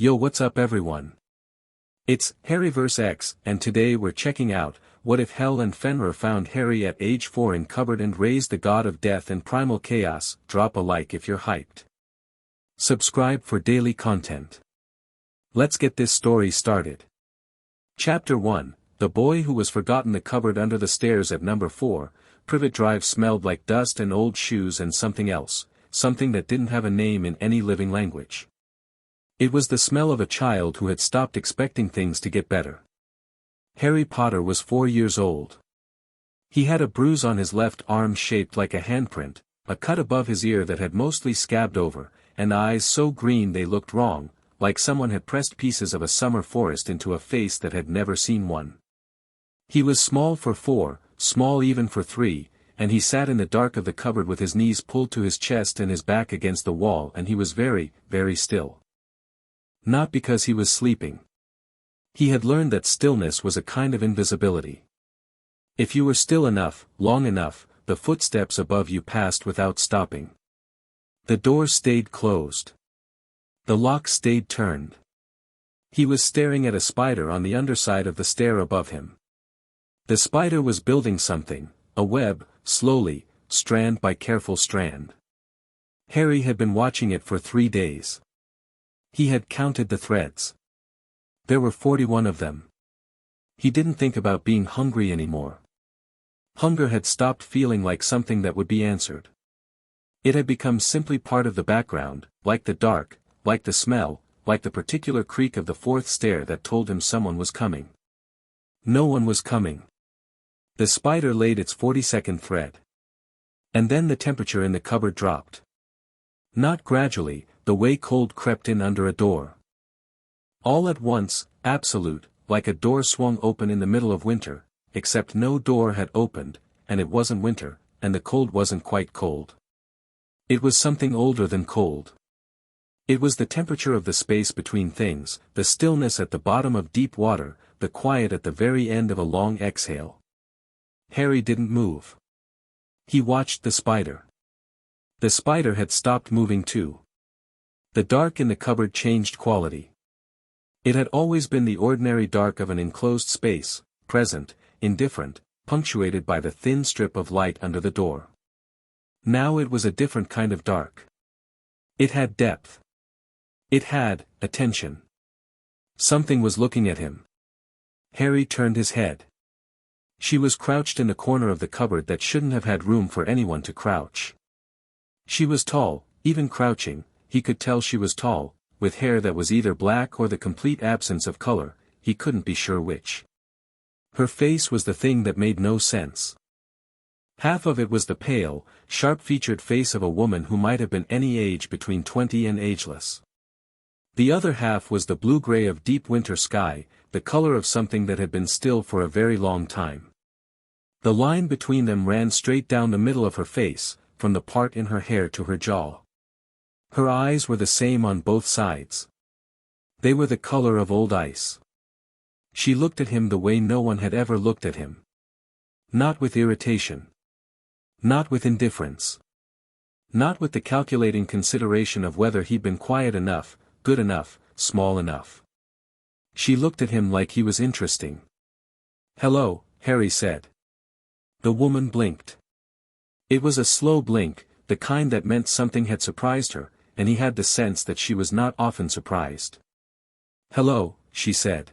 Yo, what's up everyone? It's Harry vs X, and today we're checking out, what if Hel and Fenrir found Harry at age 4 in cupboard and raised the god of death and primal chaos. Drop a like if you're hyped. Subscribe for daily content. Let's get this story started. Chapter 1, The boy who was forgotten. The cupboard under the stairs at number 4, Privet Drive smelled like dust and old shoes and something else, something that didn't have a name in any living language. It was the smell of a child who had stopped expecting things to get better. Harry Potter was 4 years old. He had a bruise on his left arm shaped like a handprint, a cut above his ear that had mostly scabbed over, and eyes so green they looked wrong, like someone had pressed pieces of a summer forest into a face that had never seen one. He was small for 4, small even for 3, and he sat in the dark of the cupboard with his knees pulled to his chest and his back against the wall, and he was very, very still. Not because he was sleeping. He had learned that stillness was a kind of invisibility. If you were still enough, long enough, the footsteps above you passed without stopping. The door stayed closed. The lock stayed turned. He was staring at a spider on the underside of the stair above him. The spider was building something, a web, slowly, strand by careful strand. Harry had been watching it for 3 days. He had counted the threads. There were 41 of them. He didn't think about being hungry anymore. Hunger had stopped feeling like something that would be answered. It had become simply part of the background, like the dark, like the smell, like the particular creak of the 4th stair that told him someone was coming. No one was coming. The spider laid its 42nd thread. And then the temperature in the cupboard dropped. Not gradually, the way cold crept in under a door. All at once, absolute, like a door swung open in the middle of winter, except no door had opened, and it wasn't winter, and the cold wasn't quite cold. It was something older than cold. It was the temperature of the space between things, the stillness at the bottom of deep water, the quiet at the very end of a long exhale. Harry didn't move. He watched the spider. The spider had stopped moving too. The dark in the cupboard changed quality. It had always been the ordinary dark of an enclosed space, present, indifferent, punctuated by the thin strip of light under the door. Now it was a different kind of dark. It had depth. It had attention. Something was looking at him. Harry turned his head. She was crouched in the corner of the cupboard that shouldn't have had room for anyone to crouch. She was tall, even crouching, he could tell she was tall, with hair that was either black or the complete absence of color, he couldn't be sure which. Her face was the thing that made no sense. Half of it was the pale, sharp-featured face of a woman who might have been any age between 20 and ageless. The other half was the blue-gray of deep winter sky, the color of something that had been still for a very long time. The line between them ran straight down the middle of her face, from the part in her hair to her jaw. Her eyes were the same on both sides. They were the color of old ice. She looked at him the way no one had ever looked at him. Not with irritation. Not with indifference. Not with the calculating consideration of whether he'd been quiet enough, good enough, small enough. She looked at him like he was interesting. "Hello," Harry said. The woman blinked. It was a slow blink, the kind that meant something had surprised her, and he had the sense that she was not often surprised. "Hello," she said.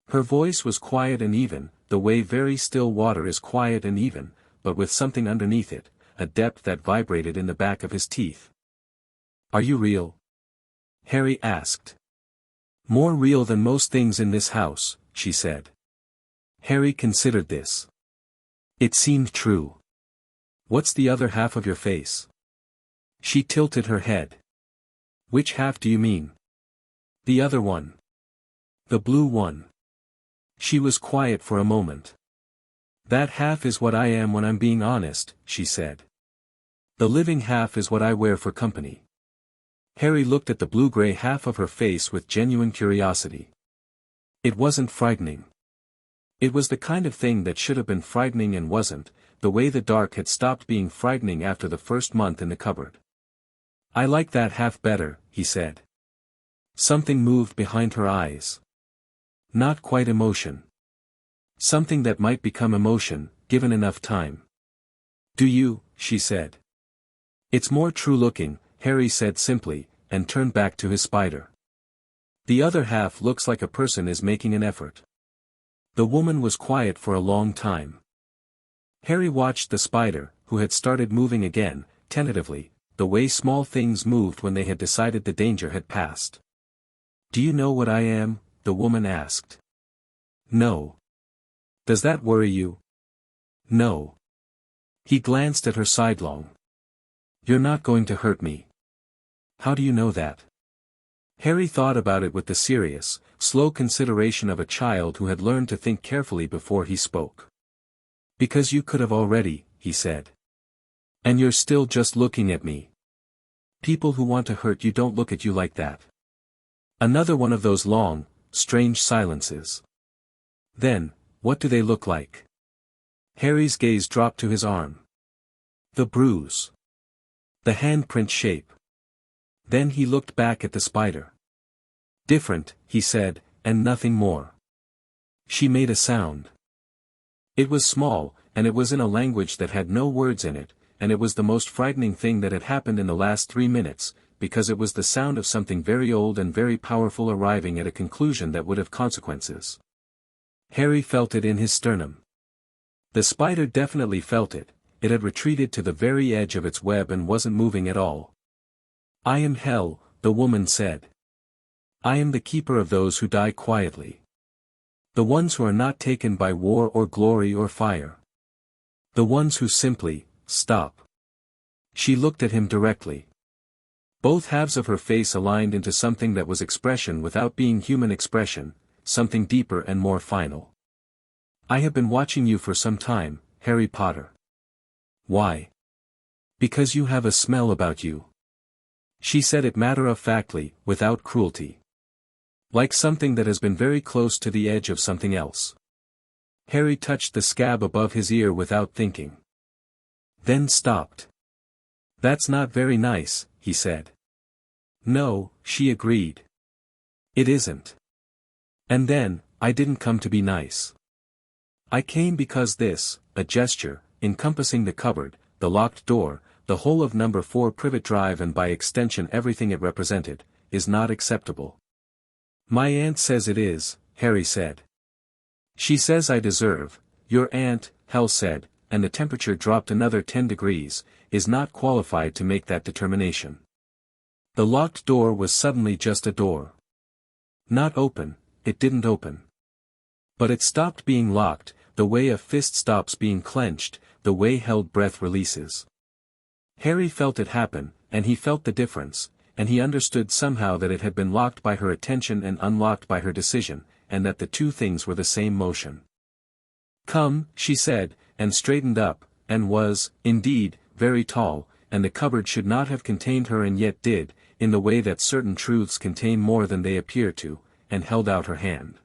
Her voice was quiet and even, the way very still water is quiet and even, but with something underneath it, a depth that vibrated in the back of his teeth. "Are you real?" Harry asked. "More real than most things in this house," she said. Harry considered this. It seemed true. "What's the other half of your face?" She tilted her head. "Which half do you mean?" "The other one. The blue one." She was quiet for a moment. "That half is what I am when I'm being honest," she said. "The living half is what I wear for company." Harry looked at the blue-gray half of her face with genuine curiosity. It wasn't frightening. It was the kind of thing that should have been frightening and wasn't, the way the dark had stopped being frightening after the first month in the cupboard. "I like that half better," he said. Something moved behind her eyes. Not quite emotion. Something that might become emotion, given enough time. Do you? She said. It's more true-looking, Harry said simply, and turned back to his spider. The other half looks like a person is making an effort. The woman was quiet for a long time. Harry watched the spider, who had started moving again, tentatively, the way small things moved when they had decided the danger had passed. Do you know what I am? The woman asked. No. Does that worry you? No. He glanced at her sidelong. You're not going to hurt me. How do you know that? Harry thought about it with the serious, slow consideration of a child who had learned to think carefully before he spoke. Because you could have already, he said. And you're still just looking at me. People who want to hurt you don't look at you like that. Another one of those long, strange silences. Then, what do they look like? Harry's gaze dropped to his arm. The bruise. The handprint shape. Then he looked back at the spider. Different, he said, and nothing more. She made a sound. It was small, and it was in a language that had no words in it, and it was the most frightening thing that had happened in the last 3 minutes, because it was the sound of something very old and very powerful arriving at a conclusion that would have consequences. Harry felt it in his sternum. The spider definitely felt it. It had retreated to the very edge of its web and wasn't moving at all. I am Hel, the woman said. I am the keeper of those who die quietly. The ones who are not taken by war or glory or fire. The ones who simply, stop. She looked at him directly. Both halves of her face aligned into something that was expression without being human expression, something deeper and more final. I have been watching you for some time, Harry Potter. Why? Because you have a smell about you. She said it matter-of-factly, without cruelty. Like something that has been very close to the edge of something else. Harry touched the scab above his ear without thinking. Then stopped. That's not very nice, he said. No, she agreed. It isn't. And then, I didn't come to be nice. I came because this, a gesture, encompassing the cupboard, the locked door, the whole of number 4 Privet Drive and by extension everything it represented, is not acceptable. My aunt says it is, Harry said. She says I deserve, your aunt, Hel said, and the temperature dropped another 10 degrees, is not qualified to make that determination. The locked door was suddenly just a door. Not open, it didn't open. But it stopped being locked, the way a fist stops being clenched, the way held breath releases. Harry felt it happen, and he felt the difference, and he understood somehow that it had been locked by her attention and unlocked by her decision, and that the two things were the same motion. Come, she said, and straightened up, and was, indeed, very tall, and the cupboard should not have contained her and yet did, in the way that certain truths contain more than they appear to, and held out her hand.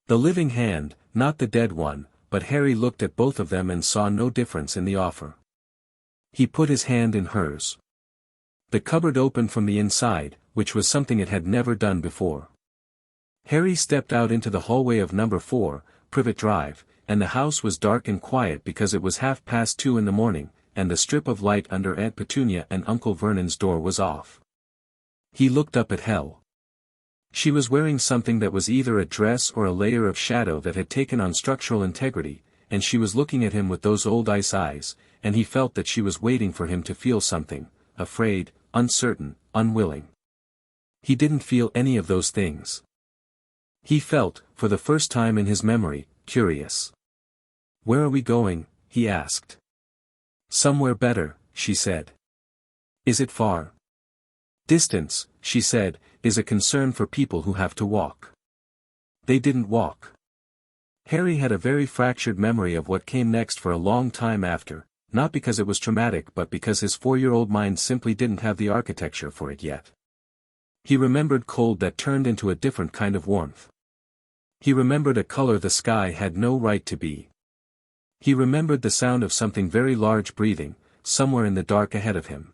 The living hand, not the dead one, but Harry looked at both of them and saw no difference in the offer. He put his hand in hers. The cupboard opened from the inside, which was something it had never done before. Harry stepped out into the hallway of number 4, Privet Drive, and the house was dark and quiet because it was 2:30 in the morning, and the strip of light under Aunt Petunia and Uncle Vernon's door was off. He looked up at Hel. She was wearing something that was either a dress or a layer of shadow that had taken on structural integrity, and she was looking at him with those old ice eyes, and he felt that she was waiting for him to feel something, afraid, uncertain, unwilling. He didn't feel any of those things. He felt, for the first time in his memory, curious. Where are we going? He asked. Somewhere better, she said. Is it far? Distance, she said, is a concern for people who have to walk. They didn't walk. Harry had a very fractured memory of what came next for a long time after, not because it was traumatic but because his 4-year-old mind simply didn't have the architecture for it yet. He remembered cold that turned into a different kind of warmth. He remembered a color the sky had no right to be. He remembered the sound of something very large breathing, somewhere in the dark ahead of him.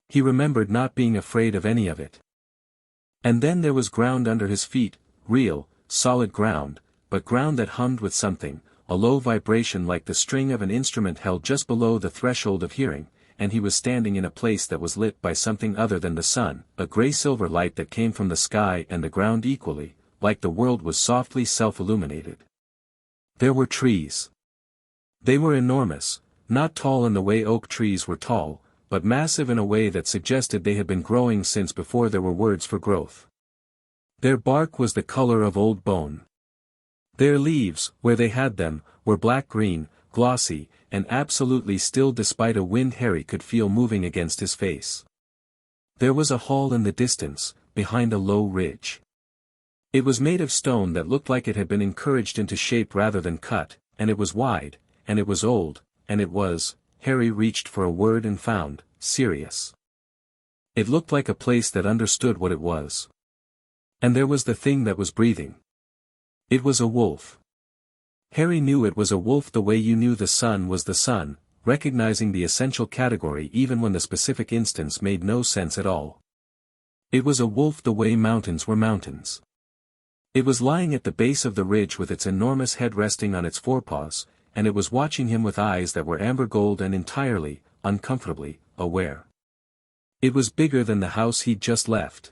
He remembered not being afraid of any of it. And then there was ground under his feet, real, solid ground, but ground that hummed with something, a low vibration like the string of an instrument held just below the threshold of hearing, and he was standing in a place that was lit by something other than the sun, a gray-silver light that came from the sky and the ground equally, like the world was softly self-illuminated. There were trees. They were enormous, not tall in the way oak trees were tall, but massive in a way that suggested they had been growing since before there were words for growth. Their bark was the color of old bone. Their leaves, where they had them, were black-green, glossy, and absolutely still despite a wind Harry could feel moving against his face. There was a hall in the distance, behind a low ridge. It was made of stone that looked like it had been encouraged into shape rather than cut, and it was wide, and it was old, and it was, Harry reached for a word and found, serious. It looked like a place that understood what it was. And there was the thing that was breathing. It was a wolf. Harry knew it was a wolf the way you knew the sun was the sun, recognizing the essential category even when the specific instance made no sense at all. It was a wolf the way mountains were mountains. It was lying at the base of the ridge with its enormous head resting on its forepaws, and it was watching him with eyes that were amber gold and entirely, uncomfortably, aware. It was bigger than the house he'd just left.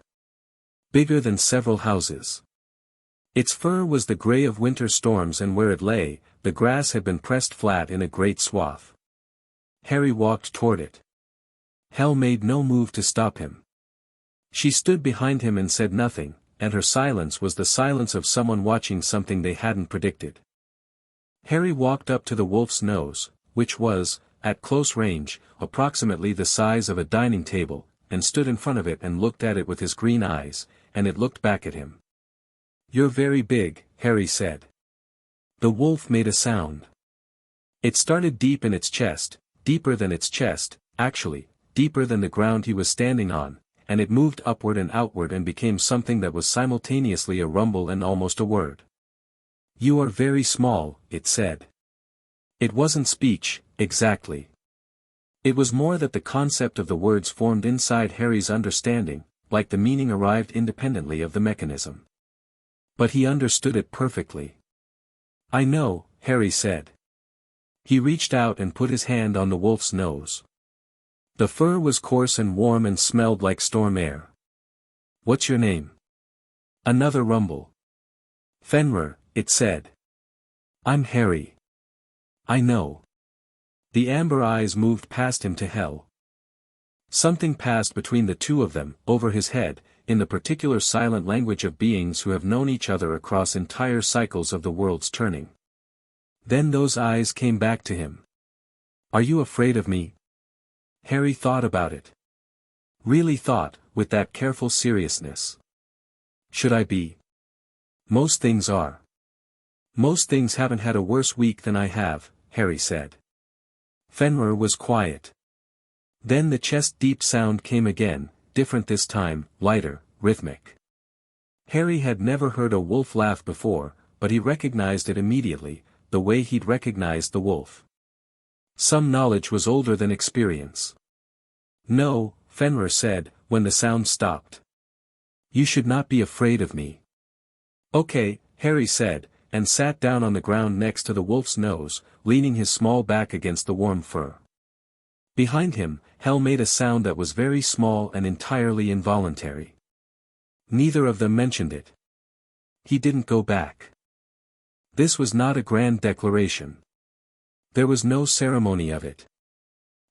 Bigger than several houses. Its fur was the gray of winter storms, and where it lay, the grass had been pressed flat in a great swath. Harry walked toward it. Hel made no move to stop him. She stood behind him and said nothing, and her silence was the silence of someone watching something they hadn't predicted. Harry walked up to the wolf's nose, which was, at close range, approximately the size of a dining table, and stood in front of it and looked at it with his green eyes, and it looked back at him. "You're very big," Harry said. The wolf made a sound. It started deep in its chest, deeper than its chest, actually, deeper than the ground he was standing on, and it moved upward and outward and became something that was simultaneously a rumble and almost a word. "You are very small," it said. It wasn't speech, exactly. It was more that the concept of the words formed inside Harry's understanding, like the meaning arrived independently of the mechanism. But he understood it perfectly. "I know," Harry said. He reached out and put his hand on the wolf's nose. The fur was coarse and warm and smelled like storm air. "What's your name?" Another rumble. "Fenrir," it said. "I'm Harry." "I know." The amber eyes moved past him to Hel. Something passed between the two of them, over his head, in the particular silent language of beings who have known each other across entire cycles of the world's turning. Then those eyes came back to him. "Are you afraid of me?" Harry thought about it. Really thought, with that careful seriousness. "Should I be?" "Most things are." "Most things haven't had a worse week than I have," Harry said. Fenrir was quiet. Then the chest-deep sound came again, different this time, lighter, rhythmic. Harry had never heard a wolf laugh before, but he recognized it immediately, the way he'd recognized the wolf. Some knowledge was older than experience. "No," Fenrir said, when the sound stopped. "You should not be afraid of me." "Okay," Harry said, and sat down on the ground next to the wolf's nose, leaning his small back against the warm fur. Behind him, Hel made a sound that was very small and entirely involuntary. Neither of them mentioned it. He didn't go back. This was not a grand declaration. There was no ceremony of it.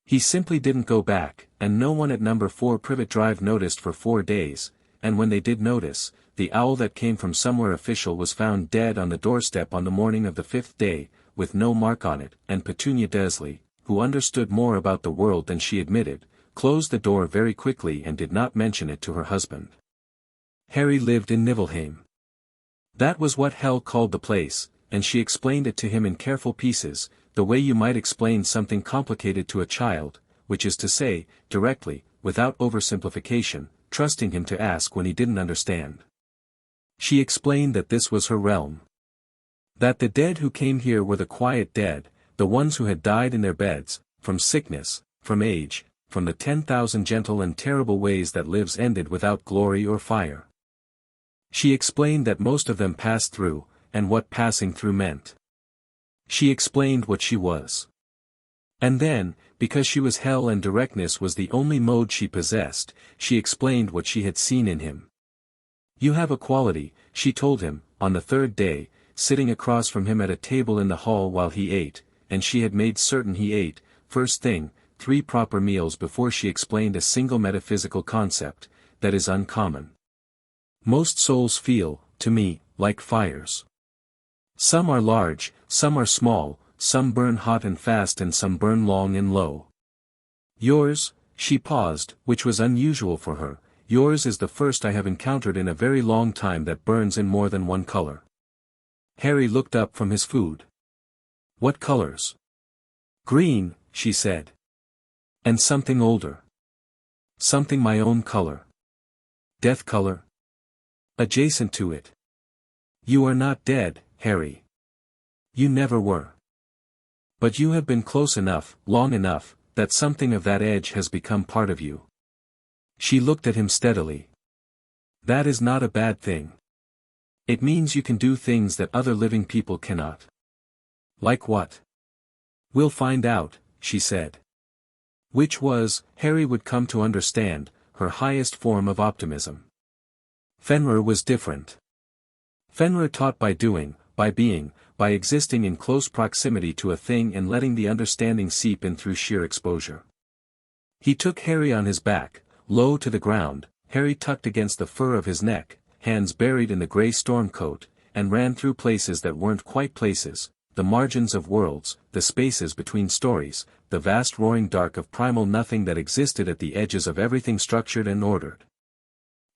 He simply didn't go back, and no one at number 4 Privet Drive noticed for 4 days, and when they did notice, the owl that came from somewhere official was found dead on the doorstep on the morning of the 5th day, with no mark on it, and Petunia Desley, who understood more about the world than she admitted, closed the door very quickly and did not mention it to her husband. Harry lived in Niflheim. That was what Hel called the place, and she explained it to him in careful pieces, the way you might explain something complicated to a child, which is to say, directly, without oversimplification, trusting him to ask when he didn't understand. She explained that this was her realm. That the dead who came here were the quiet dead, the ones who had died in their beds, from sickness, from age, from the 10,000 gentle and terrible ways that lives ended without glory or fire. She explained that most of them passed through, and what passing through meant. She explained what she was. And then, because she was Hel and directness was the only mode she possessed, she explained what she had seen in him. You have a quality, she told him, on the third day, sitting across from him at a table in the hall while he ate, and she had made certain he ate, first thing, 3 proper meals before she explained a single metaphysical concept, that is uncommon. Most souls feel, to me, like fires. Some are large, some are small, some burn hot and fast and some burn long and low. Yours, she paused, which was unusual for her, yours is the first I have encountered in a very long time that burns in more than one color. Harry looked up from his food. What colors? Green, she said. And something older. Something my own color. Death color? Adjacent to it. You are not dead, Harry. You never were. But you have been close enough, long enough, that something of that edge has become part of you. She looked at him steadily. That is not a bad thing. It means you can do things that other living people cannot. Like what? We'll find out, she said. Which was, Harry would come to understand, her highest form of optimism. Fenrir was different. Fenrir taught by doing, by being, by existing in close proximity to a thing and letting the understanding seep in through sheer exposure. He took Harry on his back, low to the ground, Harry tucked against the fur of his neck, hands buried in the grey storm coat, and ran through places that weren't quite places, the margins of worlds, the spaces between stories, the vast roaring dark of primal nothing that existed at the edges of everything structured and ordered.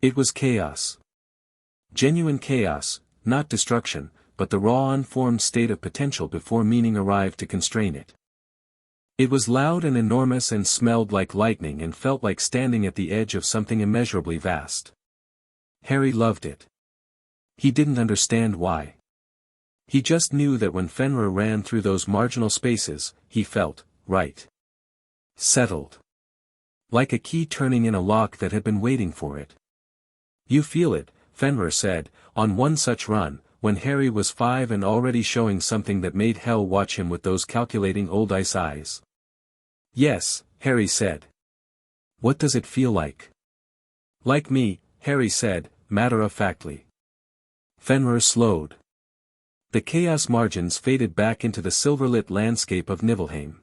It was chaos. Genuine chaos, not destruction, but the raw unformed state of potential before meaning arrived to constrain it. It was loud and enormous and smelled like lightning and felt like standing at the edge of something immeasurably vast. Harry loved it. He didn't understand why. He just knew that when Fenrir ran through those marginal spaces, he felt, right. Settled. Like a key turning in a lock that had been waiting for it. You feel it, Fenrir said, on one such run, when Harry was 5 and already showing something that made Hel watch him with those calculating old ice eyes. Yes, Harry said. What does it feel like? Like me, Harry said, matter-of-factly. Fenrir slowed. The chaos margins faded back into the silver-lit landscape of Niflheim.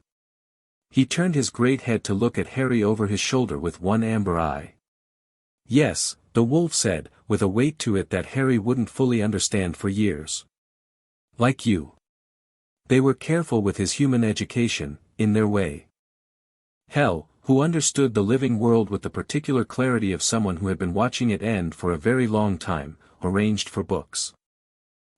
He turned his great head to look at Harry over his shoulder with one amber eye. Yes, the wolf said, with a weight to it that Harry wouldn't fully understand for years. Like you. They were careful with his human education, in their way. Hel, who understood the living world with the particular clarity of someone who had been watching it end for a very long time, arranged for books.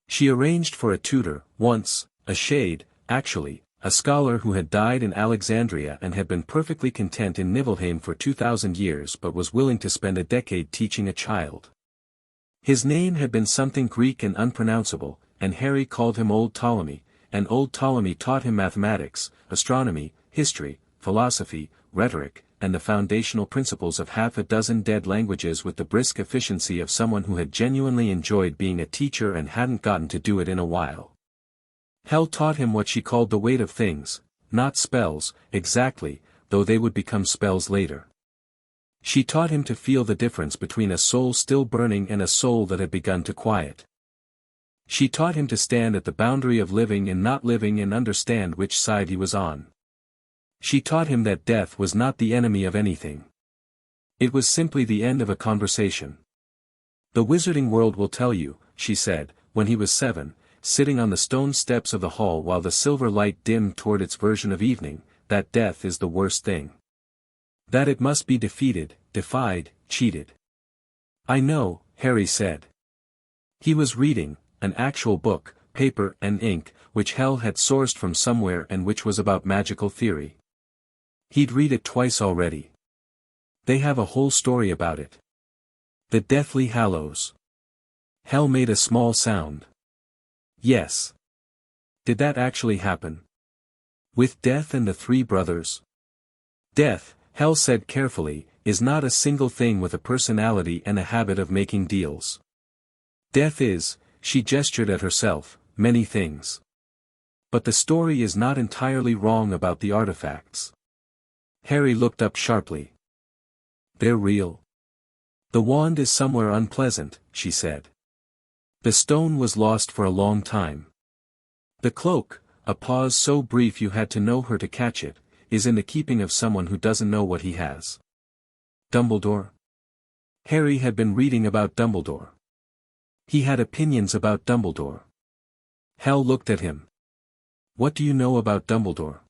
She arranged for a tutor, once, a shade, actually, a scholar who had died in Alexandria and had been perfectly content in Niflheim for 2,000 years but was willing to spend a decade teaching a child. His name had been something Greek and unpronounceable, and Harry called him Old Ptolemy, and Old Ptolemy taught him mathematics, astronomy, history, philosophy, rhetoric, and the foundational principles of half a dozen dead languages with the brisk efficiency of someone who had genuinely enjoyed being a teacher and hadn't gotten to do it in a while. Hel taught him what she called the weight of things, not spells, exactly, though they would become spells later. She taught him to feel the difference between a soul still burning and a soul that had begun to quiet. She taught him to stand at the boundary of living and not living and understand which side he was on. She taught him that death was not the enemy of anything. It was simply the end of a conversation. The wizarding world will tell you, she said, when he was 7, sitting on the stone steps of the hall while the silver light dimmed toward its version of evening, that death is the worst thing. That it must be defeated, defied, cheated. I know, Harry said. He was reading, an actual book, paper and ink, which Hel had sourced from somewhere and which was about magical theory. He'd read it twice already. They have a whole story about it. The Deathly Hallows. Hel made a small sound. Yes. Did that actually happen? With Death and the 3 brothers? Death, Hel said carefully, is not a single thing with a personality and a habit of making deals. Death is, she gestured at herself, many things. But the story is not entirely wrong about the artifacts. Harry looked up sharply. They're real. The wand is somewhere unpleasant, she said. The stone was lost for a long time. The cloak, a pause so brief you had to know her to catch it, is in the keeping of someone who doesn't know what he has. Dumbledore? Harry had been reading about Dumbledore. He had opinions about Dumbledore. Hel looked at him. What do you know about Dumbledore?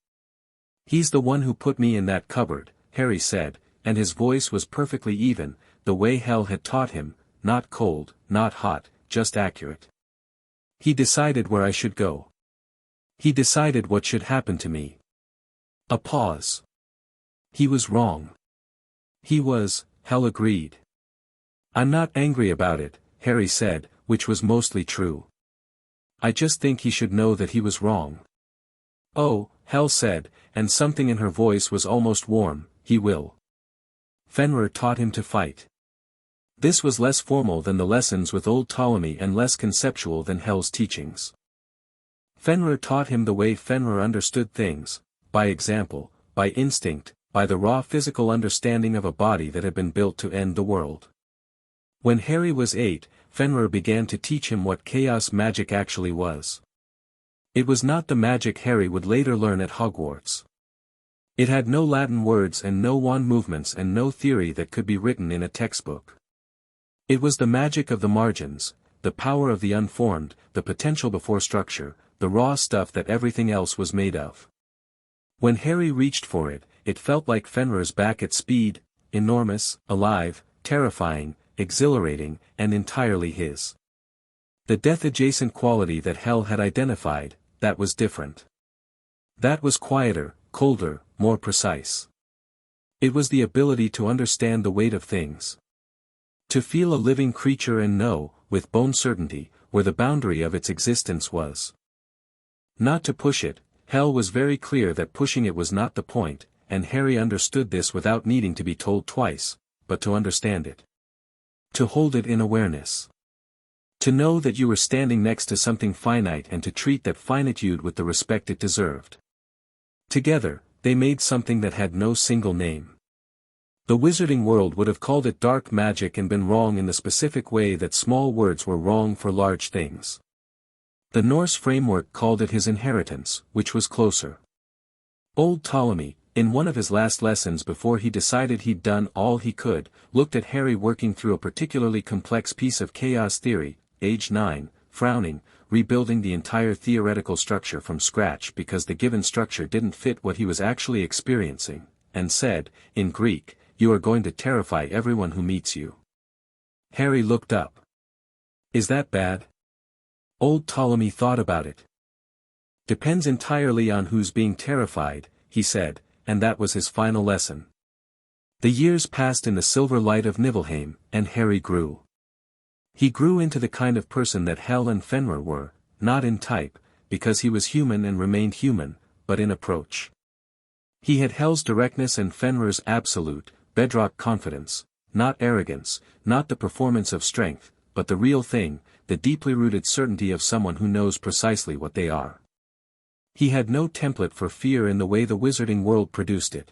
He's the one who put me in that cupboard, Harry said, and his voice was perfectly even, the way Hel had taught him, not cold, not hot, just accurate. He decided where I should go. He decided what should happen to me. A pause. He was wrong. He was, Hel agreed. I'm not angry about it, Harry said, which was mostly true. I just think he should know that he was wrong. Oh, Hel said, and something in her voice was almost warm, he will. Fenrir taught him to fight. This was less formal than the lessons with old Ptolemy and less conceptual than Hel's teachings. Fenrir taught him the way Fenrir understood things, by example, by instinct, by the raw physical understanding of a body that had been built to end the world. When Harry was 8, Fenrir began to teach him what chaos magic actually was. It was not the magic Harry would later learn at Hogwarts. It had no Latin words and no wand movements and no theory that could be written in a textbook. It was the magic of the margins, the power of the unformed, the potential before structure, the raw stuff that everything else was made of. When Harry reached for it, it felt like Fenrir's back at speed, enormous, alive, terrifying, exhilarating, and entirely his. The death-adjacent quality that Hel had identified, that was different. That was quieter, colder, more precise. It was the ability to understand the weight of things. To feel a living creature and know, with bone certainty, where the boundary of its existence was. Not to push it, Hel was very clear that pushing it was not the point, and Harry understood this without needing to be told twice, but to understand it. To hold it in awareness. To know that you were standing next to something finite and to treat that finitude with the respect it deserved. Together, they made something that had no single name. The wizarding world would have called it dark magic and been wrong in the specific way that small words were wrong for large things. The Norse framework called it his inheritance, which was closer. Old Ptolemy, in one of his last lessons before he decided he'd done all he could, looked at Harry working through a particularly complex piece of chaos theory, age 9, frowning, rebuilding the entire theoretical structure from scratch because the given structure didn't fit what he was actually experiencing, and said, in Greek, "You are going to terrify everyone who meets you." Harry looked up. Is that bad? Old Ptolemy thought about it. Depends entirely on who's being terrified, he said, and that was his final lesson. The years passed in the silver light of Niflheim, and Harry grew. He grew into the kind of person that Hel and Fenrir were, not in type, because he was human and remained human, but in approach. He had Hel's directness and Fenrir's absolute, bedrock confidence, not arrogance, not the performance of strength, but the real thing, the deeply rooted certainty of someone who knows precisely what they are. He had no template for fear in the way the wizarding world produced it.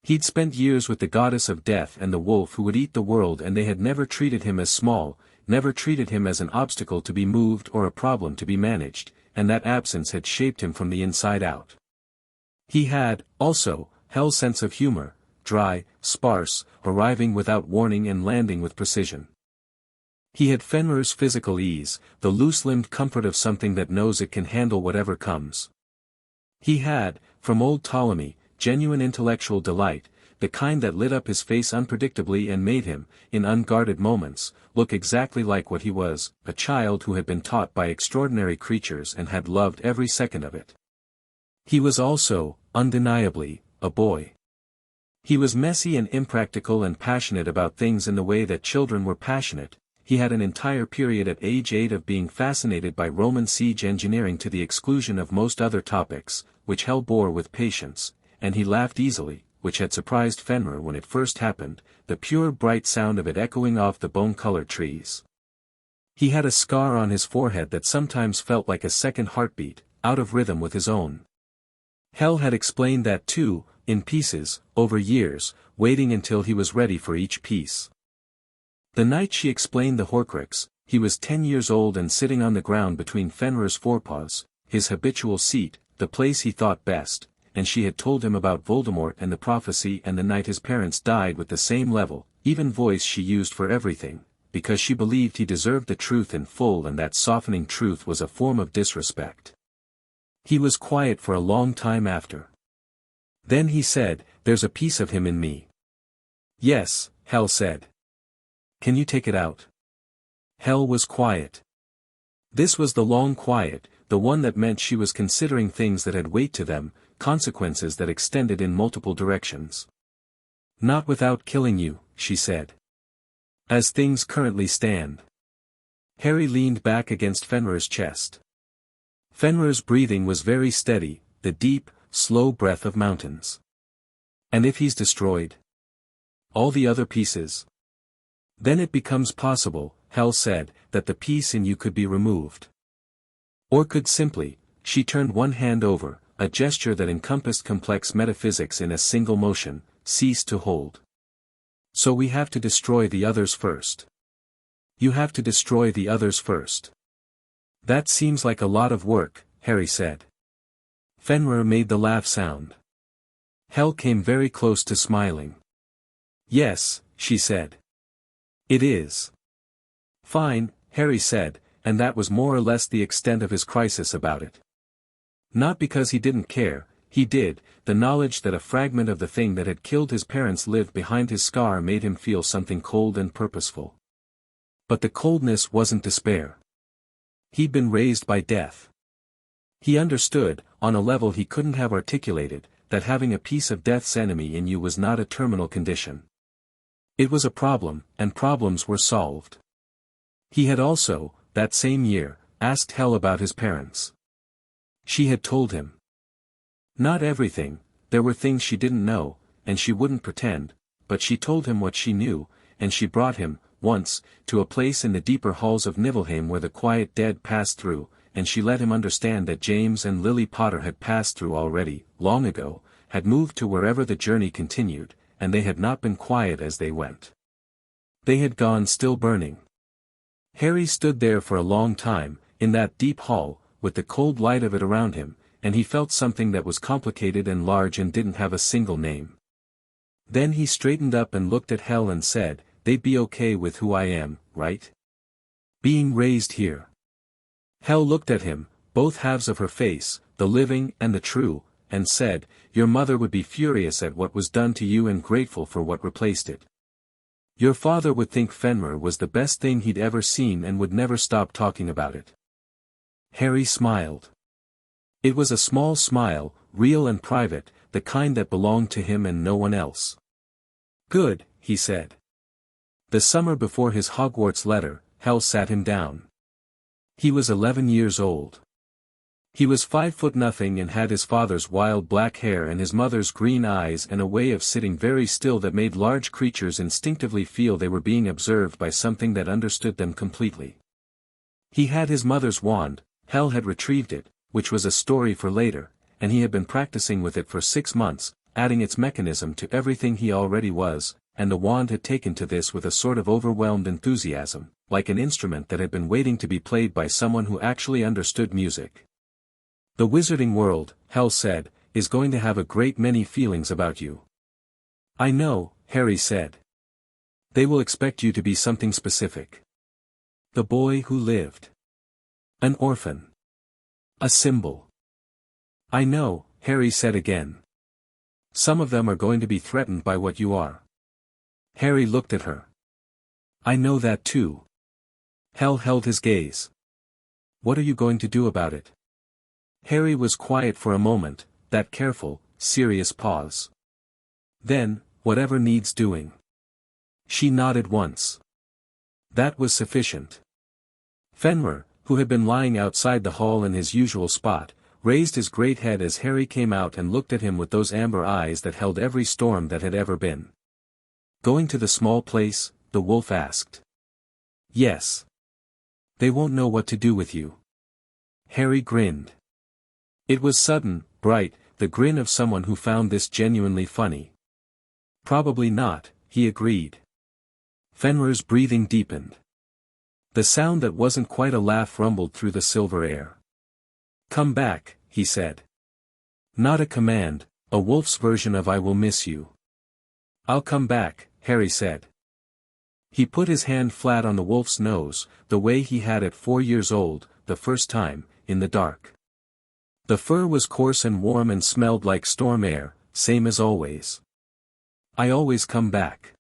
He'd spent years with the goddess of death and the wolf who would eat the world, and they had never treated him as small, never treated him as an obstacle to be moved or a problem to be managed, and that absence had shaped him from the inside out. He had, also, Hel's sense of humor, dry, sparse, arriving without warning and landing with precision. He had Fenrir's physical ease, the loose-limbed comfort of something that knows it can handle whatever comes. He had, from old Ptolemy, genuine intellectual delight, the kind that lit up his face unpredictably and made him, in unguarded moments, look exactly like what he was, a child who had been taught by extraordinary creatures and had loved every second of it. He was also, undeniably, a boy. He was messy and impractical and passionate about things in the way that children were passionate. He had an entire period at age 8 of being fascinated by Roman siege engineering to the exclusion of most other topics, which Hel bore with patience, and he laughed easily, which had surprised Fenrir when it first happened, the pure bright sound of it echoing off the bone-colored trees. He had a scar on his forehead that sometimes felt like a second heartbeat, out of rhythm with his own. Hel had explained that too, in pieces, over years, waiting until he was ready for each piece. The night she explained the Horcrux, he was 10 years old and sitting on the ground between Fenrir's forepaws, his habitual seat, the place he thought best, and she had told him about Voldemort and the prophecy and the night his parents died with the same level, even voice she used for everything, because she believed he deserved the truth in full and that softening truth was a form of disrespect. He was quiet for a long time after. Then he said, "There's a piece of him in me." "Yes," Hel said. "Can you take it out?" Hel was quiet. This was the long quiet, the one that meant she was considering things that had weight to them, consequences that extended in multiple directions. "Not without killing you," she said. "As things currently stand." Harry leaned back against Fenrir's chest. Fenrir's breathing was very steady, the deep, slow breath of mountains. "And if he's destroyed? All the other pieces? Then it becomes possible," Hel said, "that the piece in you could be removed. Or could simply," she turned one hand over, a gesture that encompassed complex metaphysics in a single motion, "cease to hold. So we have to destroy the others first. You have to destroy the others first." "That seems like a lot of work," Harry said. Fenrir made the laugh sound. Hel came very close to smiling. "Yes," she said. "It is." "Fine," Harry said, and that was more or less the extent of his crisis about it. Not because he didn't care, he did, the knowledge that a fragment of the thing that had killed his parents lived behind his scar made him feel something cold and purposeful. But the coldness wasn't despair. He'd been raised by death. He understood, on a level he couldn't have articulated, that having a piece of death's enemy in you was not a terminal condition. It was a problem, and problems were solved. He had also, that same year, asked Hel about his parents. She had told him. Not everything, there were things she didn't know, and she wouldn't pretend, but she told him what she knew, and she brought him, once, to a place in the deeper halls of Niflheim where the quiet dead passed through, and she let him understand that James and Lily Potter had passed through already, long ago, had moved to wherever the journey continued, and they had not been quiet as they went. They had gone still burning. Harry stood there for a long time, in that deep hall, with the cold light of it around him, and he felt something that was complicated and large and didn't have a single name. Then he straightened up and looked at Hel and said, "They'd be okay with who I am, right? Being raised here." Hel looked at him, both halves of her face, the living and the true, and said, "Your mother would be furious at what was done to you and grateful for what replaced it. Your father would think Fenrir was the best thing he'd ever seen and would never stop talking about it." Harry smiled. It was a small smile, real and private, the kind that belonged to him and no one else. "Good," he said. The summer before his Hogwarts letter, Hel sat him down. He was 11 years old. He was 5'0" and had his father's wild black hair and his mother's green eyes and a way of sitting very still that made large creatures instinctively feel they were being observed by something that understood them completely. He had his mother's wand, Hel had retrieved it, which was a story for later, and he had been practicing with it for 6 months, adding its mechanism to everything he already was, and the wand had taken to this with a sort of overwhelmed enthusiasm, like an instrument that had been waiting to be played by someone who actually understood music. "The wizarding world," Hel said, "is going to have a great many feelings about you." "I know," Harry said. "They will expect you to be something specific. The boy who lived. An orphan. A symbol." "I know," Harry said again. "Some of them are going to be threatened by what you are." Harry looked at her. "I know that too." Hel held his gaze. "What are you going to do about it?" Harry was quiet for a moment, that careful, serious pause. Then, "Whatever needs doing." She nodded once. That was sufficient. Fenrir, who had been lying outside the hall in his usual spot, raised his great head as Harry came out and looked at him with those amber eyes that held every storm that had ever been. "Going to the small place?" the wolf asked. "Yes." They won't know what to do with you. Harry grinned. It was sudden, bright, the grin of someone who found this genuinely funny. Probably not, he agreed. Fenrir's breathing deepened. The sound that wasn't quite a laugh rumbled through the silver air. Come back, he said. Not a command, a wolf's version of I will miss you. I'll come back, Harry said. He put his hand flat on the wolf's nose, the way he had at 4 years old, the first time, in the dark. The fur was coarse and warm and smelled like storm air, same as always. I always come back.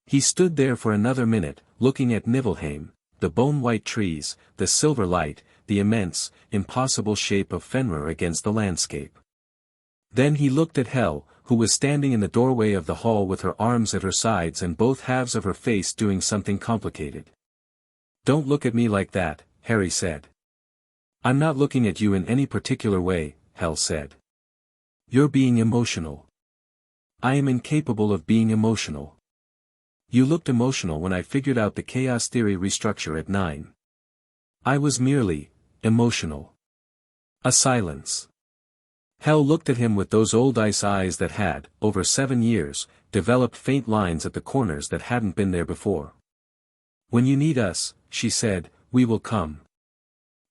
He stood there for another minute, looking at Niflheim, the bone-white trees, the silver light, the immense, impossible shape of Fenrir against the landscape. Then he looked at Hel, who was standing in the doorway of the hall with her arms at her sides and both halves of her face doing something complicated. Don't look at me like that, Harry said. I'm not looking at you in any particular way, Hel said. You're being emotional. I am incapable of being emotional. You looked emotional when I figured out the chaos theory restructure at 9. I was merely emotional. A silence. Hel looked at him with those old ice eyes that had, over 7 years, developed faint lines at the corners that hadn't been there before. When you need us, she said, we will come.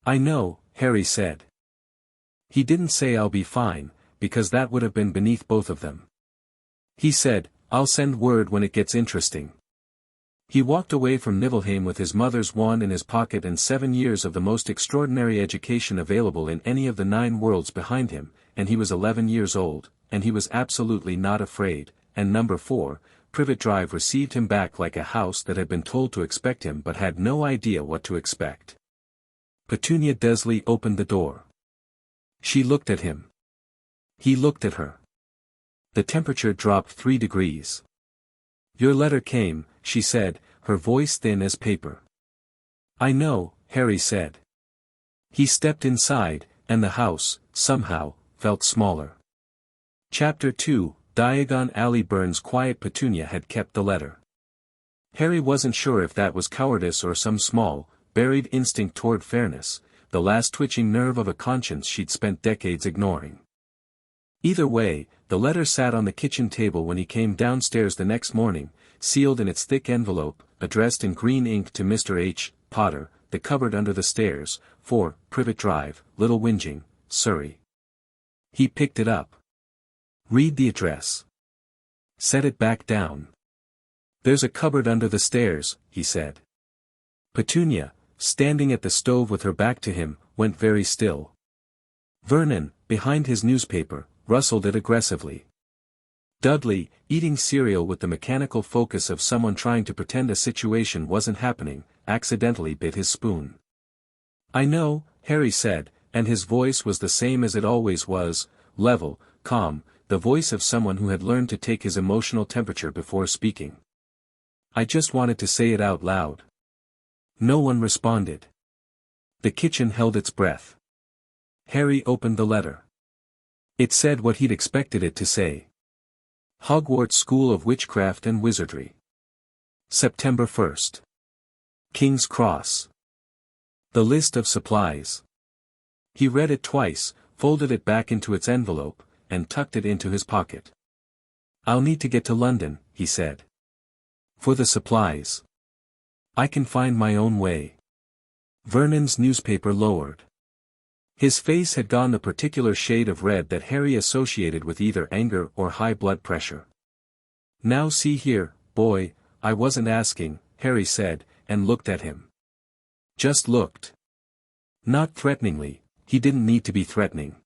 I know, Harry said. He didn't say I'll be fine, because that would have been beneath both of them. He said, I'll send word when it gets interesting. He walked away from Niflheim with his mother's wand in his pocket and 7 years of the most extraordinary education available in any of the 9 worlds behind him, and he was 11 years old, and he was absolutely not afraid, and number 4, Privet Drive received him back like a house that had been told to expect him but had no idea what to expect. Petunia Desley opened the door. She looked at him. He looked at her. The temperature dropped 3 degrees. Your letter came, she said, her voice thin as paper. I know, Harry said. He stepped inside, and the house, somehow, felt smaller. Chapter 2, Diagon Alley Burns. Quiet. Petunia had kept the letter. Harry wasn't sure if that was cowardice or some small, buried instinct toward fairness, the last twitching nerve of a conscience she'd spent decades ignoring. Either way, the letter sat on the kitchen table when he came downstairs the next morning, sealed in its thick envelope, addressed in green ink to Mr. H. Potter, the cupboard under the stairs, 4, Privet Drive, Little Whinging, Surrey. He picked it up. Read the address. Set it back down. There's a cupboard under the stairs, he said. Petunia, standing at the stove with her back to him, went very still. Vernon, behind his newspaper, rustled it aggressively. Dudley, eating cereal with the mechanical focus of someone trying to pretend a situation wasn't happening, accidentally bit his spoon. I know, Harry said, and his voice was the same as it always was, level, calm, the voice of someone who had learned to take his emotional temperature before speaking. I just wanted to say it out loud. No one responded. The kitchen held its breath. Harry opened the letter. It said what he'd expected it to say. Hogwarts School of Witchcraft and Wizardry. September 1st. King's Cross. The list of supplies. He read it twice, folded it back into its envelope, and tucked it into his pocket. I'll need to get to London, he said. For the supplies. I can find my own way. Vernon's newspaper lowered. His face had gone the particular shade of red that Harry associated with either anger or high blood pressure. Now see here, boy, I wasn't asking, Harry said, and looked at him. Just looked. Not threateningly, he didn't need to be threatening.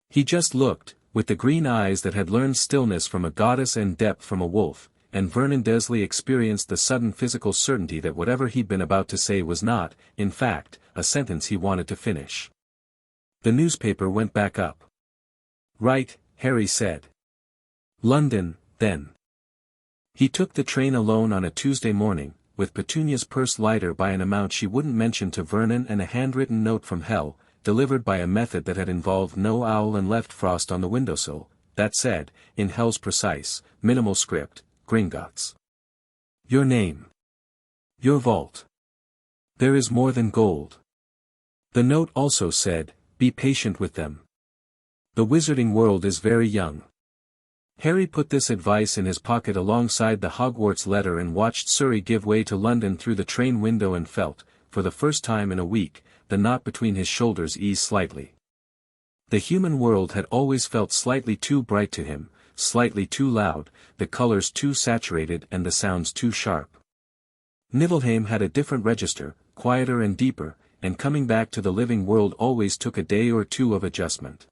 He just looked, with the green eyes that had learned stillness from a goddess and depth from a wolf, and Vernon Desley experienced the sudden physical certainty that whatever he'd been about to say was not, in fact, a sentence he wanted to finish. The newspaper went back up. Right, Harry said. London, then. He took the train alone on a Tuesday morning, with Petunia's purse lighter by an amount she wouldn't mention to Vernon and a handwritten note from Hel, delivered by a method that had involved no owl and left frost on the windowsill, that said, in Hel's precise, minimal script, Gringotts. Your name. Your vault. There is more than gold. The note also said, be patient with them. The wizarding world is very young. Harry put this advice in his pocket alongside the Hogwarts letter and watched Surrey give way to London through the train window and felt, for the first time in a week, the knot between his shoulders ease slightly. The human world had always felt slightly too bright to him, slightly too loud, the colors too saturated and the sounds too sharp. Niflheim had a different register, quieter and deeper, and coming back to the living world always took a day or two of adjustment.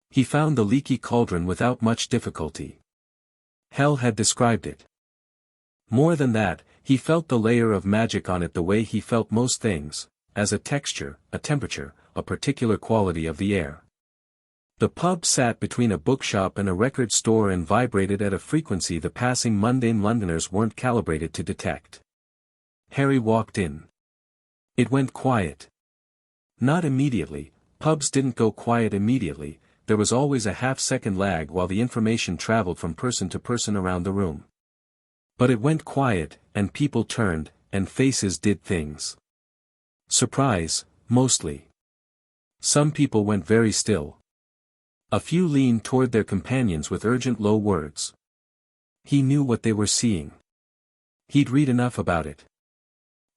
He found the leaky cauldron without much difficulty. Hel had described it. More than that, he felt the layer of magic on it the way he felt most things, as a texture, a temperature, a particular quality of the air. The pub sat between a bookshop and a record store and vibrated at a frequency the passing mundane Londoners weren't calibrated to detect. Harry walked in. It went quiet. Not immediately, pubs didn't go quiet immediately, there was always a half-second lag while the information traveled from person to person around the room. But it went quiet, and people turned, and faces did things. Surprise, mostly. Some people went very still. A few leaned toward their companions with urgent low words. He knew what they were seeing. He'd read enough about it.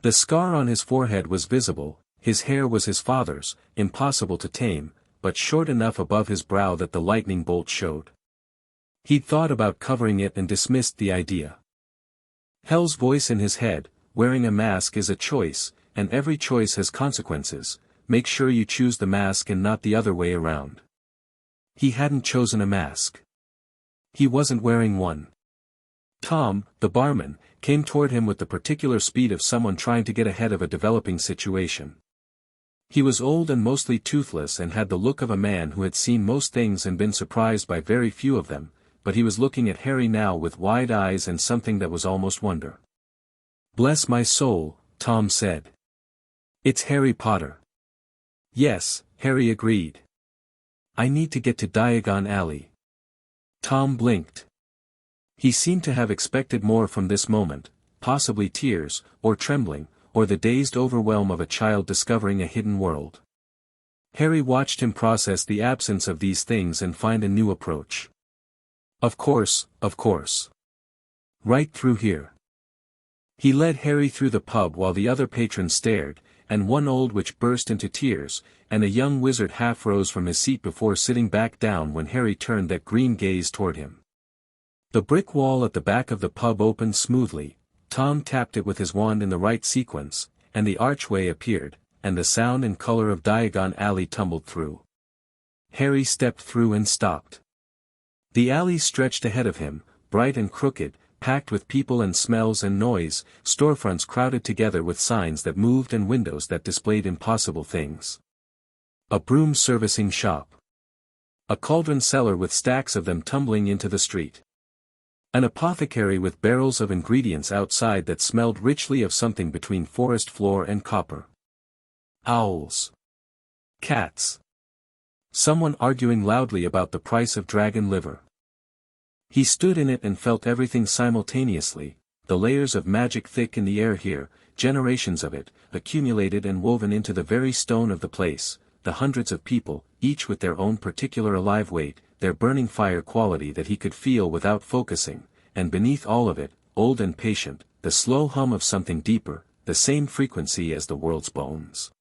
The scar on his forehead was visible, his hair was his father's, impossible to tame, but short enough above his brow that the lightning bolt showed. He'd thought about covering it and dismissed the idea. Hel's voice in his head, wearing a mask is a choice, and every choice has consequences, make sure you choose the mask and not the other way around. He hadn't chosen a mask. He wasn't wearing one. Tom, the barman, came toward him with the particular speed of someone trying to get ahead of a developing situation. He was old and mostly toothless and had the look of a man who had seen most things and been surprised by very few of them, but he was looking at Harry now with wide eyes and something that was almost wonder. "Bless my soul," Tom said. "It's Harry Potter." "Yes," Harry agreed. "I need to get to Diagon Alley." Tom blinked. He seemed to have expected more from this moment, possibly tears, or trembling, or the dazed overwhelm of a child discovering a hidden world. Harry watched him process the absence of these things and find a new approach. Of course. Right through here." He led Harry through the pub while the other patrons stared, and one old witch burst into tears, and a young wizard half rose from his seat before sitting back down when Harry turned that green gaze toward him. The brick wall at the back of the pub opened smoothly, Tom tapped it with his wand in the right sequence, and the archway appeared, and the sound and color of Diagon Alley tumbled through. Harry stepped through and stopped. The alley stretched ahead of him, bright and crooked, packed with people and smells and noise, storefronts crowded together with signs that moved and windows that displayed impossible things. A broom servicing shop. A cauldron cellar with stacks of them tumbling into the street. An apothecary with barrels of ingredients outside that smelled richly of something between forest floor and copper. Owls. Cats. Someone arguing loudly about the price of dragon liver. He stood in it and felt everything simultaneously, the layers of magic thick in the air here, generations of it, accumulated and woven into the very stone of the place, the hundreds of people, each with their own particular alive weight, their burning fire quality that he could feel without focusing, and beneath all of it, old and patient, the slow hum of something deeper, the same frequency as the world's bones.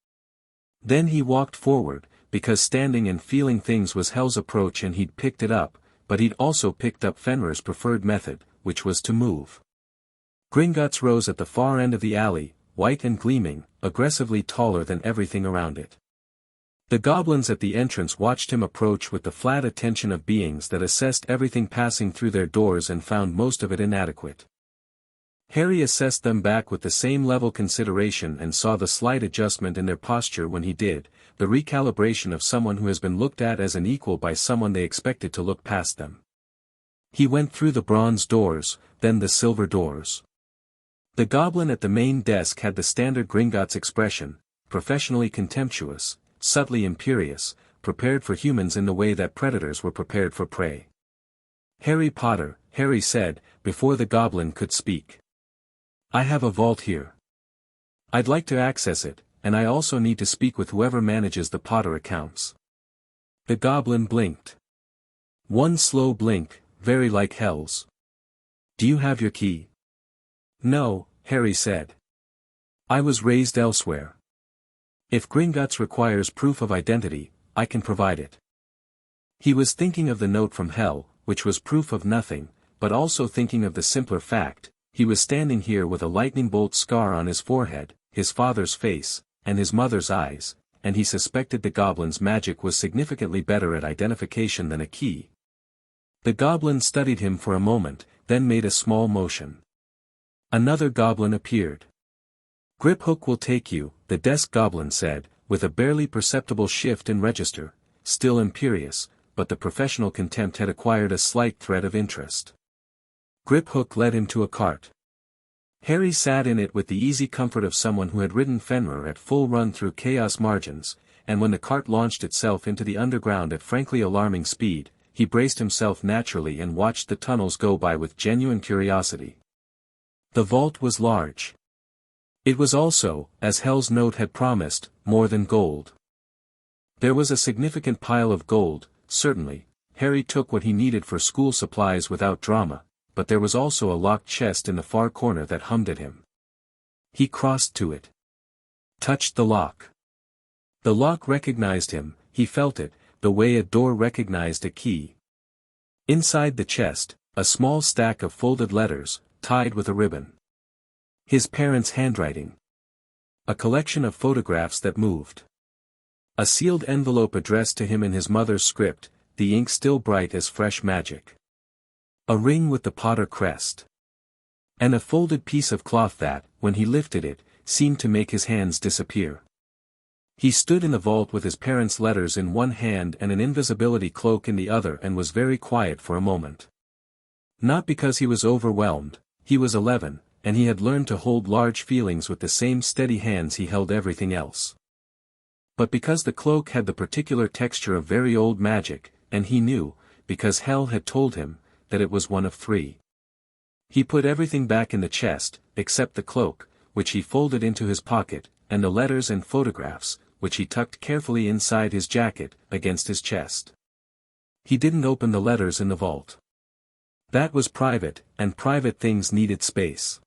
Then he walked forward, because standing and feeling things was Hel's approach and he'd picked it up, but he'd also picked up Fenrir's preferred method, which was to move. Gringotts rose at the far end of the alley, white and gleaming, aggressively taller than everything around it. The goblins at the entrance watched him approach with the flat attention of beings that assessed everything passing through their doors and found most of it inadequate. Harry assessed them back with the same level consideration and saw the slight adjustment in their posture when he did, the recalibration of someone who has been looked at as an equal by someone they expected to look past them. He went through the bronze doors, then the silver doors. The goblin at the main desk had the standard Gringotts expression, professionally contemptuous, subtly imperious, prepared for humans in the way that predators were prepared for prey. "Harry Potter," Harry said, before the goblin could speak. "I have a vault here." I'd like to access it, and I also need to speak with whoever manages the Potter accounts. The goblin blinked. One slow blink, very like Hel's. Do you have your key? No, Harry said. I was raised elsewhere. If Gringotts requires proof of identity, I can provide it. He was thinking of the note from Hel, which was proof of nothing, but also thinking of the simpler fact, he was standing here with a lightning bolt scar on his forehead, his father's face, and his mother's eyes, and he suspected the goblin's magic was significantly better at identification than a key. The goblin studied him for a moment, then made a small motion. Another goblin appeared. Griphook will take you, the desk goblin said, with a barely perceptible shift in register, still imperious, but the professional contempt had acquired a slight thread of interest. Griphook led him to a cart. Harry sat in it with the easy comfort of someone who had ridden Fenrir at full run through chaos margins, and when the cart launched itself into the underground at frankly alarming speed, he braced himself naturally and watched the tunnels go by with genuine curiosity. The vault was large. It was also, as Hel's note had promised, more than gold. There was a significant pile of gold, certainly. Harry took what he needed for school supplies without drama, but there was also a locked chest in the far corner that hummed at him. He crossed to it. Touched the lock. The lock recognized him, he felt it, the way a door recognized a key. Inside the chest, a small stack of folded letters, tied with a ribbon. His parents' handwriting. A collection of photographs that moved. A sealed envelope addressed to him in his mother's script, the ink still bright as fresh magic. A ring with the Potter crest. And a folded piece of cloth that, when he lifted it, seemed to make his hands disappear. He stood in the vault with his parents' letters in one hand and an invisibility cloak in the other and was very quiet for a moment. Not because he was overwhelmed, he was 11, and he had learned to hold large feelings with the same steady hands he held everything else. But because the cloak had the particular texture of very old magic, and he knew, because Hel had told him, that it was one of 3. He put everything back in the chest, except the cloak, which he folded into his pocket, and the letters and photographs, which he tucked carefully inside his jacket, against his chest. He didn't open the letters in the vault. That was private, and private things needed space.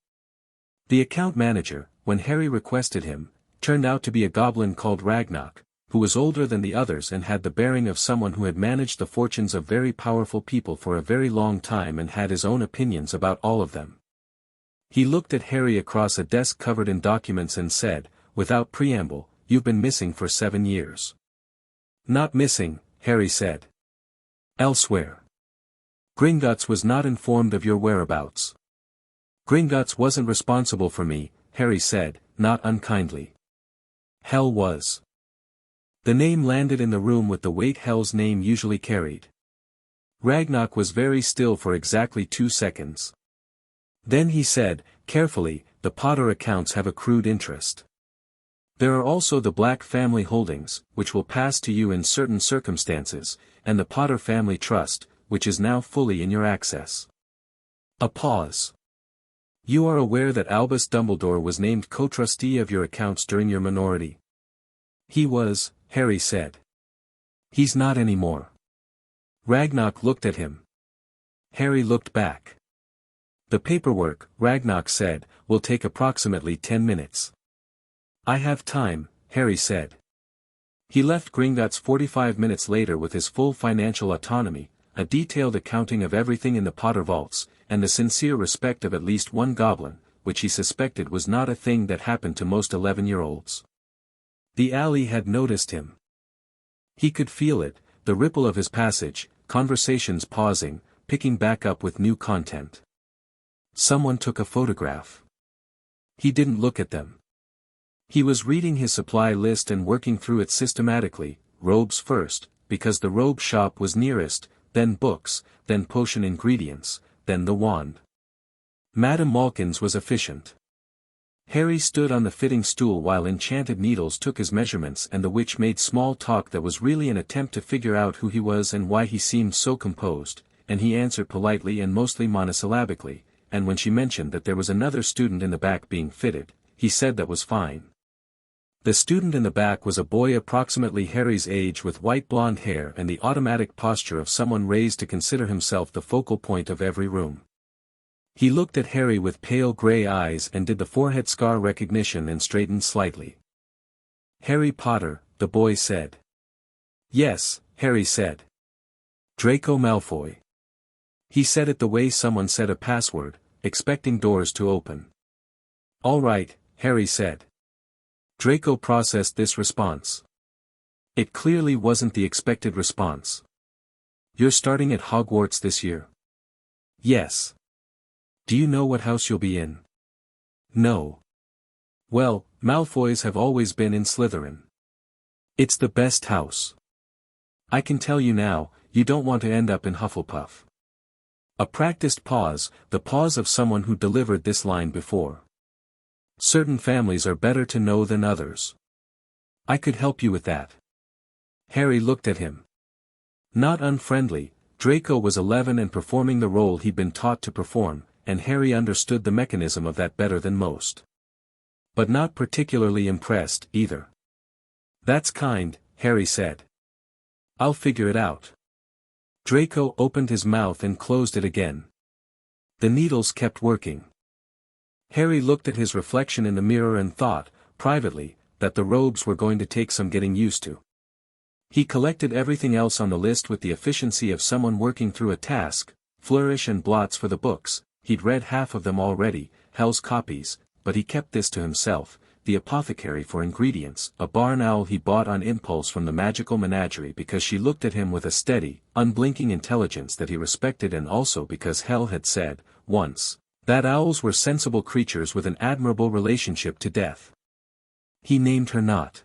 The account manager, when Harry requested him, turned out to be a goblin called Ragnarok, who was older than the others and had the bearing of someone who had managed the fortunes of very powerful people for a very long time and had his own opinions about all of them. He looked at Harry across a desk covered in documents and said, without preamble, "You've been missing for 7 years." "Not missing," Harry said. "Elsewhere. Gringotts was not informed of your whereabouts." "Gringotts wasn't responsible for me," Harry said, not unkindly. "Hel was." The name landed in the room with the weight Hel's name usually carried. Ragnarok was very still for exactly 2 seconds. Then he said, carefully, "The Potter accounts have accrued interest. There are also the Black family holdings, which will pass to you in certain circumstances, and the Potter family trust, which is now fully in your access." A pause. "You are aware that Albus Dumbledore was named co-trustee of your accounts during your minority?" "He was," Harry said. "He's not anymore." Ragnarok looked at him. Harry looked back. "The paperwork," Ragnarok said, "will take approximately 10 minutes. "I have time," Harry said. He left Gringotts 45 minutes later with his full financial autonomy, a detailed accounting of everything in the Potter vaults, and the sincere respect of at least one goblin, which he suspected was not a thing that happened to most 11-year-olds. The alley had noticed him. He could feel it, the ripple of his passage, conversations pausing, picking back up with new content. Someone took a photograph. He didn't look at them. He was reading his supply list and working through it systematically, robes first, because the robe shop was nearest, then books, then potion ingredients, then the wand. Madame Malkin's was efficient. Harry stood on the fitting stool while Enchanted Needles took his measurements and the witch made small talk that was really an attempt to figure out who he was and why he seemed so composed, and he answered politely and mostly monosyllabically, and when she mentioned that there was another student in the back being fitted, he said that was fine. The student in the back was a boy approximately Harry's age with white blonde hair and the automatic posture of someone raised to consider himself the focal point of every room. He looked at Harry with pale grey eyes and did the forehead scar recognition and straightened slightly. "Harry Potter," the boy said. "Yes," Harry said. "Draco Malfoy." He said it the way someone said a password, expecting doors to open. "All right," Harry said. Draco processed this response. It clearly wasn't the expected response. "You're starting at Hogwarts this year?" "Yes." "Do you know what house you'll be in?" "No." "Well, Malfoys have always been in Slytherin. It's the best house. I can tell you now, you don't want to end up in Hufflepuff." A practiced pause, the pause of someone who delivered this line before. "Certain families are better to know than others. I could help you with that." Harry looked at him. Not unfriendly, Draco was 11 and performing the role he'd been taught to perform, and Harry understood the mechanism of that better than most. But not particularly impressed, either. "That's kind," Harry said. "I'll figure it out." Draco opened his mouth and closed it again. The needles kept working. Harry looked at his reflection in the mirror and thought, privately, that the robes were going to take some getting used to. He collected everything else on the list with the efficiency of someone working through a task, flourish and blots for the books. He'd read half of them already, Hel's copies, but he kept this to himself, the apothecary for ingredients, a barn owl he bought on impulse from the magical menagerie because she looked at him with a steady, unblinking intelligence that he respected, and also because Hel had said, once, that owls were sensible creatures with an admirable relationship to death. He named her not.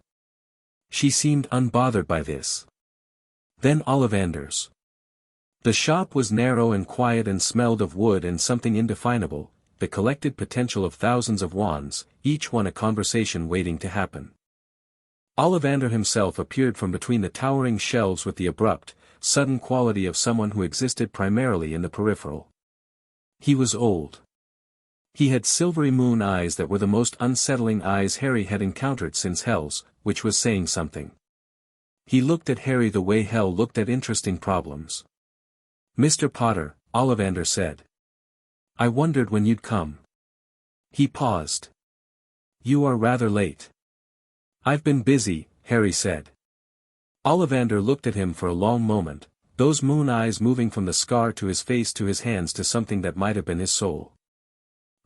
She seemed unbothered by this. Then Ollivanders. The shop was narrow and quiet and smelled of wood and something indefinable, the collected potential of thousands of wands, each one a conversation waiting to happen. Ollivander himself appeared from between the towering shelves with the abrupt, sudden quality of someone who existed primarily in the peripheral. He was old. He had silvery moon eyes that were the most unsettling eyes Harry had encountered since Hel's, which was saying something. He looked at Harry the way Hel looked at interesting problems. "Mr. Potter," Ollivander said. "I wondered when you'd come." He paused. "You are rather late." "I've been busy," Harry said. Ollivander looked at him for a long moment, those moon eyes moving from the scar to his face to his hands to something that might have been his soul.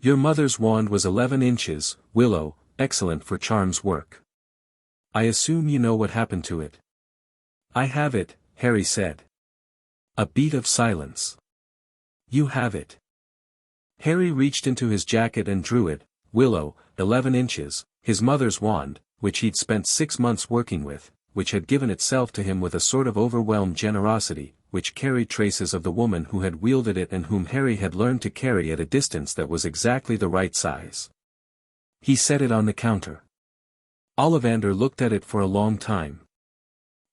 "Your mother's wand was 11 inches, Willow, excellent for charms work. I assume you know what happened to it." "I have it," Harry said. A beat of silence. "You have it." Harry reached into his jacket and drew it, Willow, 11 inches, his mother's wand, which he'd spent 6 months working with, which had given itself to him with a sort of overwhelmed generosity, which carried traces of the woman who had wielded it and whom Harry had learned to carry at a distance that was exactly the right size. He set it on the counter. Ollivander looked at it for a long time.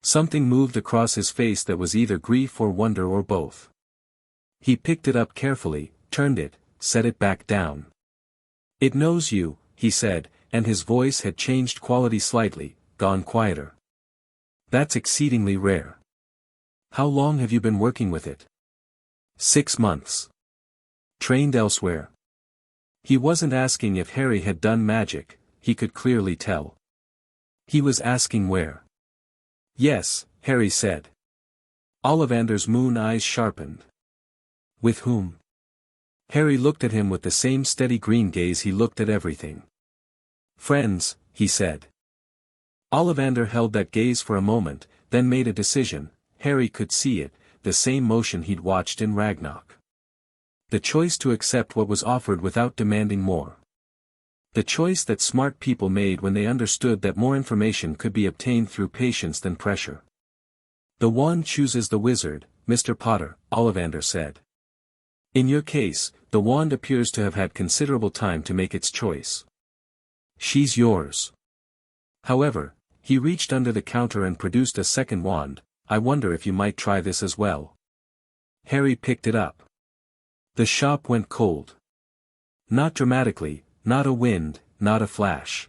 Something moved across his face that was either grief or wonder or both. He picked it up carefully, turned it, set it back down. "It knows you," he said, and his voice had changed quality slightly, gone quieter. "That's exceedingly rare. How long have you been working with it?" 6 months. "Trained elsewhere?" He wasn't asking if Harry had done magic, he could clearly tell. He was asking where. "Yes," Harry said. Ollivander's moon eyes sharpened. "With whom?" Harry looked at him with the same steady green gaze he looked at everything. "Friends," he said. Ollivander held that gaze for a moment, then made a decision. Harry could see it, the same motion he'd watched in Ragnarok. The choice to accept what was offered without demanding more. The choice that smart people made when they understood that more information could be obtained through patience than pressure. "The wand chooses the wizard, Mr. Potter," Ollivander said. "In your case, the wand appears to have had considerable time to make its choice. She's yours. However," he reached under the counter and produced a second wand, "I wonder if you might try this as well." Harry picked it up. The shop went cold. Not dramatically, not a wind, not a flash.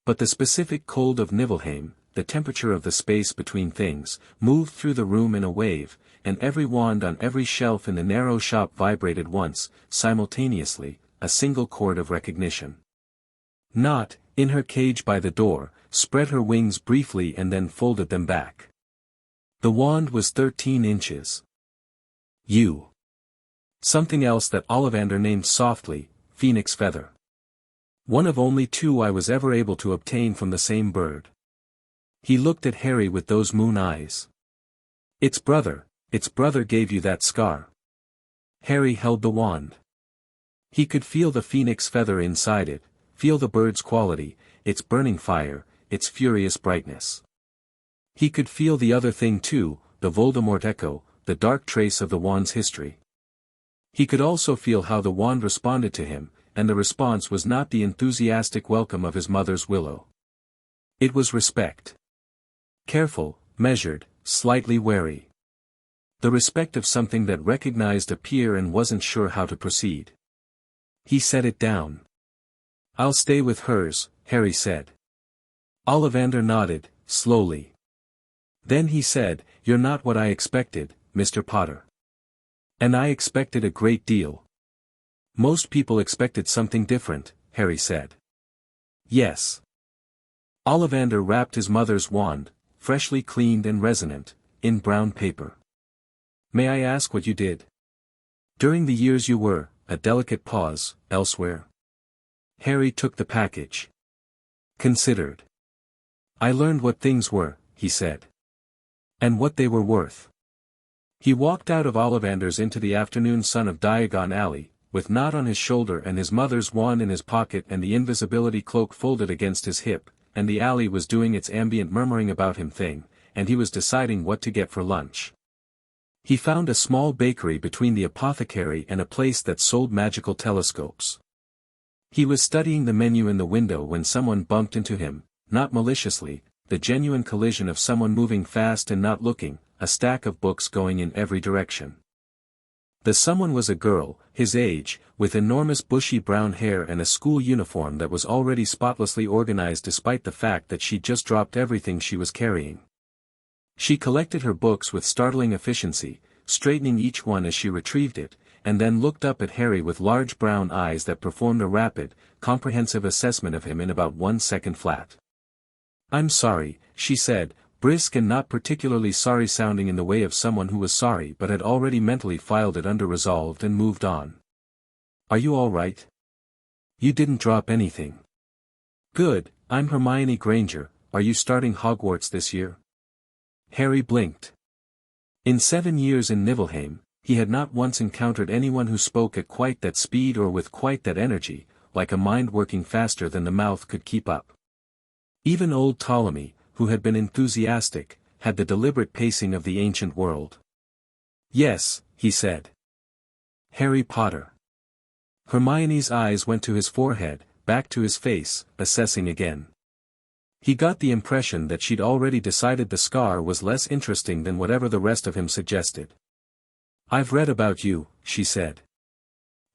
But the specific cold of Niflheim, the temperature of the space between things, moved through the room in a wave, and every wand on every shelf in the narrow shop vibrated once, simultaneously, a single chord of recognition. Not, in her cage by the door, spread her wings briefly and then folded them back. The wand was 13 inches. You. Something else that Ollivander named softly, phoenix feather. One of only 2 I was ever able to obtain from the same bird. He looked at Harry with those moon eyes. Its brother gave you that scar. Harry held the wand. He could feel the phoenix feather inside it, feel the bird's quality, its burning fire, its furious brightness. He could feel the other thing too, the Voldemort echo, the dark trace of the wand's history. He could also feel how the wand responded to him, and the response was not the enthusiastic welcome of his mother's willow. It was respect. Careful, measured, slightly wary. The respect of something that recognized a peer and wasn't sure how to proceed. He set it down. I'll stay with hers, Harry said. Ollivander nodded, slowly. Then he said, You're not what I expected, Mr. Potter. And I expected a great deal. Most people expected something different, Harry said. Yes. Ollivander wrapped his mother's wand, freshly cleaned and resonant, in brown paper. May I ask what you did? During the years you were, a delicate pause, elsewhere. Harry took the package. Considered. I learned what things were, he said. And what they were worth. He walked out of Ollivander's into the afternoon sun of Diagon Alley, with Nod on his shoulder and his mother's wand in his pocket and the invisibility cloak folded against his hip, and the alley was doing its ambient murmuring about him thing, and he was deciding what to get for lunch. He found a small bakery between the apothecary and a place that sold magical telescopes. He was studying the menu in the window when someone bumped into him, not maliciously, the genuine collision of someone moving fast and not looking, a stack of books going in every direction. The someone was a girl, his age, with enormous bushy brown hair and a school uniform that was already spotlessly organized despite the fact that she'd just dropped everything she was carrying. She collected her books with startling efficiency, straightening each one as she retrieved it, and then looked up at Harry with large brown eyes that performed a rapid, comprehensive assessment of him in about 1 second flat. I'm sorry, she said, brisk and not particularly sorry sounding in the way of someone who was sorry but had already mentally filed it under resolved and moved on. Are you all right? You didn't drop anything. Good, I'm Hermione Granger, are you starting Hogwarts this year? Harry blinked. In 7 years in Niflheim, he had not once encountered anyone who spoke at quite that speed or with quite that energy, like a mind working faster than the mouth could keep up. Even old Ptolemy, who had been enthusiastic, had the deliberate pacing of the ancient world. Yes, he said. Harry Potter. Hermione's eyes went to his forehead, back to his face, assessing again. He got the impression that she'd already decided the scar was less interesting than whatever the rest of him suggested. I've read about you, she said.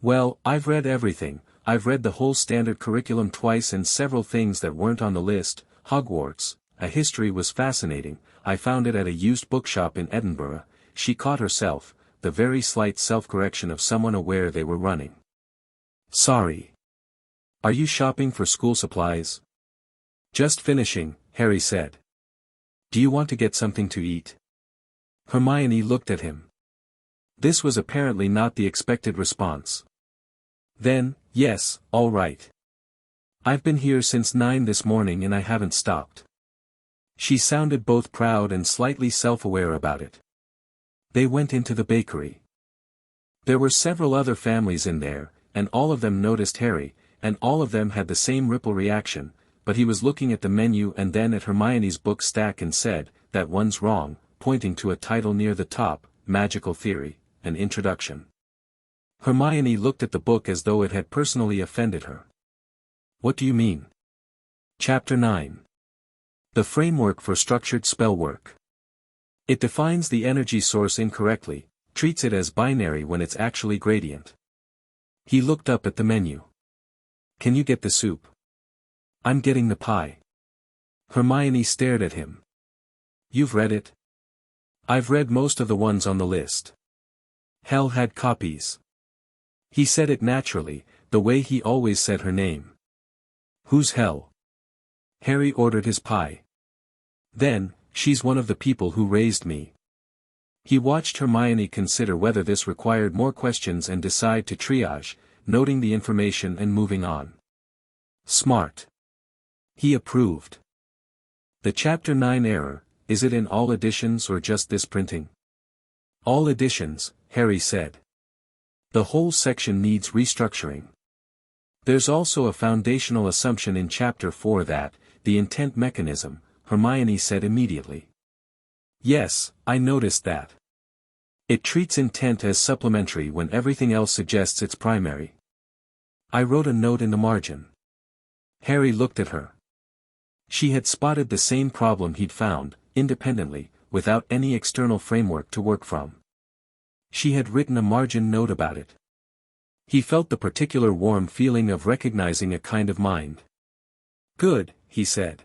Well, I've read everything. I've read the whole standard curriculum twice and several things that weren't on the list. Hogwarts, a history was fascinating, I found it at a used bookshop in Edinburgh. She caught herself, the very slight self-correction of someone aware they were running. Sorry. Are you shopping for school supplies? Just finishing, Harry said. Do you want to get something to eat? Hermione looked at him. This was apparently not the expected response. Then, yes, all right. I've been here since 9 this morning and I haven't stopped. She sounded both proud and slightly self-aware about it. They went into the bakery. There were several other families in there, and all of them noticed Harry, and all of them had the same ripple reaction, but he was looking at the menu and then at Hermione's book stack and said, that one's wrong, pointing to a title near the top, Magical Theory, an introduction. Hermione looked at the book as though it had personally offended her. What do you mean? Chapter 9. The framework for structured spell work. It defines the energy source incorrectly, treats it as binary when it's actually gradient. He looked up at the menu. Can you get the soup? I'm getting the pie. Hermione stared at him. You've read it? I've read most of the ones on the list. Hel had copies. He said it naturally, the way he always said her name. Who's Hel? Harry ordered his pie. Then, she's one of the people who raised me. He watched Hermione consider whether this required more questions and decide to triage, noting the information and moving on. Smart. He approved. The Chapter 9 error, is it in all editions or just this printing? All editions, Harry said. The whole section needs restructuring. There's also a foundational assumption in Chapter 4 that, the intent mechanism, Hermione said immediately. Yes, I noticed that. It treats intent as supplementary when everything else suggests it's primary. I wrote a note in the margin. Harry looked at her. She had spotted the same problem he'd found, independently, without any external framework to work from. She had written a margin note about it. He felt the particular warm feeling of recognizing a kind of mind. Good, he said.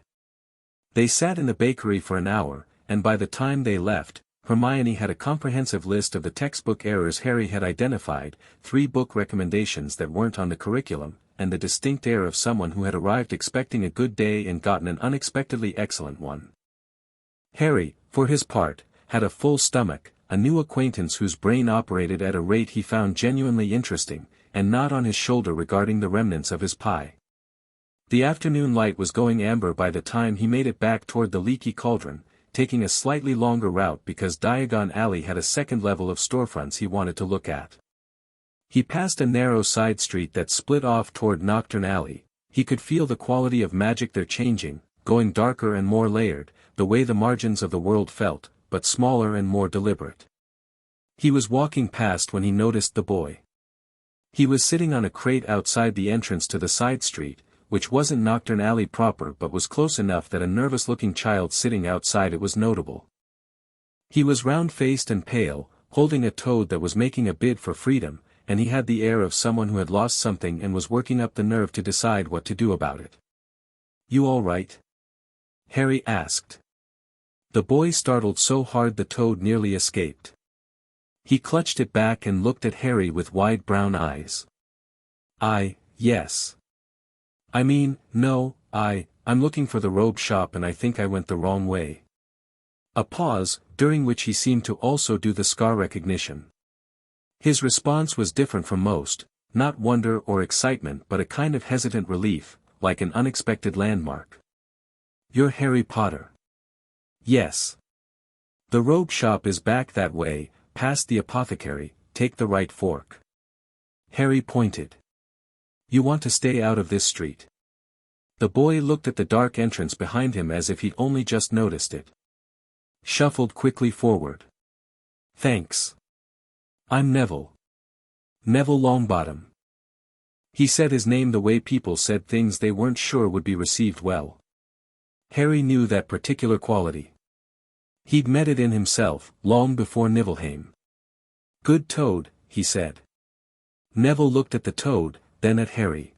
They sat in the bakery for an hour, and by the time they left, Hermione had a comprehensive list of the textbook errors Harry had identified, 3 book recommendations that weren't on the curriculum, and the distinct air of someone who had arrived expecting a good day and gotten an unexpectedly excellent one. Harry, for his part, had a full stomach, a new acquaintance whose brain operated at a rate he found genuinely interesting, and not on his shoulder regarding the remnants of his pie. The afternoon light was going amber by the time he made it back toward the leaky cauldron, taking a slightly longer route because Diagon Alley had a second level of storefronts he wanted to look at. He passed a narrow side street that split off toward Nocturne Alley. He could feel the quality of magic there changing, going darker and more layered, the way the margins of the world felt, but smaller and more deliberate. He was walking past when he noticed the boy. He was sitting on a crate outside the entrance to the side street, which wasn't Nocturne Alley proper but was close enough that a nervous-looking child sitting outside it was notable. He was round-faced and pale, holding a toad that was making a bid for freedom, and he had the air of someone who had lost something and was working up the nerve to decide what to do about it. You all right? Harry asked. The boy startled so hard the toad nearly escaped. He clutched it back and looked at Harry with wide brown eyes. Yes. I mean, no, I'm looking for the robe shop and I think I went the wrong way. A pause, during which he seemed to also do the scar recognition. His response was different from most, not wonder or excitement but a kind of hesitant relief, like an unexpected landmark. You're Harry Potter. Yes. The robe shop is back that way, past the apothecary, take the right fork. Harry pointed. You want to stay out of this street. The boy looked at the dark entrance behind him as if he'd only just noticed it. Shuffled quickly forward. Thanks. I'm Neville. Neville Longbottom. He said his name the way people said things they weren't sure would be received well. Harry knew that particular quality. He'd met it in himself, long before Niflheim. Good toad, he said. Neville looked at the toad, then at Harry.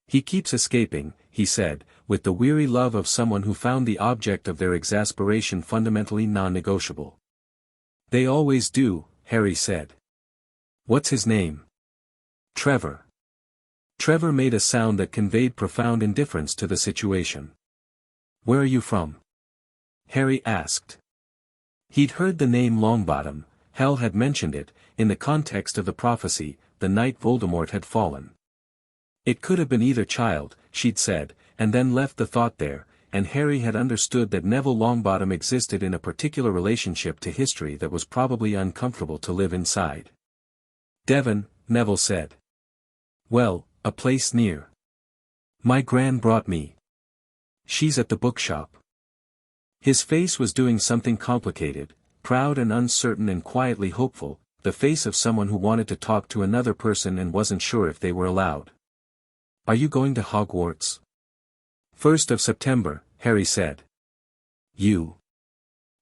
He keeps escaping, he said, with the weary love of someone who found the object of their exasperation fundamentally non-negotiable. They always do, Harry said. What's his name? Trevor. Trevor made a sound that conveyed profound indifference to the situation. Where are you from? Harry asked. He'd heard the name Longbottom, Hel had mentioned it, in the context of the prophecy, the night Voldemort had fallen. It could have been either child, she'd said, and then left the thought there, and Harry had understood that Neville Longbottom existed in a particular relationship to history that was probably uncomfortable to live inside. Devon, Neville said. Well, a place near. My gran brought me. She's at the bookshop. His face was doing something complicated, proud and uncertain and quietly hopeful, the face of someone who wanted to talk to another person and wasn't sure if they were allowed. Are you going to Hogwarts? 1st of September, Harry said. You?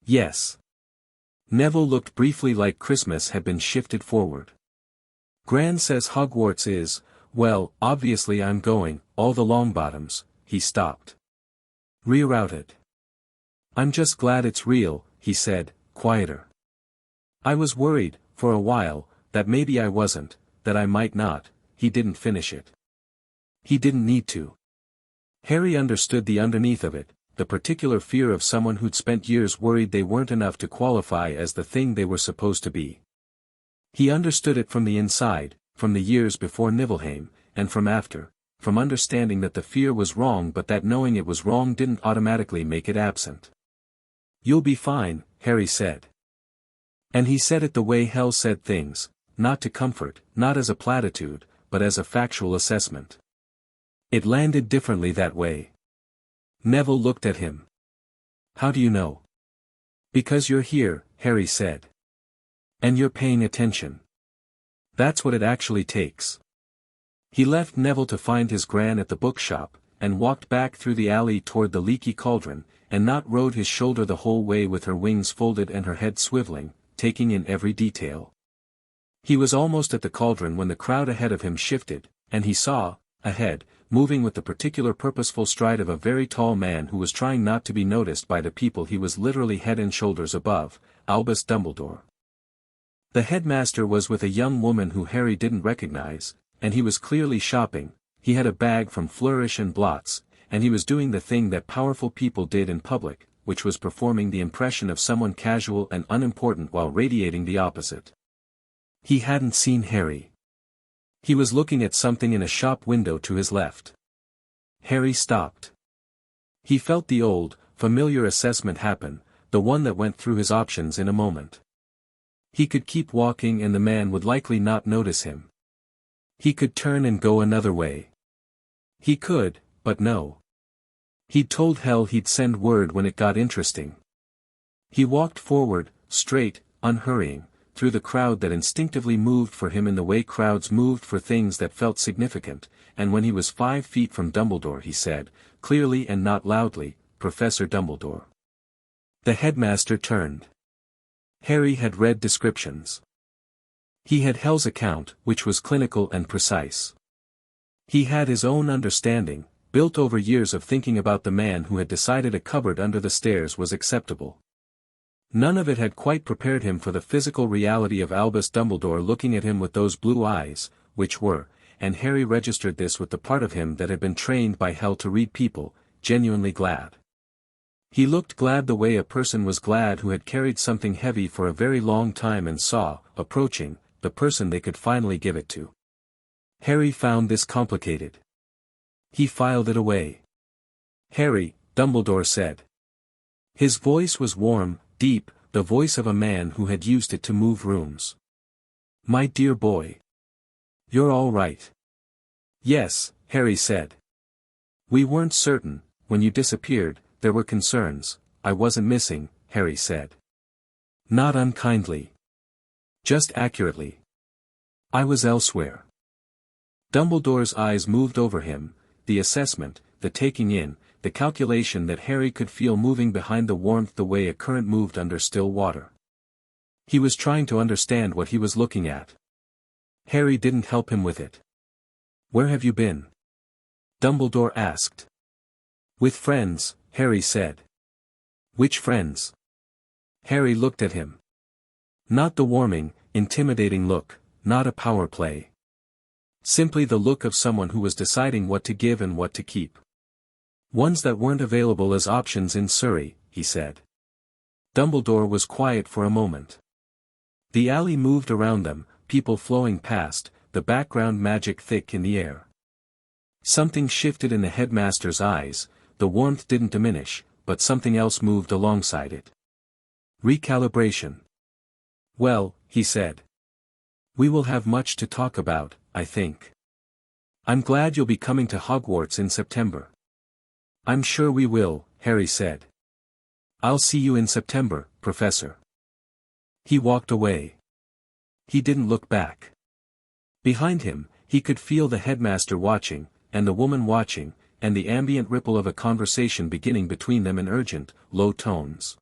Yes. Neville looked briefly like Christmas had been shifted forward. Gran says Hogwarts is, well, obviously I'm going, all the Longbottoms, he stopped. Rerouted. I'm just glad it's real, he said, quieter. I was worried, for a while, that maybe I wasn't, that I might not. He didn't finish it. He didn't need to. Harry understood the underneath of it, the particular fear of someone who'd spent years worried they weren't enough to qualify as the thing they were supposed to be. He understood it from the inside, from the years before Niflheim, and from after, from understanding that the fear was wrong but that knowing it was wrong didn't automatically make it absent. You'll be fine, Harry said. And he said it the way Hel said things, not to comfort, not as a platitude, but as a factual assessment. It landed differently that way. Neville looked at him. How do you know? Because you're here, Harry said. And you're paying attention. That's what it actually takes. He left Neville to find his gran at the bookshop, and walked back through the alley toward the leaky cauldron, and Not rode his shoulder the whole way with her wings folded and her head swiveling, taking in every detail. He was almost at the cauldron when the crowd ahead of him shifted, and he saw, ahead, moving with the particular purposeful stride of a very tall man who was trying not to be noticed by the people he was literally head and shoulders above, Albus Dumbledore. The headmaster was with a young woman who Harry didn't recognize, and he was clearly shopping. He had a bag from Flourish and Blots, and he was doing the thing that powerful people did in public, which was performing the impression of someone casual and unimportant while radiating the opposite. He hadn't seen Harry. He was looking at something in a shop window to his left. Harry stopped. He felt the old, familiar assessment happen, the one that went through his options in a moment. He could keep walking and the man would likely not notice him. He could turn and go another way. He could, but no. He'd told Hel he'd send word when it got interesting. He walked forward, straight, unhurrying, through the crowd that instinctively moved for him in the way crowds moved for things that felt significant, and when he was 5 feet from Dumbledore he said, clearly and not loudly, Professor Dumbledore. The headmaster turned. Harry had read descriptions. He had Hel's account, which was clinical and precise. He had his own understanding, built over years of thinking about the man who had decided a cupboard under the stairs was acceptable. None of it had quite prepared him for the physical reality of Albus Dumbledore looking at him with those blue eyes, which were, and Harry registered this with the part of him that had been trained by Hel to read people, genuinely glad. He looked glad the way a person was glad who had carried something heavy for a very long time and saw, approaching, the person they could finally give it to. Harry found this complicated. He filed it away. Harry, Dumbledore said. His voice was warm, deep, the voice of a man who had used it to move rooms. My dear boy. You're all right. Yes, Harry said. We weren't certain, when you disappeared, there were concerns. I wasn't missing, Harry said. Not unkindly. Just accurately. I was elsewhere. Dumbledore's eyes moved over him, the assessment, the taking in, the calculation that Harry could feel moving behind the warmth the way a current moved under still water. He was trying to understand what he was looking at. Harry didn't help him with it. Where have you been? Dumbledore asked. With friends, Harry said. Which friends? Harry looked at him. Not the warming, intimidating look, not a power play. Simply the look of someone who was deciding what to give and what to keep. Ones that weren't available as options in Surrey, he said. Dumbledore was quiet for a moment. The alley moved around them, people flowing past, the background magic thick in the air. Something shifted in the headmaster's eyes, the warmth didn't diminish, but something else moved alongside it. Recalibration. Well, he said. We will have much to talk about, I think. I'm glad you'll be coming to Hogwarts in September. I'm sure we will, Harry said. I'll see you in September, Professor. He walked away. He didn't look back. Behind him, he could feel the headmaster watching, and the woman watching, and the ambient ripple of a conversation beginning between them in urgent, low tones.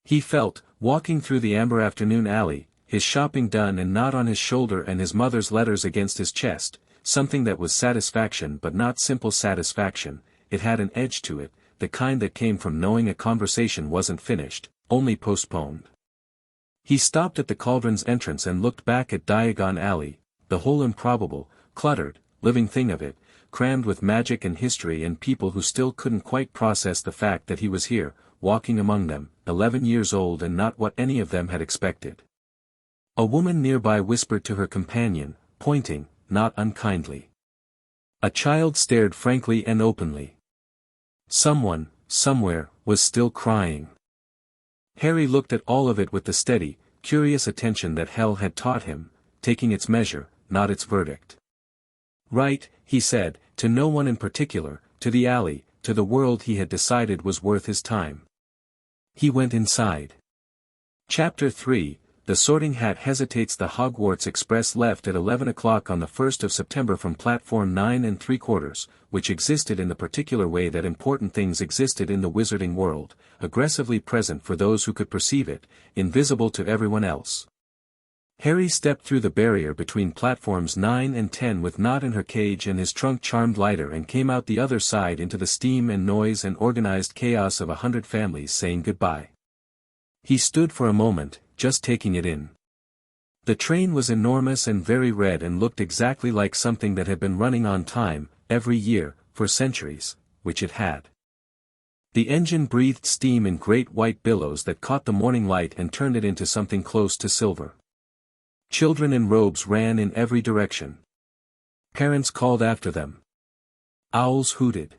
He felt, walking through the amber afternoon alley, his shopping done and not on his shoulder and his mother's letters against his chest, something that was satisfaction but not simple satisfaction, it had an edge to it, the kind that came from knowing a conversation wasn't finished, only postponed. He stopped at the cauldron's entrance and looked back at Diagon Alley, the whole improbable, cluttered, living thing of it, crammed with magic and history and people who still couldn't quite process the fact that he was here, walking among them, 11 years old and not what any of them had expected. A woman nearby whispered to her companion, pointing, not unkindly. A child stared frankly and openly. Someone, somewhere, was still crying. Harry looked at all of it with the steady, curious attention that Hel had taught him, taking its measure, not its verdict. Right, he said, to no one in particular, to the alley, to the world he had decided was worth his time. He went inside. Chapter 3, The Sorting Hat hesitates. The Hogwarts Express left at 11 o'clock on the 1st of September from platform 9 3/4, which existed in the particular way that important things existed in the wizarding world, aggressively present for those who could perceive it, invisible to everyone else. Harry stepped through the barrier between platforms 9 and 10 with Knot in her cage and his trunk charmed lighter and came out the other side into the steam and noise and organized chaos of 100 families saying goodbye. He stood for a moment, just taking it in. The train was enormous and very red and looked exactly like something that had been running on time, every year, for centuries, which it had. The engine breathed steam in great white billows that caught the morning light and turned it into something close to silver. Children in robes ran in every direction. Parents called after them. Owls hooted.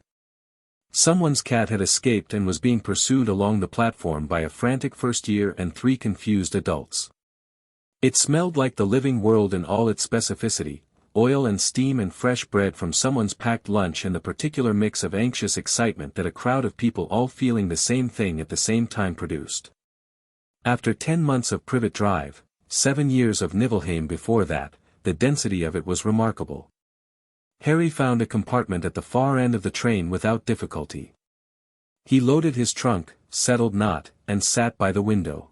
Someone's cat had escaped and was being pursued along the platform by a frantic first-year and 3 confused adults. It smelled like the living world in all its specificity, oil and steam and fresh bread from someone's packed lunch and the particular mix of anxious excitement that a crowd of people all feeling the same thing at the same time produced. After 10 months of Privet Drive, 7 years of Niflheim before that, the density of it was remarkable. Harry found a compartment at the far end of the train without difficulty. He loaded his trunk, settled Knot, and sat by the window.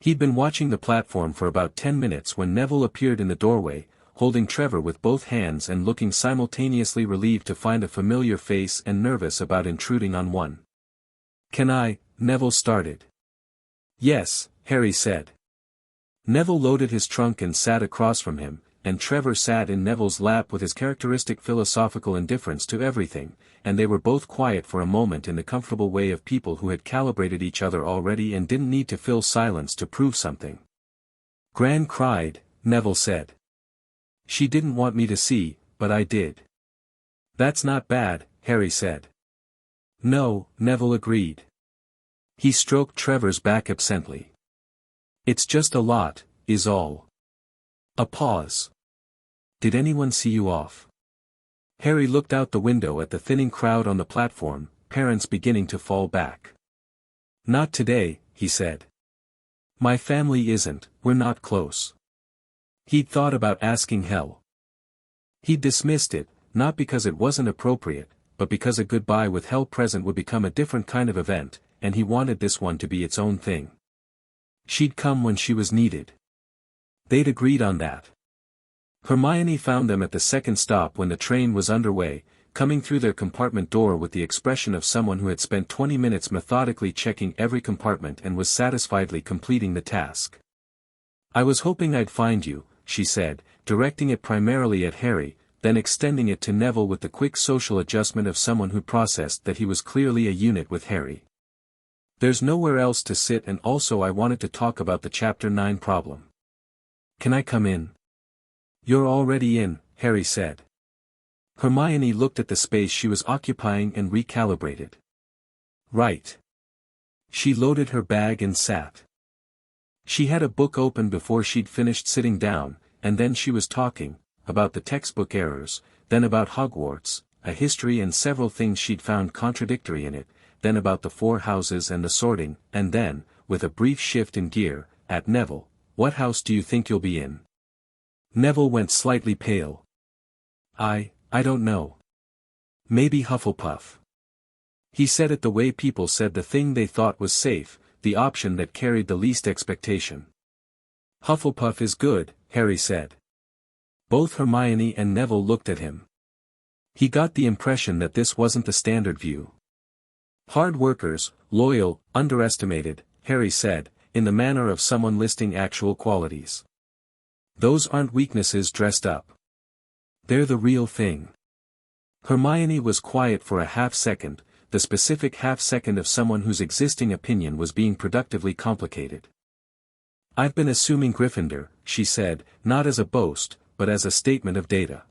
He'd been watching the platform for about 10 minutes when Neville appeared in the doorway, holding Trevor with both hands and looking simultaneously relieved to find a familiar face and nervous about intruding on one. "Can I?" Neville started. "Yes," Harry said. Neville loaded his trunk and sat across from him, and Trevor sat in Neville's lap with his characteristic philosophical indifference to everything, and they were both quiet for a moment in the comfortable way of people who had calibrated each other already and didn't need to fill silence to prove something. "Gran cried," Neville said. "She didn't want me to see, but I did." "That's not bad," Harry said. "No," Neville agreed. He stroked Trevor's back absently. "It's just a lot, is all." A pause. "Did anyone see you off?" Harry looked out the window at the thinning crowd on the platform, parents beginning to fall back. "Not today," he said. "My family isn't, we're not close." He'd thought about asking Hel. He'd dismissed it, not because it wasn't appropriate, but because a goodbye with Hel present would become a different kind of event, and he wanted this one to be its own thing. She'd come when she was needed. They'd agreed on that. Hermione found them at the second stop when the train was underway, coming through their compartment door with the expression of someone who had spent 20 minutes methodically checking every compartment and was satisfiedly completing the task. "I was hoping I'd find you," she said, directing it primarily at Harry, then extending it to Neville with the quick social adjustment of someone who processed that he was clearly a unit with Harry. "There's nowhere else to sit and also I wanted to talk about the Chapter 9 problem." "Can I come in?" "You're already in," Harry said. Hermione looked at the space she was occupying and recalibrated. "Right." She loaded her bag and sat. She had a book open before she'd finished sitting down, and then she was talking, about the textbook errors, then about Hogwarts, a history and several things she'd found contradictory in it, then about the 4 houses and the sorting, and then, with a brief shift in gear, at Neville, "What house do you think you'll be in?" Neville went slightly pale. I don't know. Maybe Hufflepuff." He said it the way people said the thing they thought was safe, the option that carried the least expectation. "Hufflepuff is good," Harry said. Both Hermione and Neville looked at him. He got the impression that this wasn't the standard view. Hard workers, loyal, underestimated, Harry said, in the manner of someone listing actual qualities. Those aren't weaknesses dressed up. They're the real thing. Hermione was quiet for a half-second, the specific half-second of someone whose existing opinion was being productively complicated. I've been assuming Gryffindor, she said, not as a boast, but as a statement of data.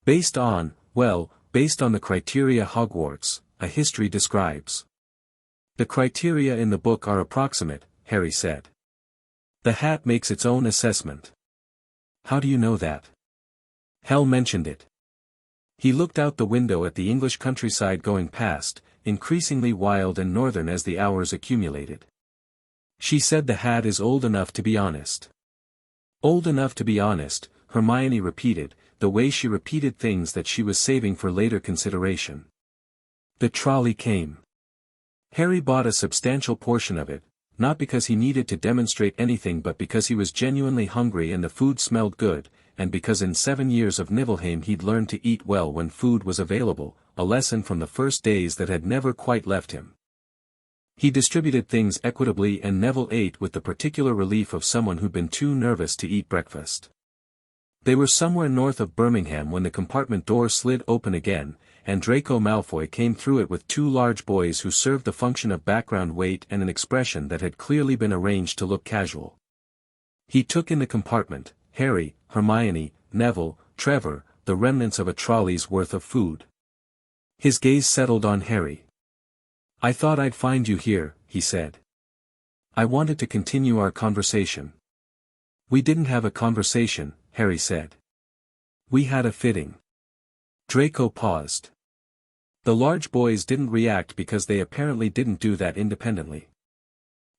Based on the criteria Hogwarts, a history describes. The criteria in the book are approximate, Harry said. The hat makes its own assessment. How do you know that? Hel mentioned it. He looked out the window at the English countryside going past, increasingly wild and northern as the hours accumulated. She said the hat is old enough to be honest. Old enough to be honest, Hermione repeated, the way she repeated things that she was saving for later consideration. The trolley came. Harry bought a substantial portion of it, not because he needed to demonstrate anything but because he was genuinely hungry and the food smelled good, and because in 7 years of Niflheim he'd learned to eat well when food was available, a lesson from the first days that had never quite left him. He distributed things equitably and Neville ate with the particular relief of someone who'd been too nervous to eat breakfast. They were somewhere north of Birmingham when the compartment door slid open again, and Draco Malfoy came through it with 2 large boys who served the function of background weight and an expression that had clearly been arranged to look casual. He took in the compartment, Harry, Hermione, Neville, Trevor, the remnants of a trolley's worth of food. His gaze settled on Harry. I thought I'd find you here, he said. I wanted to continue our conversation. We didn't have a conversation, Harry said. We had a fitting. Draco paused. The large boys didn't react because they apparently didn't do that independently.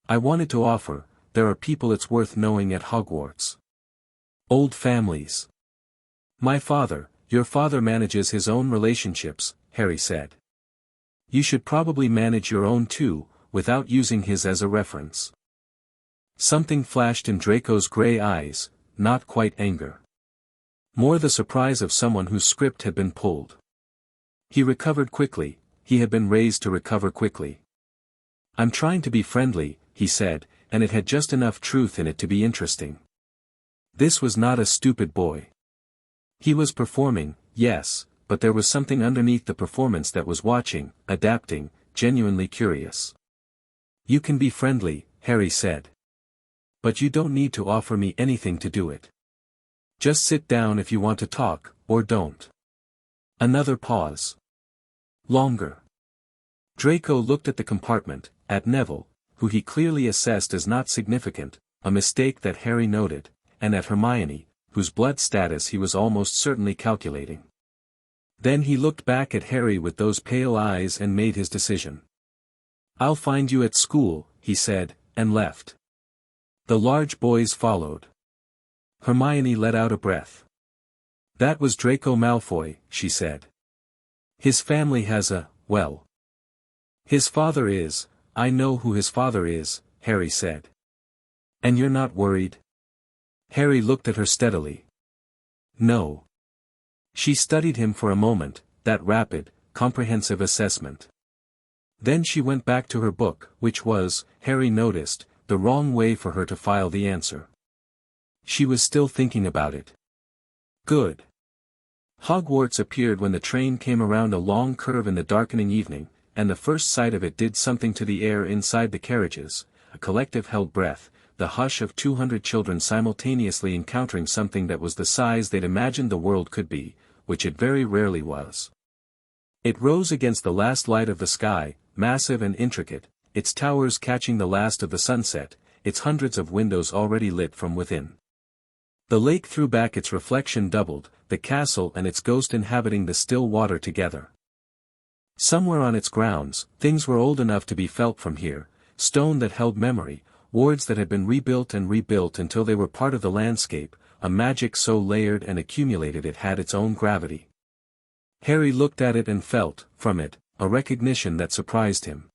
I wanted to offer, there are people it's worth knowing at Hogwarts. Old families. Your father manages his own relationships, Harry said. You should probably manage your own too, without using his as a reference. Something flashed in Draco's grey eyes, not quite anger. More the surprise of someone whose script had been pulled. He recovered quickly, he had been raised to recover quickly. I'm trying to be friendly, he said, and it had just enough truth in it to be interesting. This was not a stupid boy. He was performing, yes, but there was something underneath the performance that was watching, adapting, genuinely curious. You can be friendly, Harry said. But you don't need to offer me anything to do it. Just sit down if you want to talk, or don't. Another pause. Longer. Draco looked at the compartment, at Neville, who he clearly assessed as not significant, a mistake that Harry noted, and at Hermione, whose blood status he was almost certainly calculating. Then he looked back at Harry with those pale eyes and made his decision. I'll find you at school, he said, and left. The large boys followed. Hermione let out a breath. That was Draco Malfoy, she said. His family has his father is, I know who his father is, Harry said. And you're not worried? Harry looked at her steadily. No. She studied him for a moment, that rapid, comprehensive assessment. Then she went back to her book, which was, Harry noticed, the wrong way for her to file the answer. She was still thinking about it. Good. Hogwarts appeared when the train came around a long curve in the darkening evening, and the first sight of it did something to the air inside the carriages, a collective held breath, the hush of 200 children simultaneously encountering something that was the size they'd imagined the world could be, which it very rarely was. It rose against the last light of the sky, massive and intricate, its towers catching the last of the sunset, its hundreds of windows already lit from within. The lake threw back its reflection doubled, the castle and its ghost inhabiting the still water together. Somewhere on its grounds, things were old enough to be felt from here, stone that held memory, wards that had been rebuilt and rebuilt until they were part of the landscape, a magic so layered and accumulated it had its own gravity. Harry looked at it and felt, from it, a recognition that surprised him.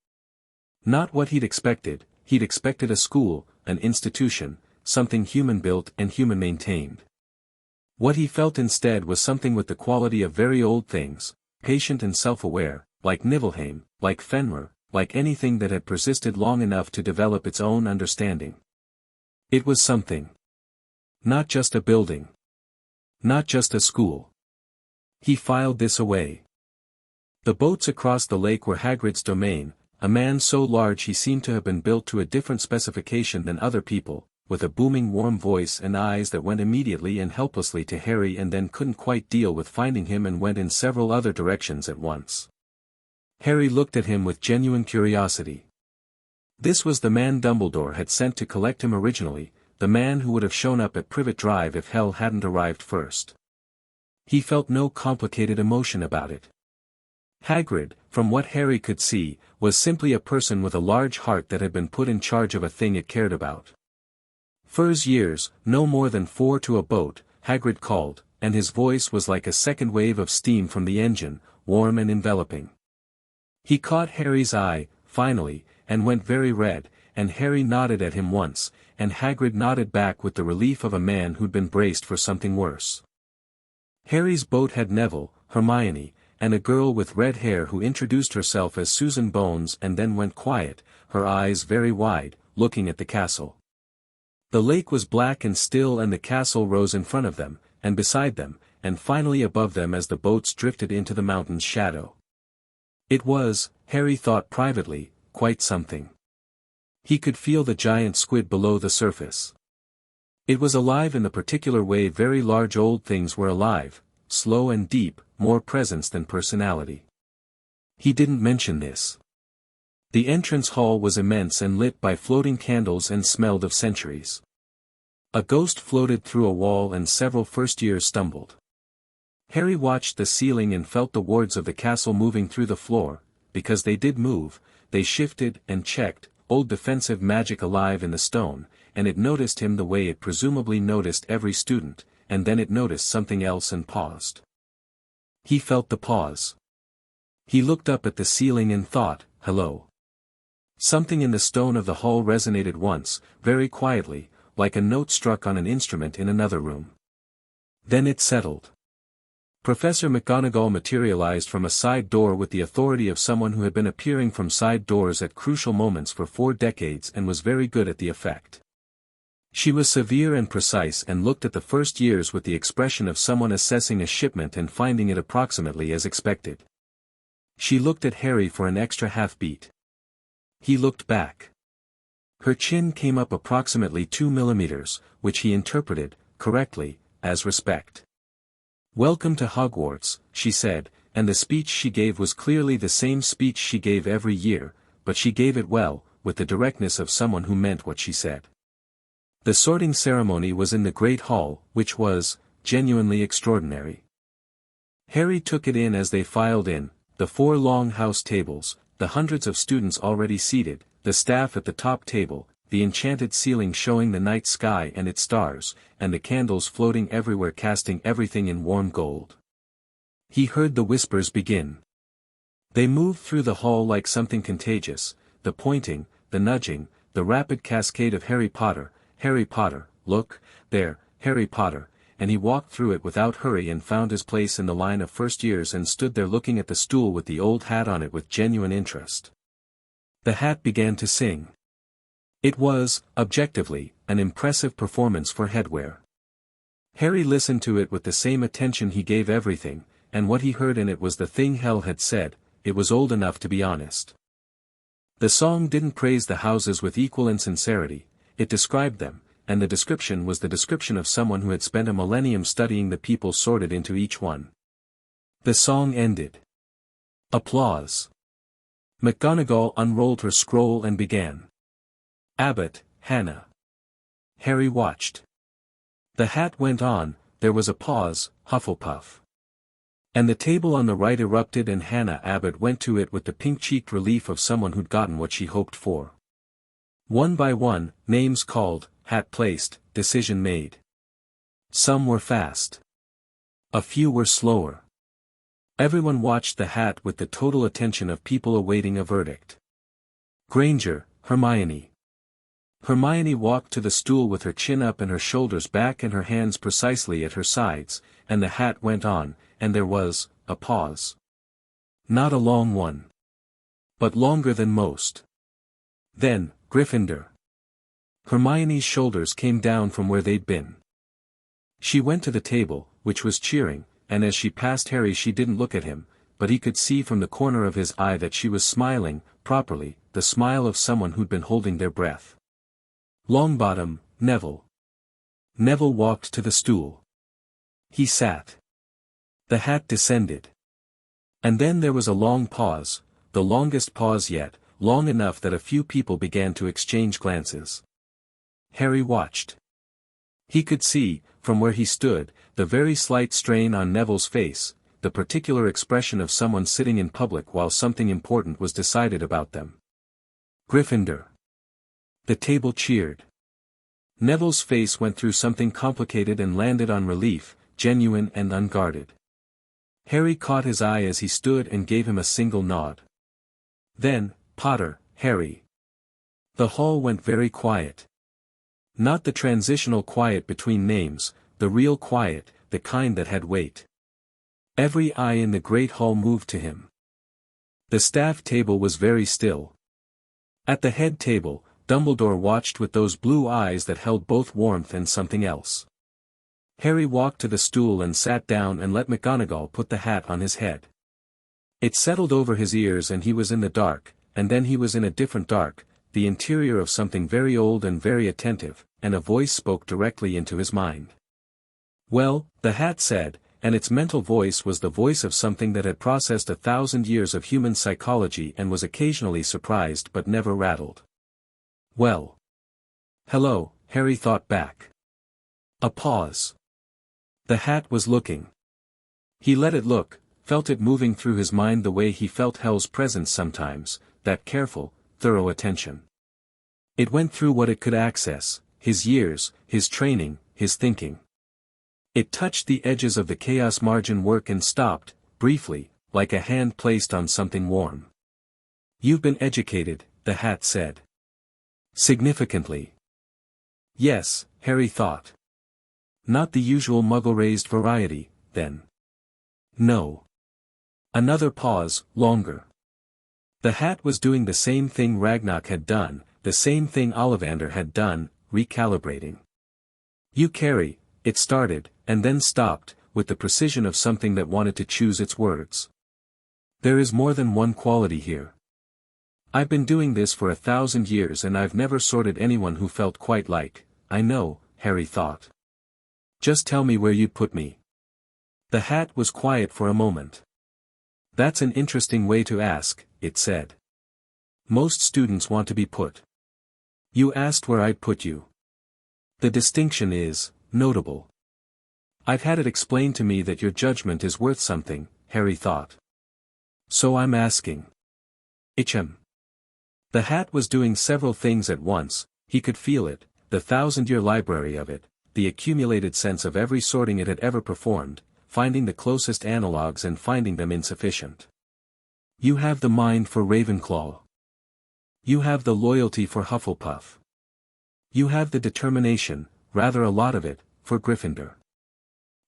Not what he'd expected a school, an institution, something human-built and human-maintained. What he felt instead was something with the quality of very old things, patient and self-aware, like Niflheim, like Fenrir, like anything that had persisted long enough to develop its own understanding. It was something. Not just a building. Not just a school. He filed this away. The boats across the lake were Hagrid's domain, a man so large he seemed to have been built to a different specification than other people, with a booming warm voice and eyes that went immediately and helplessly to Harry and then couldn't quite deal with finding him and went in several other directions at once. Harry looked at him with genuine curiosity. This was the man Dumbledore had sent to collect him originally, the man who would have shown up at Privet Drive if Hel hadn't arrived first. He felt no complicated emotion about it. Hagrid, from what Harry could see, was simply a person with a large heart that had been put in charge of a thing it cared about. Fur's years, no more than 4 to a boat, Hagrid called, and his voice was like a second wave of steam from the engine, warm and enveloping. He caught Harry's eye, finally, and went very red, and Harry nodded at him once, and Hagrid nodded back with the relief of a man who'd been braced for something worse. Harry's boat had Neville, Hermione, and a girl with red hair who introduced herself as Susan Bones and then went quiet, her eyes very wide, looking at the castle. The lake was black and still and the castle rose in front of them, and beside them, and finally above them as the boats drifted into the mountain's shadow. It was, Harry thought privately, quite something. He could feel the giant squid below the surface. It was alive in the particular way very large old things were alive, slow and deep, more presence than personality. He didn't mention this. The entrance hall was immense and lit by floating candles and smelled of centuries. A ghost floated through a wall and several first years stumbled. Harry watched the ceiling and felt the wards of the castle moving through the floor, because they did move, they shifted and checked, old defensive magic alive in the stone, and it noticed him the way it presumably noticed every student, and then it noticed something else and paused. He felt the pause. He looked up at the ceiling and thought, hello. Something in the stone of the hall resonated once, very quietly, like a note struck on an instrument in another room. Then it settled. Professor McGonagall materialized from a side door with the authority of someone who had been appearing from side doors at crucial moments for 4 decades and was very good at the effect. She was severe and precise and looked at the first years with the expression of someone assessing a shipment and finding it approximately as expected. She looked at Harry for an extra half-beat. He looked back. Her chin came up approximately 2 millimeters, which he interpreted, correctly, as respect. "Welcome to Hogwarts," she said, and the speech she gave was clearly the same speech she gave every year, but she gave it well, with the directness of someone who meant what she said. The sorting ceremony was in the Great Hall, which was, genuinely extraordinary. Harry took it in as they filed in, the 4 long house tables, the hundreds of students already seated, the staff at the top table, the enchanted ceiling showing the night sky and its stars, and the candles floating everywhere casting everything in warm gold. He heard the whispers begin. They moved through the hall like something contagious, the pointing, the nudging, the rapid cascade of Harry Potter, look, there, Harry Potter, and he walked through it without hurry and found his place in the line of first years and stood there looking at the stool with the old hat on it with genuine interest. The hat began to sing. It was, objectively, an impressive performance for headwear. Harry listened to it with the same attention he gave everything, and what he heard in it was the thing Hel had said, it was old enough to be honest. The song didn't praise the houses with equal insincerity, it described them, and the description was the description of someone who had spent a millennium studying the people sorted into each one. The song ended. Applause. McGonagall unrolled her scroll and began. Abbott, Hannah. Harry watched. The hat went on, there was a pause, Hufflepuff. And the table on the right erupted and Hannah Abbott went to it with the pink-cheeked relief of someone who'd gotten what she hoped for. One by one, names called, hat placed, decision made. Some were fast. A few were slower. Everyone watched the hat with the total attention of people awaiting a verdict. Granger, Hermione. Hermione walked to the stool with her chin up and her shoulders back and her hands precisely at her sides, and the hat went on, and there was a pause. Not a long one, but longer than most. Then, Gryffindor. Hermione's shoulders came down from where they'd been. She went to the table, which was cheering, and as she passed Harry she didn't look at him, but he could see from the corner of his eye that she was smiling, properly, the smile of someone who'd been holding their breath. Longbottom, Neville. Neville walked to the stool. He sat. The hat descended. And then there was a long pause, the longest pause yet, long enough that a few people began to exchange glances. Harry watched. He could see, from where he stood, the very slight strain on Neville's face, the particular expression of someone sitting in public while something important was decided about them. Gryffindor. The table cheered. Neville's face went through something complicated and landed on relief, genuine and unguarded. Harry caught his eye as he stood and gave him a single nod. Then, Potter, Harry. The hall went very quiet. Not the transitional quiet between names, the real quiet, the kind that had weight. Every eye in the great hall moved to him. The staff table was very still. At the head table, Dumbledore watched with those blue eyes that held both warmth and something else. Harry walked to the stool and sat down and let McGonagall put the hat on his head. It settled over his ears and he was in the dark, and then he was in a different dark, the interior of something very old and very attentive, and a voice spoke directly into his mind. Well, the hat said, and its mental voice was the voice of something that had processed 1,000 years of human psychology and was occasionally surprised but never rattled. Well. Hello, Harry thought back. A pause. The hat was looking. He let it look, felt it moving through his mind the way he felt Hel's presence sometimes, that careful, thorough attention. It went through what it could access, his years, his training, his thinking. It touched the edges of the chaos margin work and stopped, briefly, like a hand placed on something warm. You've been educated, the hat said. Significantly. Yes, Harry thought. Not the usual muggle-raised variety, then. No. Another pause, longer. The hat was doing the same thing Ragnarok had done, the same thing Ollivander had done, recalibrating. You carry, it started, and then stopped, with the precision of something that wanted to choose its words. There is more than one quality here. I've been doing this for 1,000 years and I've never sorted anyone who felt quite like, I know, Harry thought. Just tell me where you'd put me. The hat was quiet for a moment. That's an interesting way to ask, it said. Most students want to be put. You asked where I'd put you. The distinction is notable. I've had it explained to me that your judgment is worth something, Harry thought. So I'm asking. The hat was doing several things at once, he could feel it, the 1,000-year library of it, the accumulated sense of every sorting it had ever performed, finding the closest analogues and finding them insufficient. You have the mind for Ravenclaw. You have the loyalty for Hufflepuff. You have the determination, rather a lot of it, for Gryffindor.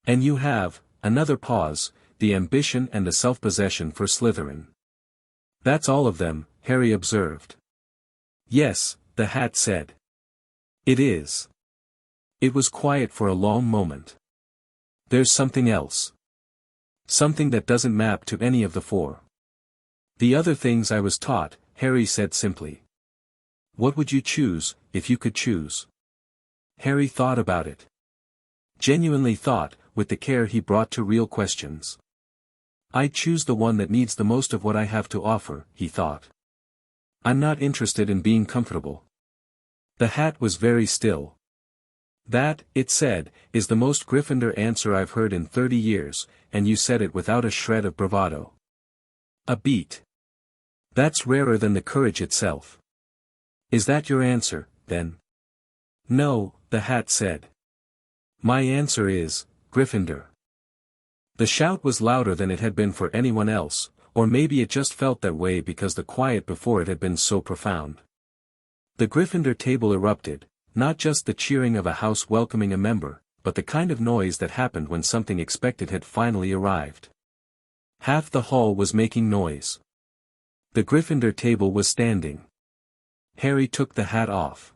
And you have, another pause, the ambition and the self-possession for Slytherin. That's all of them, Harry observed. Yes, the hat said. It is. It was quiet for a long moment. There's something else. Something that doesn't map to any of the four. The other things I was taught, Harry said simply. What would you choose, if you could choose? Harry thought about it. Genuinely thought, with the care he brought to real questions. I'd choose the one that needs the most of what I have to offer, he thought. I'm not interested in being comfortable. The hat was very still. That, it said, is the most Gryffindor answer I've heard in 30 years, and you said it without a shred of bravado. A beat. That's rarer than the courage itself. Is that your answer, then? No, the hat said. My answer is, Gryffindor. The shout was louder than it had been for anyone else, or maybe it just felt that way because the quiet before it had been so profound. The Gryffindor table erupted, not just the cheering of a house welcoming a member, but the kind of noise that happened when something expected had finally arrived. Half the hall was making noise. The Gryffindor table was standing. Harry took the hat off.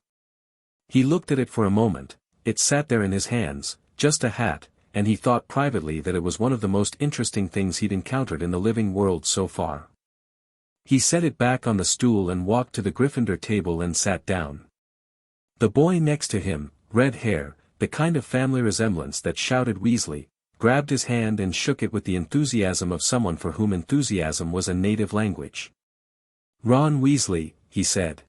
He looked at it for a moment. It sat there in his hands, just a hat, and he thought privately that it was one of the most interesting things he'd encountered in the living world so far. He set it back on the stool and walked to the Gryffindor table and sat down. The boy next to him, red hair, the kind of family resemblance that shouted Weasley, grabbed his hand and shook it with the enthusiasm of someone for whom enthusiasm was a native language. "Ron Weasley," he said.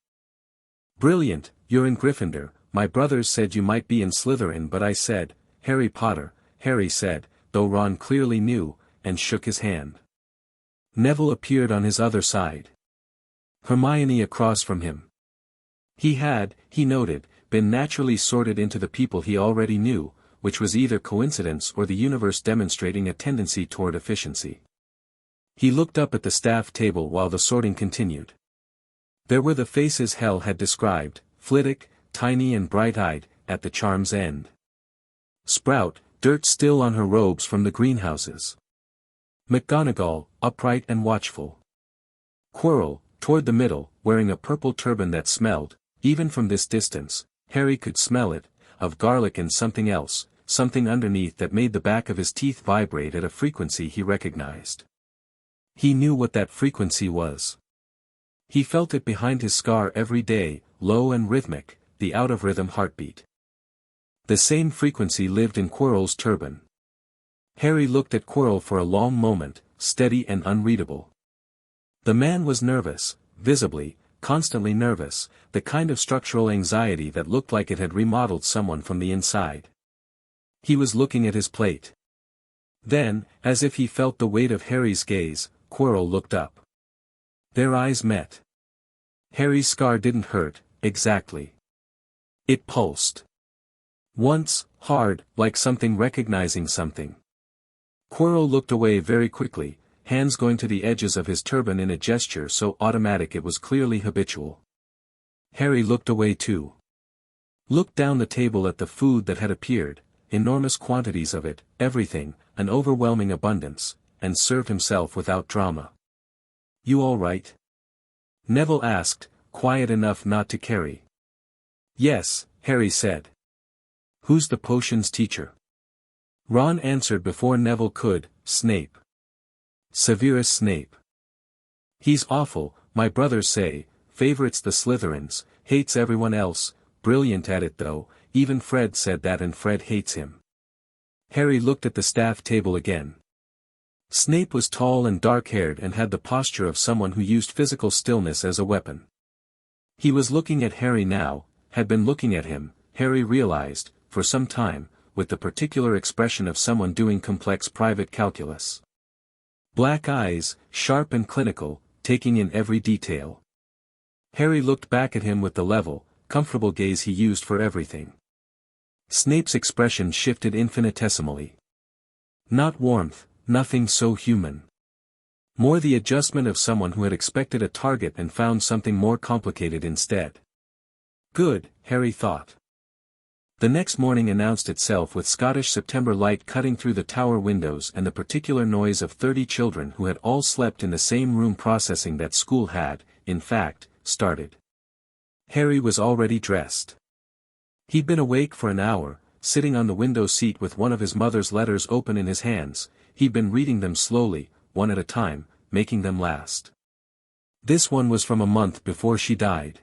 "Brilliant, you're in Gryffindor. My brothers said you might be in Slytherin, but I said, Harry Potter," Harry said, though Ron clearly knew, and shook his hand. Neville appeared on his other side. Hermione across from him. He had, he noted, been naturally sorted into the people he already knew, which was either coincidence or the universe demonstrating a tendency toward efficiency. He looked up at the staff table while the sorting continued. There were the faces Hel had described, Flitwick, tiny and bright-eyed, at the charm's end. Sprout, dirt still on her robes from the greenhouses. McGonagall, upright and watchful. Quirrell, toward the middle, wearing a purple turban that smelled, even from this distance, Harry could smell it, of garlic and something else, something underneath that made the back of his teeth vibrate at a frequency he recognized. He knew what that frequency was. He felt it behind his scar every day, low and rhythmic, the out-of-rhythm heartbeat. The same frequency lived in Quirrell's turban. Harry looked at Quirrell for a long moment, steady and unreadable. The man was nervous, visibly, constantly nervous, the kind of structural anxiety that looked like it had remodeled someone from the inside. He was looking at his plate. Then, as if he felt the weight of Harry's gaze, Quirrell looked up. Their eyes met. Harry's scar didn't hurt, exactly. It pulsed. Once, hard, like something recognizing something. Quirrell looked away very quickly, hands going to the edges of his turban in a gesture so automatic it was clearly habitual. Harry looked away too. Looked down the table at the food that had appeared, enormous quantities of it, everything, an overwhelming abundance, and served himself without drama. "You all right?" Neville asked, quiet enough not to carry. "Yes," Harry said. "Who's the potions teacher?" Ron answered before Neville could, "Snape. Severus Snape. He's awful, my brothers say, favorites the Slytherins, hates everyone else, brilliant at it though, even Fred said that and Fred hates him." Harry looked at the staff table again. Snape was tall and dark-haired and had the posture of someone who used physical stillness as a weapon. He was looking at Harry now, had been looking at him, Harry realized, for some time, with the particular expression of someone doing complex private calculus. Black eyes, sharp and clinical, taking in every detail. Harry looked back at him with the level, comfortable gaze he used for everything. Snape's expression shifted infinitesimally. Not warmth, nothing so human. More the adjustment of someone who had expected a target and found something more complicated instead. Good, Harry thought. The next morning announced itself with Scottish September light cutting through the tower windows and the particular noise of 30 children who had all slept in the same room processing that school had, in fact, started. Harry was already dressed. He'd been awake for an hour, sitting on the window seat with one of his mother's letters open in his hands. He'd been reading them slowly, one at a time, making them last. This one was from a month before she died.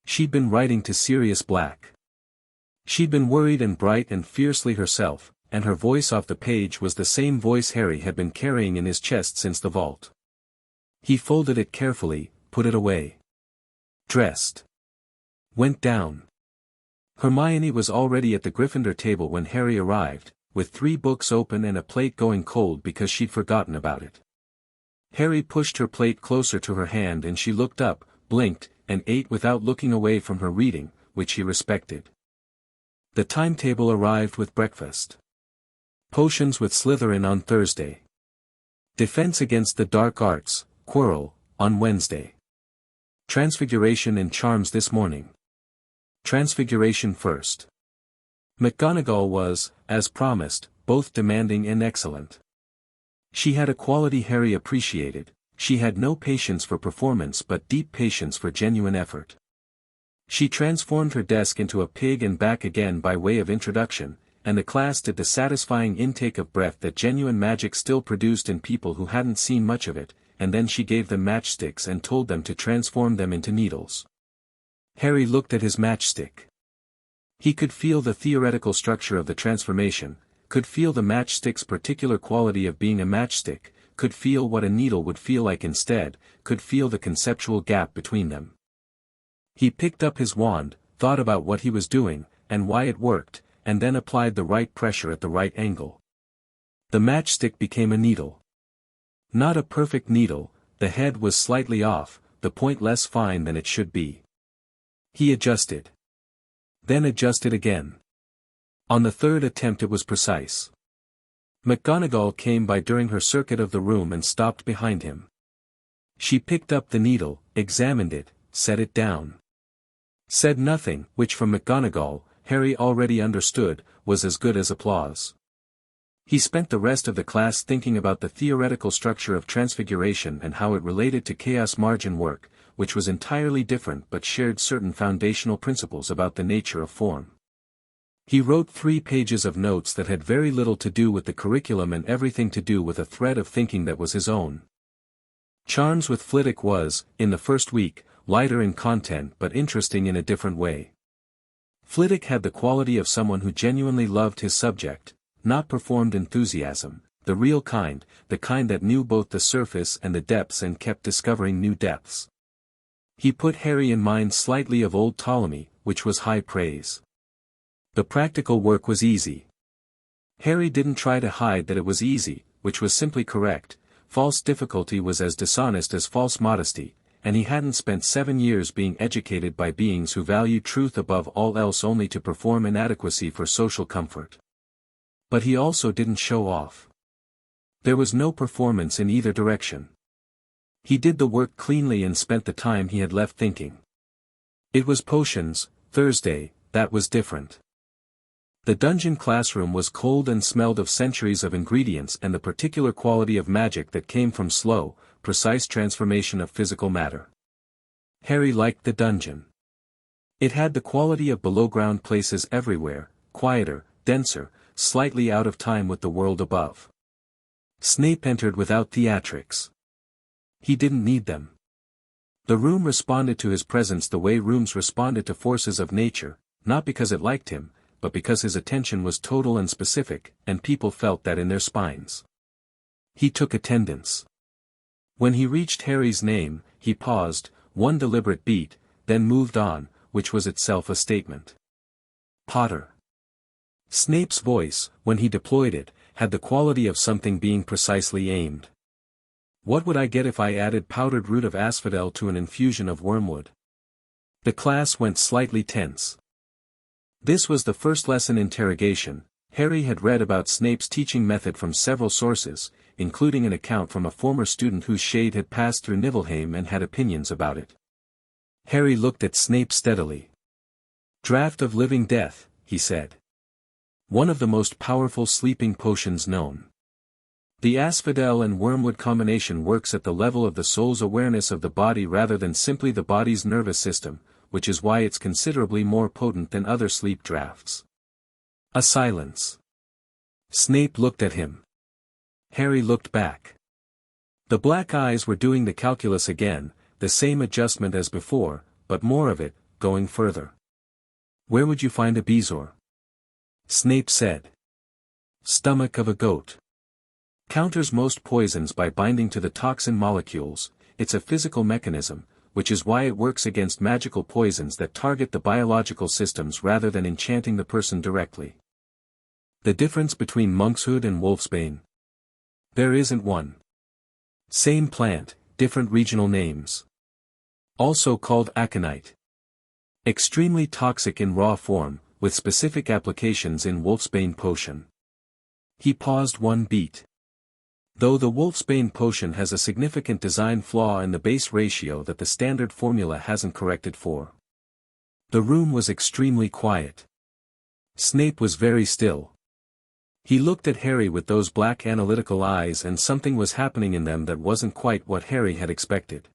She'd been writing to Sirius Black. She'd been worried and bright and fiercely herself, and her voice off the page was the same voice Harry had been carrying in his chest since the vault. He folded it carefully, put it away. Dressed. Went down. Hermione was already at the Gryffindor table when Harry arrived, with 3 books open and a plate going cold because she'd forgotten about it. Harry pushed her plate closer to her hand and she looked up, blinked, and ate without looking away from her reading, which he respected. The timetable arrived with breakfast. Potions with Slytherin on Thursday. Defense against the dark arts, Quirrell, on Wednesday. Transfiguration and charms this morning. Transfiguration first. McGonagall was, as promised, both demanding and excellent. She had a quality Harry appreciated. She had no patience for performance but deep patience for genuine effort. She transformed her desk into a pig and back again by way of introduction, and the class did the satisfying intake of breath that genuine magic still produced in people who hadn't seen much of it, and then she gave them matchsticks and told them to transform them into needles. Harry looked at his matchstick. He could feel the theoretical structure of the transformation, could feel the matchstick's particular quality of being a matchstick, could feel what a needle would feel like instead, could feel the conceptual gap between them. He picked up his wand, thought about what he was doing, and why it worked, and then applied the right pressure at the right angle. The matchstick became a needle. Not a perfect needle, the head was slightly off, the point less fine than it should be. He adjusted. Then adjusted again. On the third attempt it was precise. McGonagall came by during her circuit of the room and stopped behind him. She picked up the needle, examined it, set it down. Said nothing, which from McGonagall, Harry already understood, was as good as applause. He spent the rest of the class thinking about the theoretical structure of transfiguration and how it related to chaos margin work, which was entirely different but shared certain foundational principles about the nature of form. He wrote 3 pages of notes that had very little to do with the curriculum and everything to do with a thread of thinking that was his own. Charms with Flitwick was, in the first week, lighter in content but interesting in a different way. Flitwick had the quality of someone who genuinely loved his subject, not performed enthusiasm, the real kind, the kind that knew both the surface and the depths and kept discovering new depths. He put Harry in mind slightly of old Ptolemy, which was high praise. The practical work was easy. Harry didn't try to hide that it was easy, which was simply correct. False difficulty was as dishonest as false modesty, and he hadn't spent 7 years being educated by beings who value truth above all else only to perform inadequacy for social comfort. But he also didn't show off. There was no performance in either direction. He did the work cleanly and spent the time he had left thinking. It was potions, Thursday, that was different. The dungeon classroom was cold and smelled of centuries of ingredients and the particular quality of magic that came from slow, precise transformation of physical matter. Harry liked the dungeon. It had the quality of below-ground places everywhere, quieter, denser, slightly out of time with the world above. Snape entered without theatrics. He didn't need them. The room responded to his presence the way rooms responded to forces of nature, not because it liked him, but because his attention was total and specific, and people felt that in their spines. He took attendance. When he reached Harry's name, he paused, one deliberate beat, then moved on, which was itself a statement. Potter. Snape's voice, when he deployed it, had the quality of something being precisely aimed. What would I get if I added powdered root of asphodel to an infusion of wormwood? The class went slightly tense. This was the first lesson interrogation. Harry had read about Snape's teaching method from several sources, including an account from a former student whose shade had passed through Niflheim and had opinions about it. Harry looked at Snape steadily. Draught of living death, he said. One of the most powerful sleeping potions known. The asphodel and wormwood combination works at the level of the soul's awareness of the body rather than simply the body's nervous system, which is why it's considerably more potent than other sleep draughts. A silence. Snape looked at him. Harry looked back. The black eyes were doing the calculus again, the same adjustment as before, but more of it, going further. Where would you find a bezoar? Snape said. Stomach of a goat. Counters most poisons by binding to the toxin molecules. It's a physical mechanism, which is why it works against magical poisons that target the biological systems rather than enchanting the person directly. The difference between monkshood and wolfsbane? There isn't one. Same plant, different regional names. Also called aconite. Extremely toxic in raw form, with specific applications in wolfsbane potion. He paused one beat. Though the Wolfsbane potion has a significant design flaw in the base ratio that the standard formula hasn't corrected for. The room was extremely quiet. Snape was very still. He looked at Harry with those black analytical eyes, and something was happening in them that wasn't quite what Harry had expected.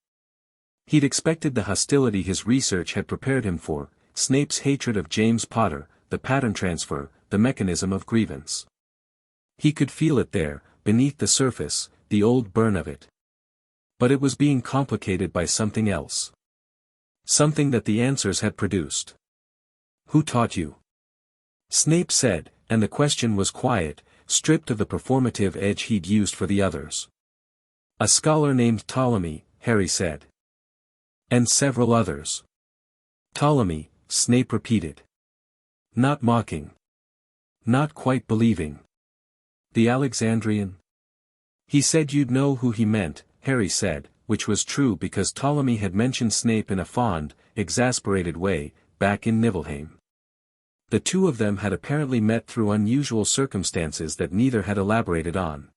He'd expected the hostility his research had prepared him for, Snape's hatred of James Potter, the pattern transfer, the mechanism of grievance. He could feel it there, beneath the surface, the old burn of it. But it was being complicated by something else. Something that the answers had produced. Who taught you? Snape said, and the question was quiet, stripped of the performative edge he'd used for the others. A scholar named Ptolemy, Harry said. And several others. Ptolemy, Snape repeated. Not mocking. Not quite believing. The Alexandrian? He said you'd know who he meant, Harry said, which was true because Ptolemy had mentioned Snape in a fond, exasperated way, back in Niflheim. The two of them had apparently met through unusual circumstances that neither had elaborated on.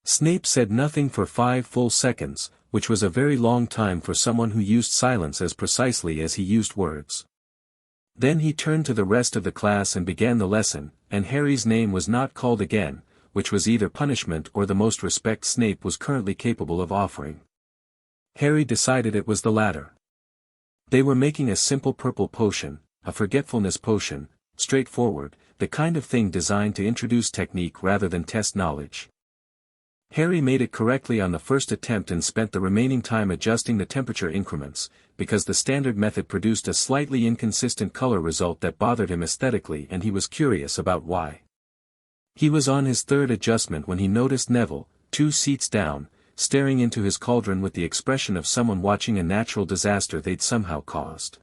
Snape said nothing for 5 full seconds, which was a very long time for someone who used silence as precisely as he used words. Then he turned to the rest of the class and began the lesson, and Harry's name was not called again, which was either punishment or the most respect Snape was currently capable of offering. Harry decided it was the latter. They were making a simple purple potion, a forgetfulness potion, straightforward, the kind of thing designed to introduce technique rather than test knowledge. Harry made it correctly on the first attempt and spent the remaining time adjusting the temperature increments, because the standard method produced a slightly inconsistent color result that bothered him aesthetically, and he was curious about why. He was on his third adjustment when he noticed Neville, 2 seats down, staring into his cauldron with the expression of someone watching a natural disaster they'd somehow caused.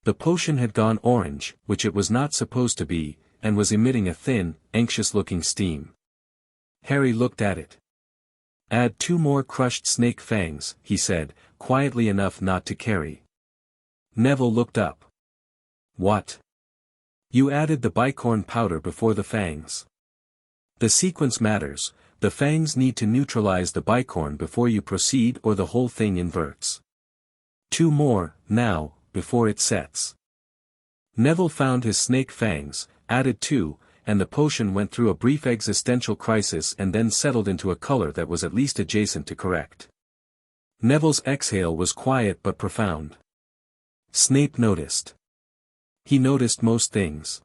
The potion had gone orange, which it was not supposed to be, and was emitting a thin, anxious-looking steam. Harry looked at it. Add 2 more crushed snake fangs, he said, quietly enough not to carry. Neville looked up. What? You added the bicorn powder before the fangs. The sequence matters, the fangs need to neutralize the bicorn before you proceed or the whole thing inverts. 2 more, now, before it sets. Neville found his snake fangs, added 2, and the potion went through a brief existential crisis and then settled into a color that was at least adjacent to correct. Neville's exhale was quiet but profound. Snape noticed. He noticed most things.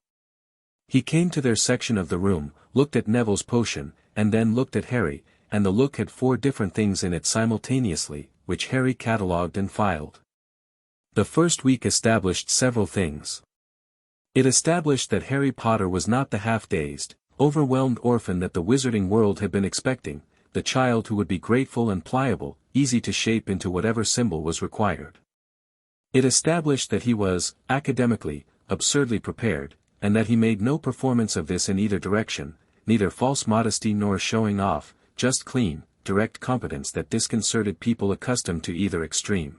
He came to their section of the room, looked at Neville's potion, and then looked at Harry, and the look had 4 different things in it simultaneously, which Harry catalogued and filed. The first week established several things. It established that Harry Potter was not the half-dazed, overwhelmed orphan that the wizarding world had been expecting, the child who would be grateful and pliable, easy to shape into whatever symbol was required. It established that he was, academically, absurdly prepared, and that he made no performance of this in either direction, neither false modesty nor showing off, just clean, direct competence that disconcerted people accustomed to either extreme.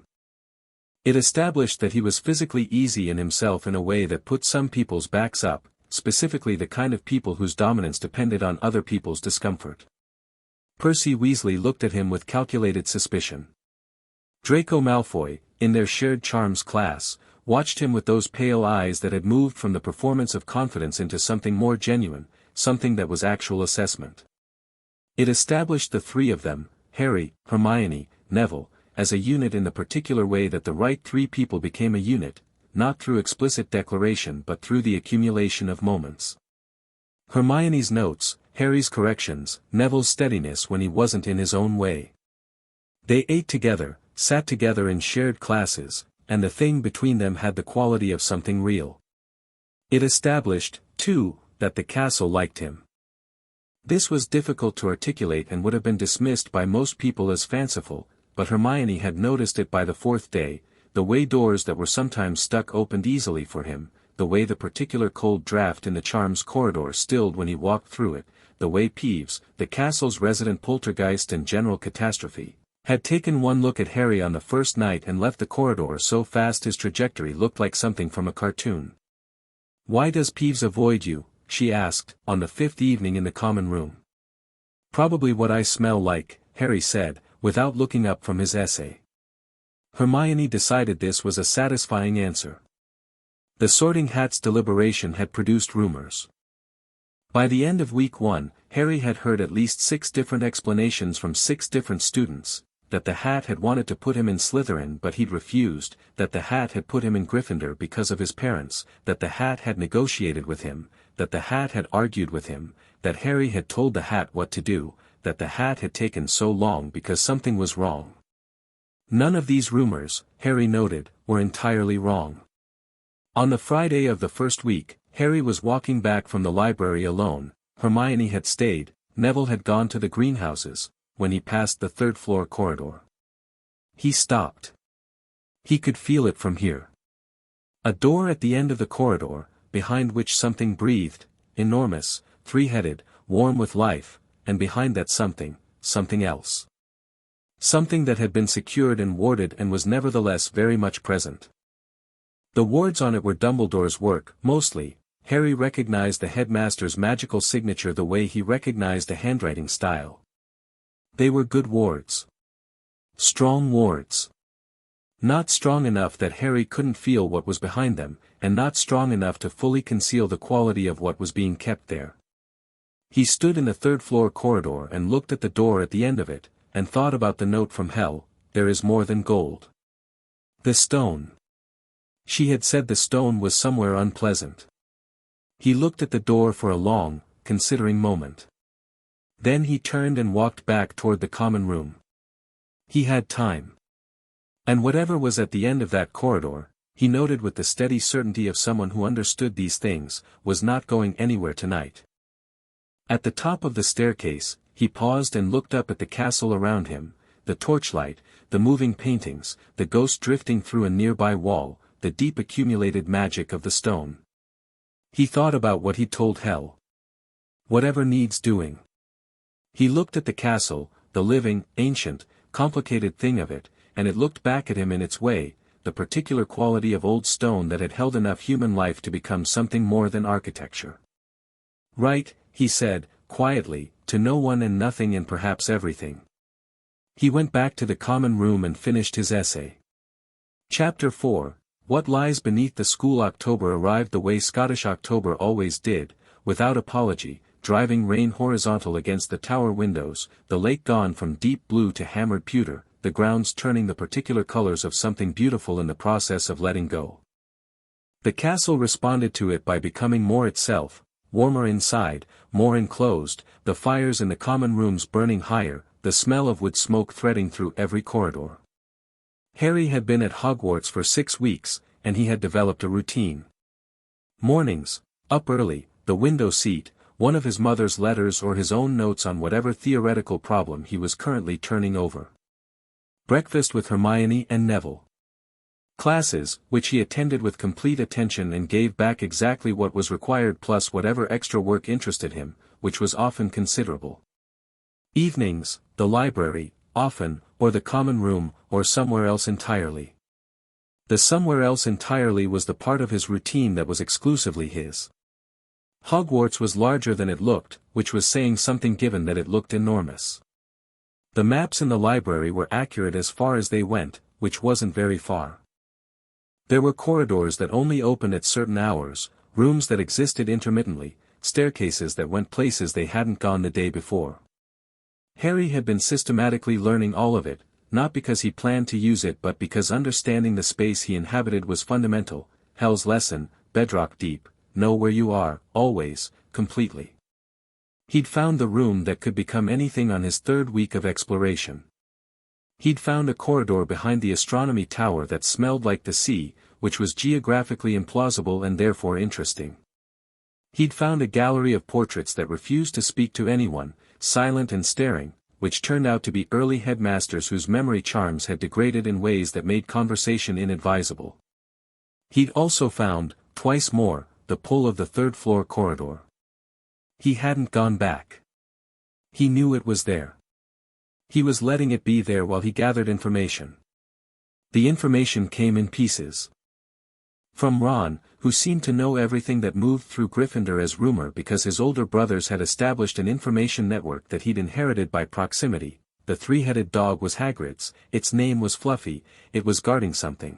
It established that he was physically easy in himself in a way that put some people's backs up, specifically the kind of people whose dominance depended on other people's discomfort. Percy Weasley looked at him with calculated suspicion. Draco Malfoy, in their shared charms class, watched him with those pale eyes that had moved from the performance of confidence into something more genuine, something that was actual assessment. It established the 3 of them, Harry, Hermione, Neville, as a unit in the particular way that the right 3 people became a unit, not through explicit declaration but through the accumulation of moments. Hermione's notes, Harry's corrections, Neville's steadiness when he wasn't in his own way. They ate together, sat together in shared classes, and the thing between them had the quality of something real. It established, too, that the castle liked him. This was difficult to articulate and would have been dismissed by most people as fanciful, but Hermione had noticed it by the 4th day, the way doors that were sometimes stuck opened easily for him, the way the particular cold draft in the charms corridor stilled when he walked through it, the way Peeves, the castle's resident poltergeist and general catastrophe, had taken one look at Harry on the first night and left the corridor so fast his trajectory looked like something from a cartoon. "Why does Peeves avoid you?" she asked, on the 5th evening in the common room. Probably what I smell like, Harry said, without looking up from his essay. Hermione decided this was a satisfying answer. The Sorting Hat's deliberation had produced rumors. By the end of week 1, Harry had heard at least 6 different explanations from 6 different students, that the Hat had wanted to put him in Slytherin but he'd refused, that the Hat had put him in Gryffindor because of his parents, that the Hat had negotiated with him, that the Hat had argued with him, that Harry had told the Hat what to do, that the Hat had taken so long because something was wrong. None of these rumors, Harry noted, were entirely wrong. On the Friday of the first week, Harry was walking back from the library alone. Hermione had stayed, Neville had gone to the greenhouses, when he passed the third-floor corridor. He stopped. He could feel it from here. A door at the end of the corridor, behind which something breathed, enormous, 3-headed, warm with life, and behind that something else. Something that had been secured and warded and was nevertheless very much present. The wards on it were Dumbledore's work, mostly. Harry recognized the headmaster's magical signature the way he recognized a handwriting style. They were good wards. Strong wards. Not strong enough that Harry couldn't feel what was behind them, and not strong enough to fully conceal the quality of what was being kept there. He stood in the third-floor corridor and looked at the door at the end of it, and thought about the note from Hel, "There is more than gold." The stone. She had said the stone was somewhere unpleasant. He looked at the door for a long, considering moment. Then he turned and walked back toward the common room. He had time. And whatever was at the end of that corridor, he noted with the steady certainty of someone who understood these things, was not going anywhere tonight. At the top of the staircase, he paused and looked up at the castle around him, the torchlight, the moving paintings, the ghost drifting through a nearby wall, the deep accumulated magic of the stone. He thought about what he'd told Hel. Whatever needs doing. He looked at the castle, the living, ancient, complicated thing of it, and it looked back at him in its way, the particular quality of old stone that had held enough human life to become something more than architecture. Right, he said, quietly, to no one and nothing and perhaps everything. He went back to the common room and finished his essay. Chapter 4, What Lies Beneath the School. October arrived the way Scottish October always did, without apology, driving rain horizontal against the tower windows, the lake gone from deep blue to hammered pewter, the grounds turning the particular colors of something beautiful in the process of letting go. The castle responded to it by becoming more itself, warmer inside, more enclosed, the fires in the common rooms burning higher, the smell of wood smoke threading through every corridor. Harry had been at Hogwarts for 6 weeks, and he had developed a routine. Mornings, up early, the window seat, one of his mother's letters or his own notes on whatever theoretical problem he was currently turning over. Breakfast with Hermione and Neville. Classes, which he attended with complete attention and gave back exactly what was required plus whatever extra work interested him, which was often considerable. Evenings, the library, often, or the common room, or somewhere else entirely. The somewhere else entirely was the part of his routine that was exclusively his. Hogwarts was larger than it looked, which was saying something given that it looked enormous. The maps in the library were accurate as far as they went, which wasn't very far. There were corridors that only opened at certain hours, rooms that existed intermittently, staircases that went places they hadn't gone the day before. Harry had been systematically learning all of it, not because he planned to use it but because understanding the space he inhabited was fundamental. Hel's lesson, bedrock deep, know where you are, always, completely. He'd found the room that could become anything on his 3rd week of exploration. He'd found a corridor behind the astronomy tower that smelled like the sea, which was geographically implausible and therefore interesting. He'd found a gallery of portraits that refused to speak to anyone, silent and staring, which turned out to be early headmasters whose memory charms had degraded in ways that made conversation inadvisable. He'd also found, twice more, the pull of the 3rd-floor corridor. He hadn't gone back. He knew it was there. He was letting it be there while he gathered information. The information came in pieces. From Ron, who seemed to know everything that moved through Gryffindor as rumor because his older brothers had established an information network that he'd inherited by proximity. The three-headed dog was Hagrid's, its name was Fluffy, it was guarding something.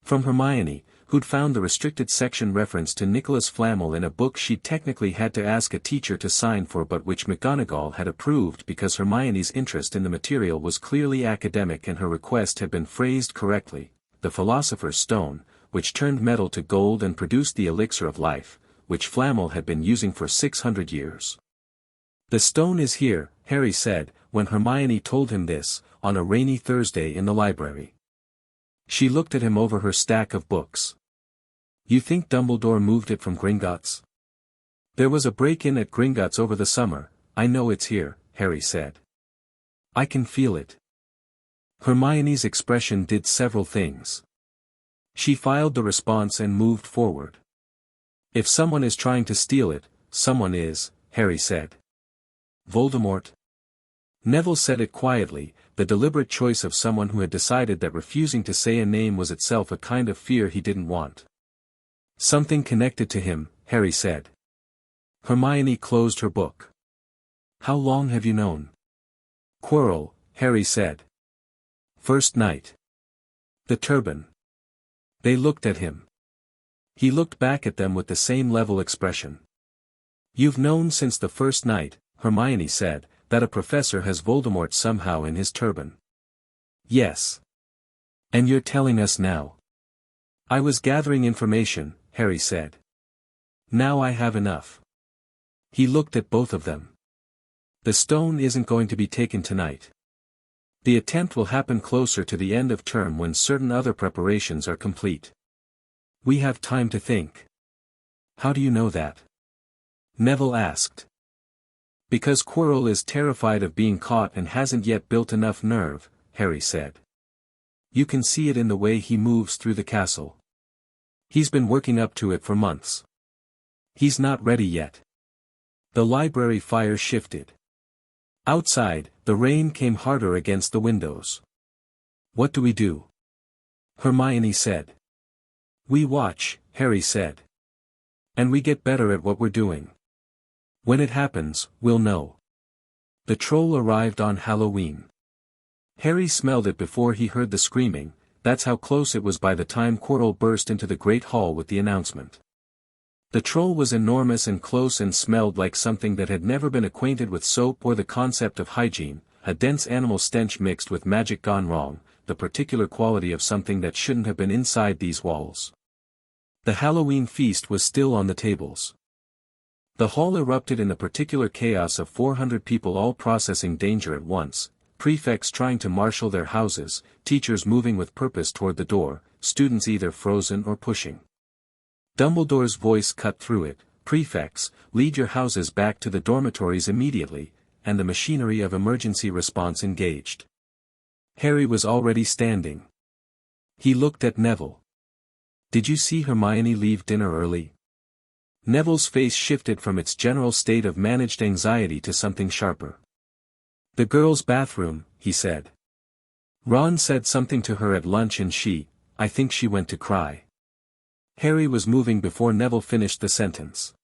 From Hermione, who'd found the restricted section reference to Nicholas Flamel in a book she'd technically had to ask a teacher to sign for but which McGonagall had approved because Hermione's interest in the material was clearly academic and her request had been phrased correctly, the Philosopher's Stone, which turned metal to gold and produced the elixir of life, which Flamel had been using for 600 years. "The stone is here," Harry said, when Hermione told him this, on a rainy Thursday in the library. She looked at him over her stack of books. "You think Dumbledore moved it from Gringotts?" "There was a break-in at Gringotts over the summer, I know it's here," Harry said. "I can feel it." Hermione's expression did several things. She filed the response and moved forward. "If someone is trying to steal it, someone is," Harry said. "Voldemort?" Neville said it quietly, the deliberate choice of someone who had decided that refusing to say a name was itself a kind of fear he didn't want. "Something connected to him," Harry said. Hermione closed her book. "How long have you known?" "Quirrell," Harry said. "First night." "The turban." They looked at him. He looked back at them with the same level expression. "You've known since the first night," Hermione said, "that a professor has Voldemort somehow in his turban." "Yes. And you're telling us now?" "I was gathering information," Harry said. "Now I have enough." He looked at both of them. "The stone isn't going to be taken tonight. The attempt will happen closer to the end of term when certain other preparations are complete. We have time to think." "How do you know that?" Neville asked. "Because Quirrell is terrified of being caught and hasn't yet built enough nerve," Harry said. "You can see it in the way he moves through the castle. He's been working up to it for months. He's not ready yet." The library fire shifted. Outside, the rain came harder against the windows. "What do we do?" Hermione said. "We watch," Harry said. "And we get better at what we're doing. When it happens, we'll know." The troll arrived on Halloween. Harry smelled it before he heard the screaming, that's how close it was by the time Quirrell burst into the great hall with the announcement. The troll was enormous and close and smelled like something that had never been acquainted with soap or the concept of hygiene, a dense animal stench mixed with magic gone wrong, the particular quality of something that shouldn't have been inside these walls. The Halloween feast was still on the tables. The hall erupted in the particular chaos of 400 people all processing danger at once, prefects trying to marshal their houses, teachers moving with purpose toward the door, students either frozen or pushing. Dumbledore's voice cut through it, "Prefects, lead your houses back to the dormitories immediately," and the machinery of emergency response engaged. Harry was already standing. He looked at Neville. "Did you see Hermione leave dinner early?" Neville's face shifted from its general state of managed anxiety to something sharper. "The girls' bathroom," he said. "Ron said something to her at lunch and I think she went to cry." Harry was moving before Neville finished the sentence.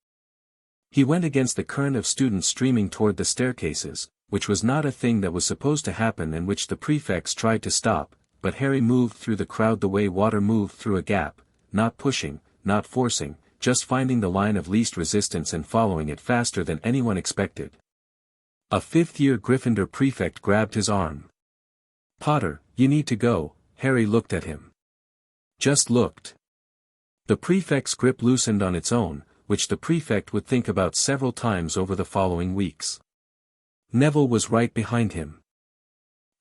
He went against the current of students streaming toward the staircases, which was not a thing that was supposed to happen and which the prefects tried to stop, but Harry moved through the crowd the way water moved through a gap, not pushing, not forcing, just finding the line of least resistance and following it faster than anyone expected. A fifth-year Gryffindor prefect grabbed his arm. "Potter, you need to go," Harry looked at him. Just looked. The prefect's grip loosened on its own, which the prefect would think about several times over the following weeks. Neville was right behind him.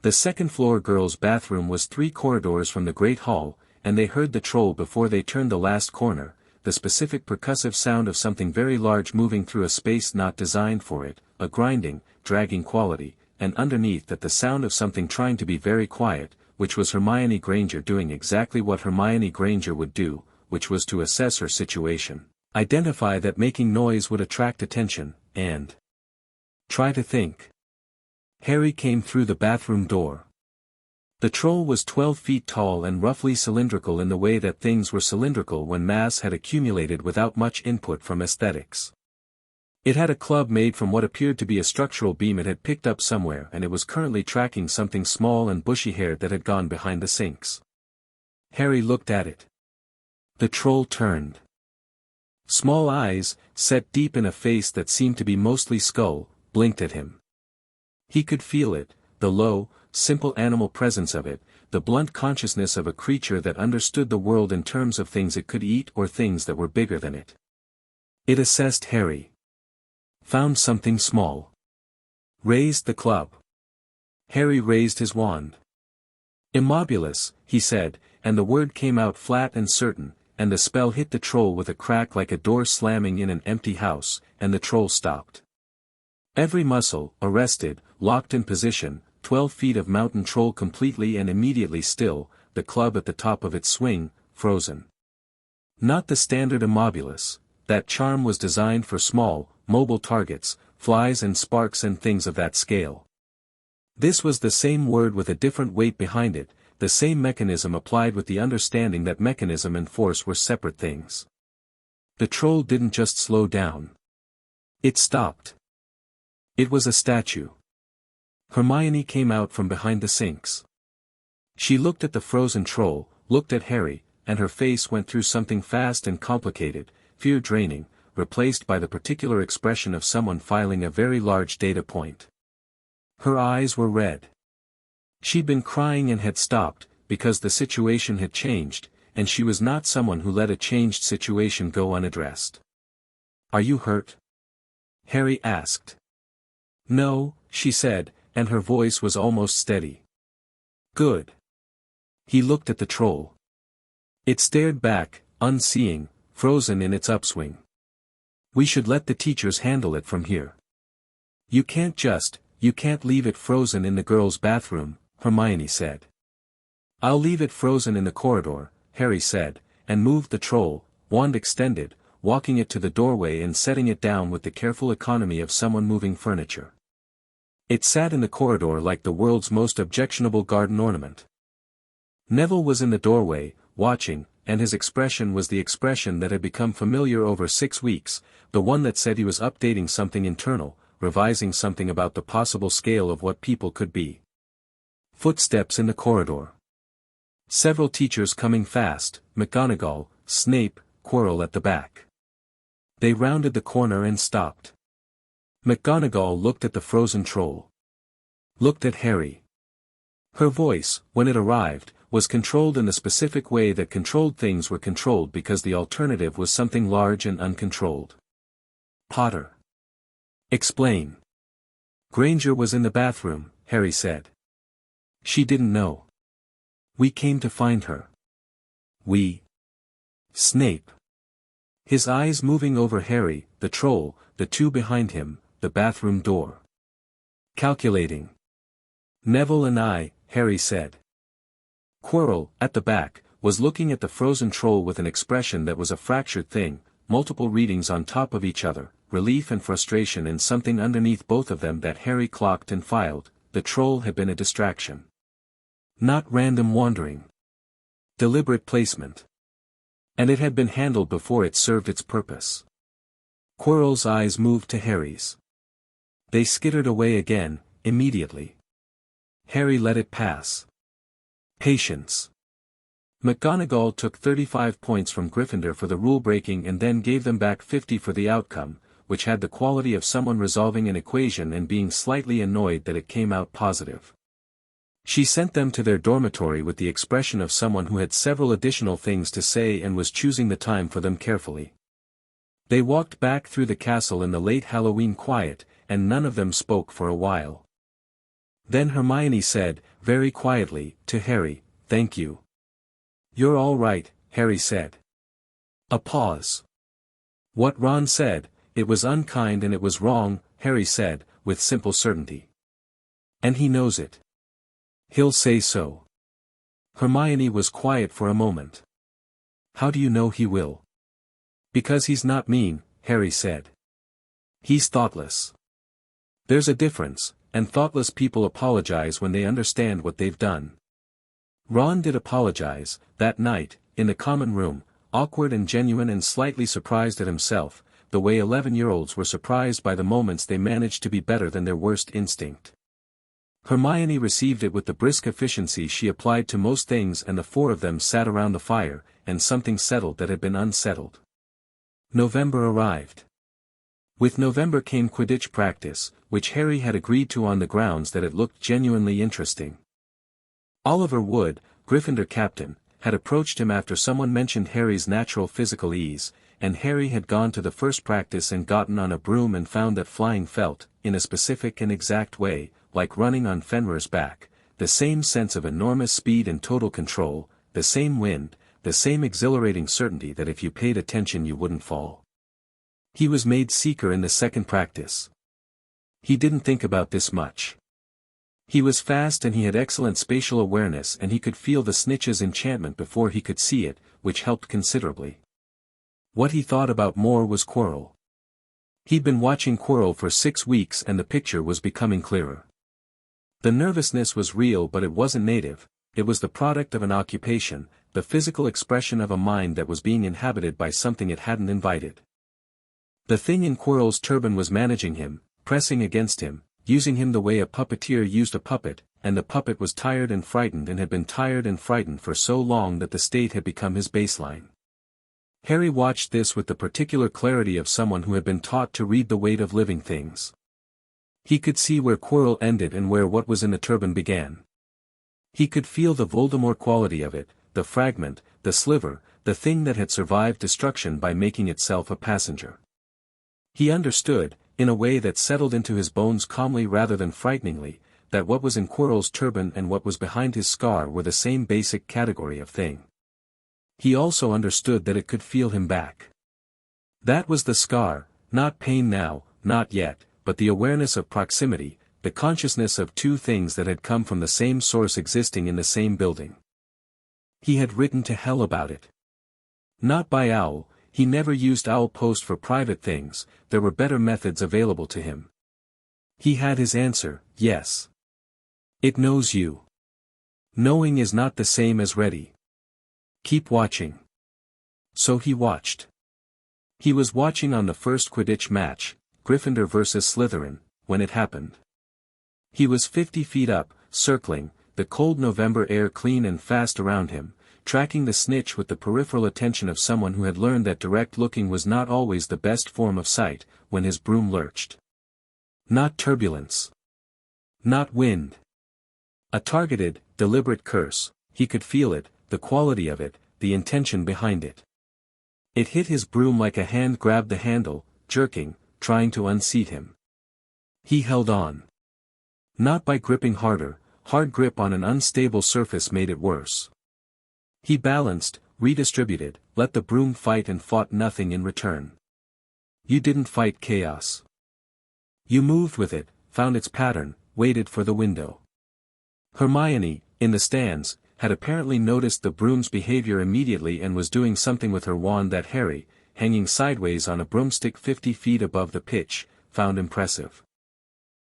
The second-floor girls' bathroom was 3 corridors from the Great Hall, and they heard the troll before they turned the last corner, the specific percussive sound of something very large moving through a space not designed for it, a grinding, dragging quality, and underneath that the sound of something trying to be very quiet, which was Hermione Granger doing exactly what Hermione Granger would do, which was to assess her situation, identify that making noise would attract attention, and try to think. Harry came through the bathroom door. The troll was 12 feet tall and roughly cylindrical in the way that things were cylindrical when mass had accumulated without much input from aesthetics. It had a club made from what appeared to be a structural beam it had picked up somewhere, and it was currently tracking something small and bushy-haired that had gone behind the sinks. Harry looked at it. The troll turned. Small eyes, set deep in a face that seemed to be mostly skull, blinked at him. He could feel it, the low, simple animal presence of it, the blunt consciousness of a creature that understood the world in terms of things it could eat or things that were bigger than it. It assessed Harry. Found something small. Raised the club. Harry raised his wand. Immobilis, he said, and the word came out flat and certain, and the spell hit the troll with a crack like a door slamming in an empty house, and the troll stopped. Every muscle, arrested, locked in position, 12 feet of mountain troll completely and immediately still, the club at the top of its swing, frozen. Not the standard Immobilis, that charm was designed for small, mobile targets, flies and sparks and things of that scale. This was the same word with a different weight behind it, the same mechanism applied with the understanding that mechanism and force were separate things. The troll didn't just slow down. It stopped. It was a statue. Hermione came out from behind the sinks. She looked at the frozen troll, looked at Harry, and her face went through something fast and complicated, fear-draining, replaced by the particular expression of someone filing a very large data point. Her eyes were red. She'd been crying and had stopped, because the situation had changed, and she was not someone who let a changed situation go unaddressed. "Are you hurt?" Harry asked. "No," she said, and her voice was almost steady. "Good." He looked at the troll. It stared back, unseeing, frozen in its upswing. "We should let the teachers handle it from here. You can't leave it frozen in the girls' bathroom," Hermione said. "I'll leave it frozen in the corridor," Harry said, and moved the troll, wand extended, walking it to the doorway and setting it down with the careful economy of someone moving furniture. It sat in the corridor like the world's most objectionable garden ornament. Neville was in the doorway, watching, and his expression was the expression that had become familiar over 6 weeks, the one that said he was updating something internal, revising something about the possible scale of what people could be. Footsteps in the corridor. Several teachers coming fast, McGonagall, Snape, Quirrell at the back. They rounded the corner and stopped. McGonagall looked at the frozen troll. Looked at Harry. Her voice, when it arrived, was controlled in the specific way that controlled things were controlled because the alternative was something large and uncontrolled. "Potter. Explain." "Granger was in the bathroom," Harry said. "She didn't know. We came to find her." "We?" "Snape." His eyes moving over Harry, the troll, the two behind him, the bathroom door. "Calculating." "Neville and I," Harry said. Quirrell, at the back, was looking at the frozen troll with an expression that was a fractured thing, multiple readings on top of each other, relief and frustration and something underneath both of them that Harry clocked and filed. The troll had been a distraction. Not random wandering. Deliberate placement. And it had been handled before it served its purpose. Quirrell's eyes moved to Harry's. They skittered away again, immediately. Harry let it pass. Patience. McGonagall took 35 points from Gryffindor for the rule-breaking and then gave them back 50 for the outcome, which had the quality of someone resolving an equation and being slightly annoyed that it came out positive. She sent them to their dormitory with the expression of someone who had several additional things to say and was choosing the time for them carefully. They walked back through the castle in the late Halloween quiet, and none of them spoke for a while. Then Hermione said, very quietly, to Harry, "Thank you." "You're all right," Harry said. A pause. "What Ron said, it was unkind and it was wrong," Harry said, with simple certainty. "And he knows it. He'll say so." Hermione was quiet for a moment. "How do you know he will?" "Because he's not mean," Harry said. "He's thoughtless. There's a difference, and thoughtless people apologize when they understand what they've done. Ron did apologize, that night, in the common room, awkward and genuine and slightly surprised at himself, the way 11-year-olds were surprised by the moments they managed to be better than their worst instinct. Hermione received it with the brisk efficiency she applied to most things, and the four of them sat around the fire, and something settled that had been unsettled. November arrived. With November came Quidditch practice, which Harry had agreed to on the grounds that it looked genuinely interesting. Oliver Wood, Gryffindor captain, had approached him after someone mentioned Harry's natural physical ease, and Harry had gone to the first practice and gotten on a broom and found that flying felt, in a specific and exact way, like running on Fenrir's back, the same sense of enormous speed and total control, the same wind, the same exhilarating certainty that if you paid attention you wouldn't fall. He was made seeker in the second practice. He didn't think about this much. He was fast and he had excellent spatial awareness, and he could feel the snitch's enchantment before he could see it, which helped considerably. What he thought about more was Quirrell. He'd been watching Quirrell for 6 weeks and the picture was becoming clearer. The nervousness was real, but it wasn't native, it was the product of an occupation, the physical expression of a mind that was being inhabited by something it hadn't invited. The thing in Quirrell's turban was managing him, pressing against him, using him the way a puppeteer used a puppet, and the puppet was tired and frightened and had been tired and frightened for so long that the state had become his baseline. Harry watched this with the particular clarity of someone who had been taught to read the weight of living things. He could see where Quirrell ended and where what was in the turban began. He could feel the Voldemort quality of it, the fragment, the sliver, the thing that had survived destruction by making itself a passenger. He understood, in a way that settled into his bones calmly rather than frighteningly, that what was in Quirrell's turban and what was behind his scar were the same basic category of thing. He also understood that it could feel him back. That was the scar, not pain now, not yet, but the awareness of proximity, the consciousness of two things that had come from the same source existing in the same building. He had written to Hel about it. Not by Owl, he never used Owl Post for private things, there were better methods available to him. He had his answer, yes. It knows you. Knowing is not the same as ready. Keep watching. So he watched. He was watching on the first Quidditch match, Gryffindor versus Slytherin, when it happened. He was 50 feet up, circling, the cold November air clean and fast around him, tracking the snitch with the peripheral attention of someone who had learned that direct looking was not always the best form of sight, when his broom lurched. Not turbulence. Not wind. A targeted, deliberate curse, he could feel it, the quality of it, the intention behind it. It hit his broom like a hand grabbed the handle, jerking, trying to unseat him. He held on. Not by gripping harder, hard grip on an unstable surface made it worse. He balanced, redistributed, let the broom fight and fought nothing in return. You didn't fight chaos. You moved with it, found its pattern, waited for the window. Hermione, in the stands, had apparently noticed the broom's behavior immediately and was doing something with her wand that Harry, hanging sideways on a broomstick 50 feet above the pitch, found impressive.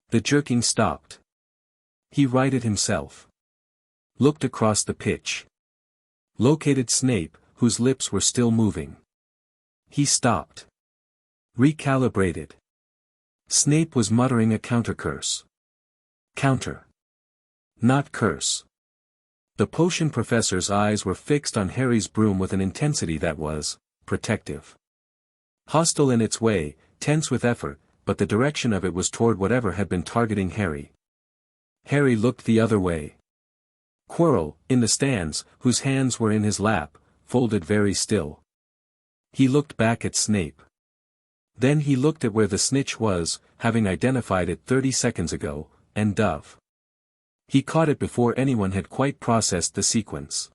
The jerking stopped. He righted himself. Looked across the pitch. Located Snape, whose lips were still moving. He stopped. Recalibrated. Snape was muttering a counter-curse. Counter. Not curse. The potion professor's eyes were fixed on Harry's broom with an intensity that was protective. Hostile in its way, tense with effort, but the direction of it was toward whatever had been targeting Harry. Harry looked the other way. Quirrell, in the stands, whose hands were in his lap, folded very still. He looked back at Snape. Then he looked at where the snitch was, having identified it 30 seconds ago, and Dove. He caught it before anyone had quite processed the sequence.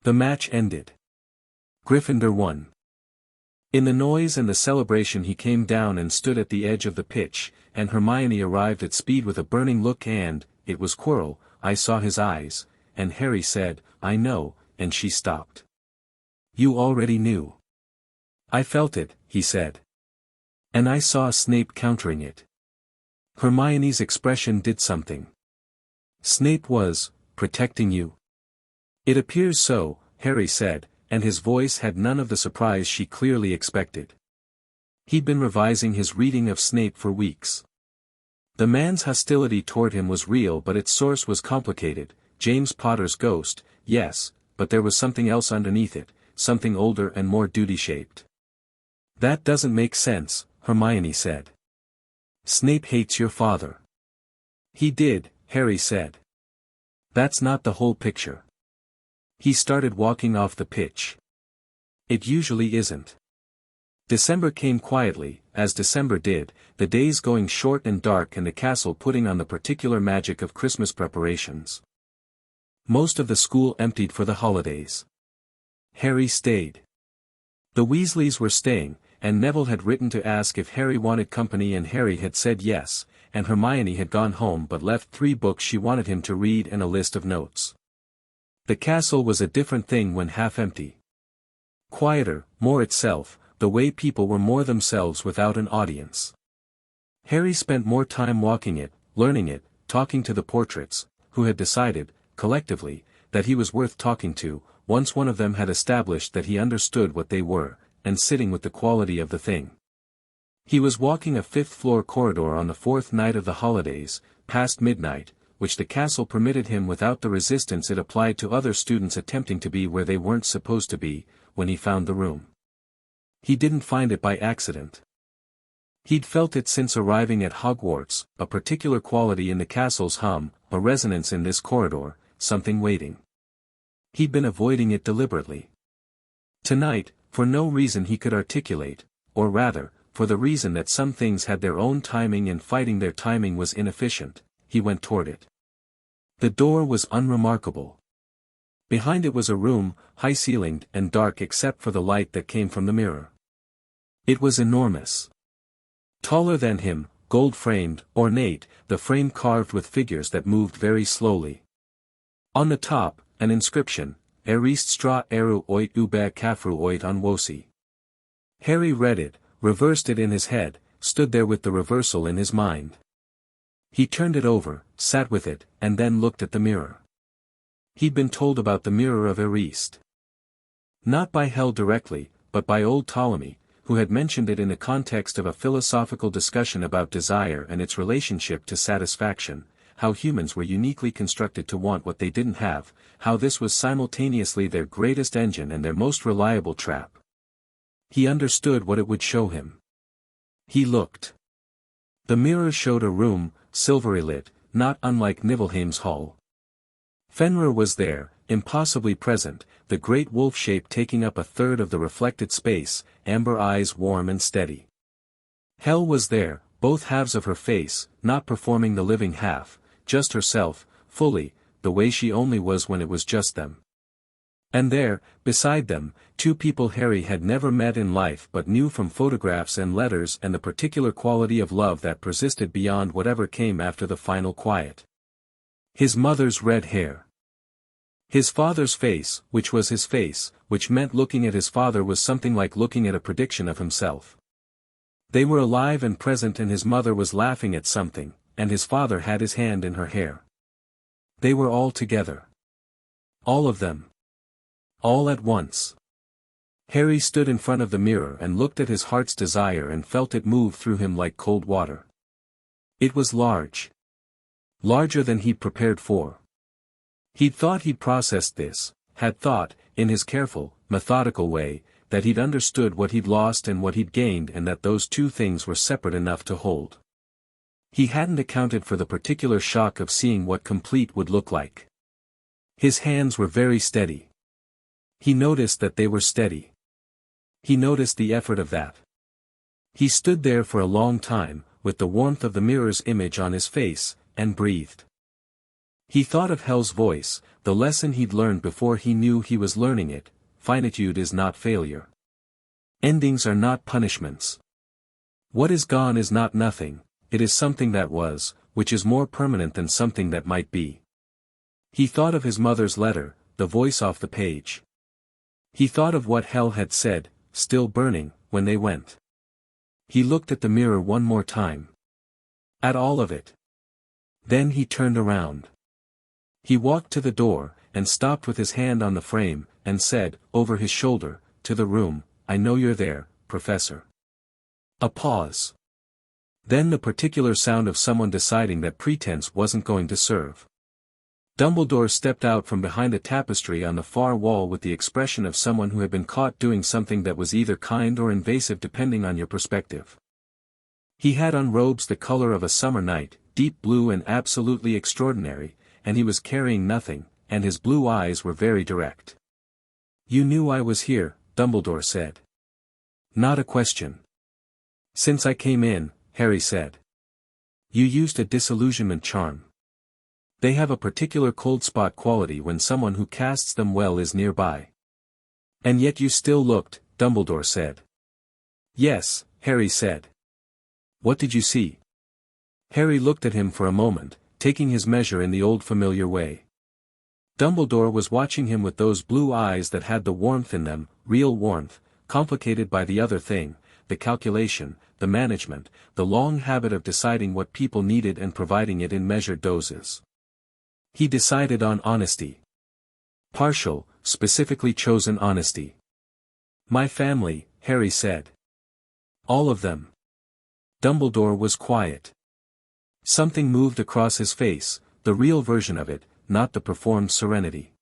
The match ended. Gryffindor won. In the noise and the celebration he came down and stood at the edge of the pitch, and Hermione arrived at speed with a burning look and, it was Quirrell, I saw his eyes, and Harry said, I know, and she stopped. You already knew. I felt it, he said. And I saw Snape countering it. Hermione's expression did something. Snape was protecting you. It appears so, Harry said, and his voice had none of the surprise she clearly expected. He'd been revising his reading of Snape for weeks. The man's hostility toward him was real, but its source was complicated. James Potter's ghost, yes, but there was something else underneath it, something older and more duty-shaped. That doesn't make sense, Hermione said. Snape hates your father. He did, Harry said. That's not the whole picture. He started walking off the pitch. It usually isn't. December came quietly, as December did, the days going short and dark and the castle putting on the particular magic of Christmas preparations. Most of the school emptied for the holidays. Harry stayed. The Weasleys were staying, and Neville had written to ask if Harry wanted company and Harry had said yes, and Hermione had gone home but left 3 books she wanted him to read and a list of notes. The castle was a different thing when half empty. Quieter, more itself, the way people were more themselves without an audience. Harry spent more time walking it, learning it, talking to the portraits, who had decided, collectively, that he was worth talking to, once one of them had established that he understood what they were, and sitting with the quality of the thing. He was walking a 5th-floor corridor on the 4th night of the holidays, past midnight, which the castle permitted him without the resistance it applied to other students attempting to be where they weren't supposed to be, when he found the room. He didn't find it by accident. He'd felt it since arriving at Hogwarts, a particular quality in the castle's hum, a resonance in this corridor, something waiting. He'd been avoiding it deliberately. Tonight, for no reason he could articulate, or rather, for the reason that some things had their own timing and fighting their timing was inefficient, he went toward it. The door was unremarkable. Behind it was a room, high-ceilinged and dark except for the light that came from the mirror. It was enormous. Taller than him, gold-framed, ornate, the frame carved with figures that moved very slowly. On the top, an inscription, Erist stra eru oit ube kafru oit on wosi. Harry read it, reversed it in his head, stood there with the reversal in his mind. He turned it over, sat with it, and then looked at the mirror. He'd been told about the mirror of Erist. Not by Hel directly, but by old Ptolemy, who had mentioned it in the context of a philosophical discussion about desire and its relationship to satisfaction, how humans were uniquely constructed to want what they didn't have, how this was simultaneously their greatest engine and their most reliable trap. He understood what it would show him. He looked. The mirror showed a room, silvery lit, not unlike Niflheim's hall. Fenrir was there, impossibly present, the great wolf shape taking up a third of the reflected space, amber eyes warm and steady. Hel was there, both halves of her face, not performing the living half, just herself, fully, the way she only was when it was just them. And there, beside them, 2 people Harry had never met in life but knew from photographs and letters and the particular quality of love that persisted beyond whatever came after the final quiet. His mother's red hair. His father's face, which was his face, which meant looking at his father was something like looking at a prediction of himself. They were alive and present and his mother was laughing at something, and his father had his hand in her hair. They were all together. All of them. All at once. Harry stood in front of the mirror and looked at his heart's desire and felt it move through him like cold water. It was large. Larger than he'd prepared for. He'd thought he'd processed this, had thought, in his careful, methodical way, that he'd understood what he'd lost and what he'd gained and that those 2 things were separate enough to hold. He hadn't accounted for the particular shock of seeing what complete would look like. His hands were very steady. He noticed that they were steady. He noticed the effort of that. He stood there for a long time, with the warmth of the mirror's image on his face, and breathed. He thought of Hel's voice, the lesson he'd learned before he knew he was learning it: finitude is not failure. Endings are not punishments. What is gone is not nothing, it is something that was, which is more permanent than something that might be. He thought of his mother's letter, the voice off the page. He thought of what Hel had said, still burning, when they went. He looked at the mirror one more time. At all of it. Then he turned around. He walked to the door, and stopped with his hand on the frame, and said, over his shoulder, to the room, "I know you're there, Professor." A pause. Then the particular sound of someone deciding that pretense wasn't going to serve. Dumbledore stepped out from behind a tapestry on the far wall with the expression of someone who had been caught doing something that was either kind or invasive depending on your perspective. He had on robes the color of a summer night, deep blue and absolutely extraordinary, and he was carrying nothing, and his blue eyes were very direct. "You knew I was here," Dumbledore said. "Not a question." "Since I came in," Harry said. "You used a disillusionment charm. They have a particular cold spot quality when someone who casts them well is nearby." "And yet you still looked," Dumbledore said. "Yes," Harry said. "What did you see?" Harry looked at him for a moment, taking his measure in the old familiar way. Dumbledore was watching him with those blue eyes that had the warmth in them, real warmth, complicated by the other thing, the calculation, the management, the long habit of deciding what people needed and providing it in measured doses. He decided on honesty. Partial, specifically chosen honesty. "My family," Harry said. "All of them." Dumbledore was quiet. Something moved across his face, the real version of it, not the performed serenity.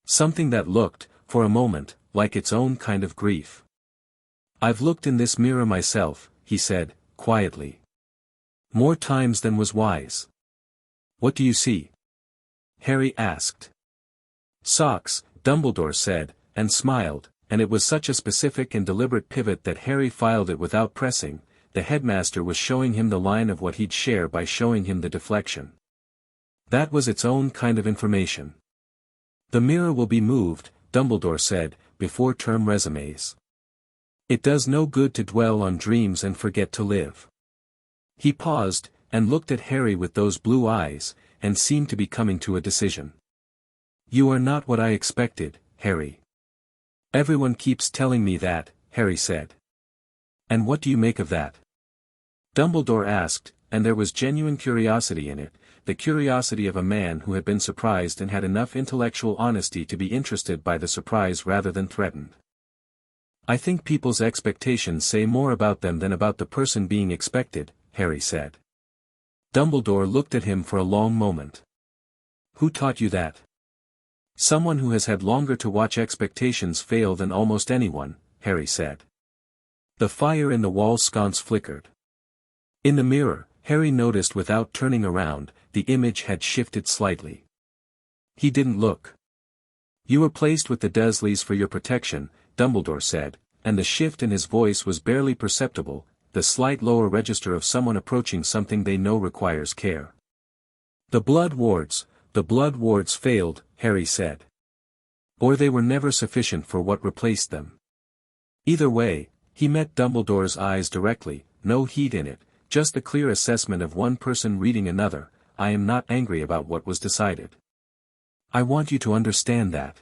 Something that looked, for a moment, like its own kind of grief. "I've looked in this mirror myself," he said, quietly. "More times than was wise." "What do you see?" Harry asked. "Socks," Dumbledore said, and smiled, and it was such a specific and deliberate pivot that Harry filed it without pressing. The headmaster was showing him the line of what he'd share by showing him the deflection. That was its own kind of information. "The mirror will be moved," Dumbledore said, before term resumes. "It does no good to dwell on dreams and forget to live." He paused, and looked at Harry with those blue eyes, and seemed to be coming to a decision. "You are not what I expected, Harry." "Everyone keeps telling me that," Harry said. "And what do you make of that?" Dumbledore asked, and there was genuine curiosity in it, the curiosity of a man who had been surprised and had enough intellectual honesty to be interested by the surprise rather than threatened. "I think people's expectations say more about them than about the person being expected," Harry said. Dumbledore looked at him for a long moment. "Who taught you that?" "Someone who has had longer to watch expectations fail than almost anyone," Harry said. The fire in the wall sconce flickered. In the mirror, Harry noticed without turning around, the image had shifted slightly. He didn't look. "You were placed with the Dursleys for your protection," Dumbledore said, and the shift in his voice was barely perceptible, the slight lower register of someone approaching something they know requires care. The blood wards failed," Harry said. "Or they were never sufficient for what replaced them." Either way, he met Dumbledore's eyes directly, no heat in it, just the clear assessment of one person reading another. "I am not angry about what was decided. I want you to understand that.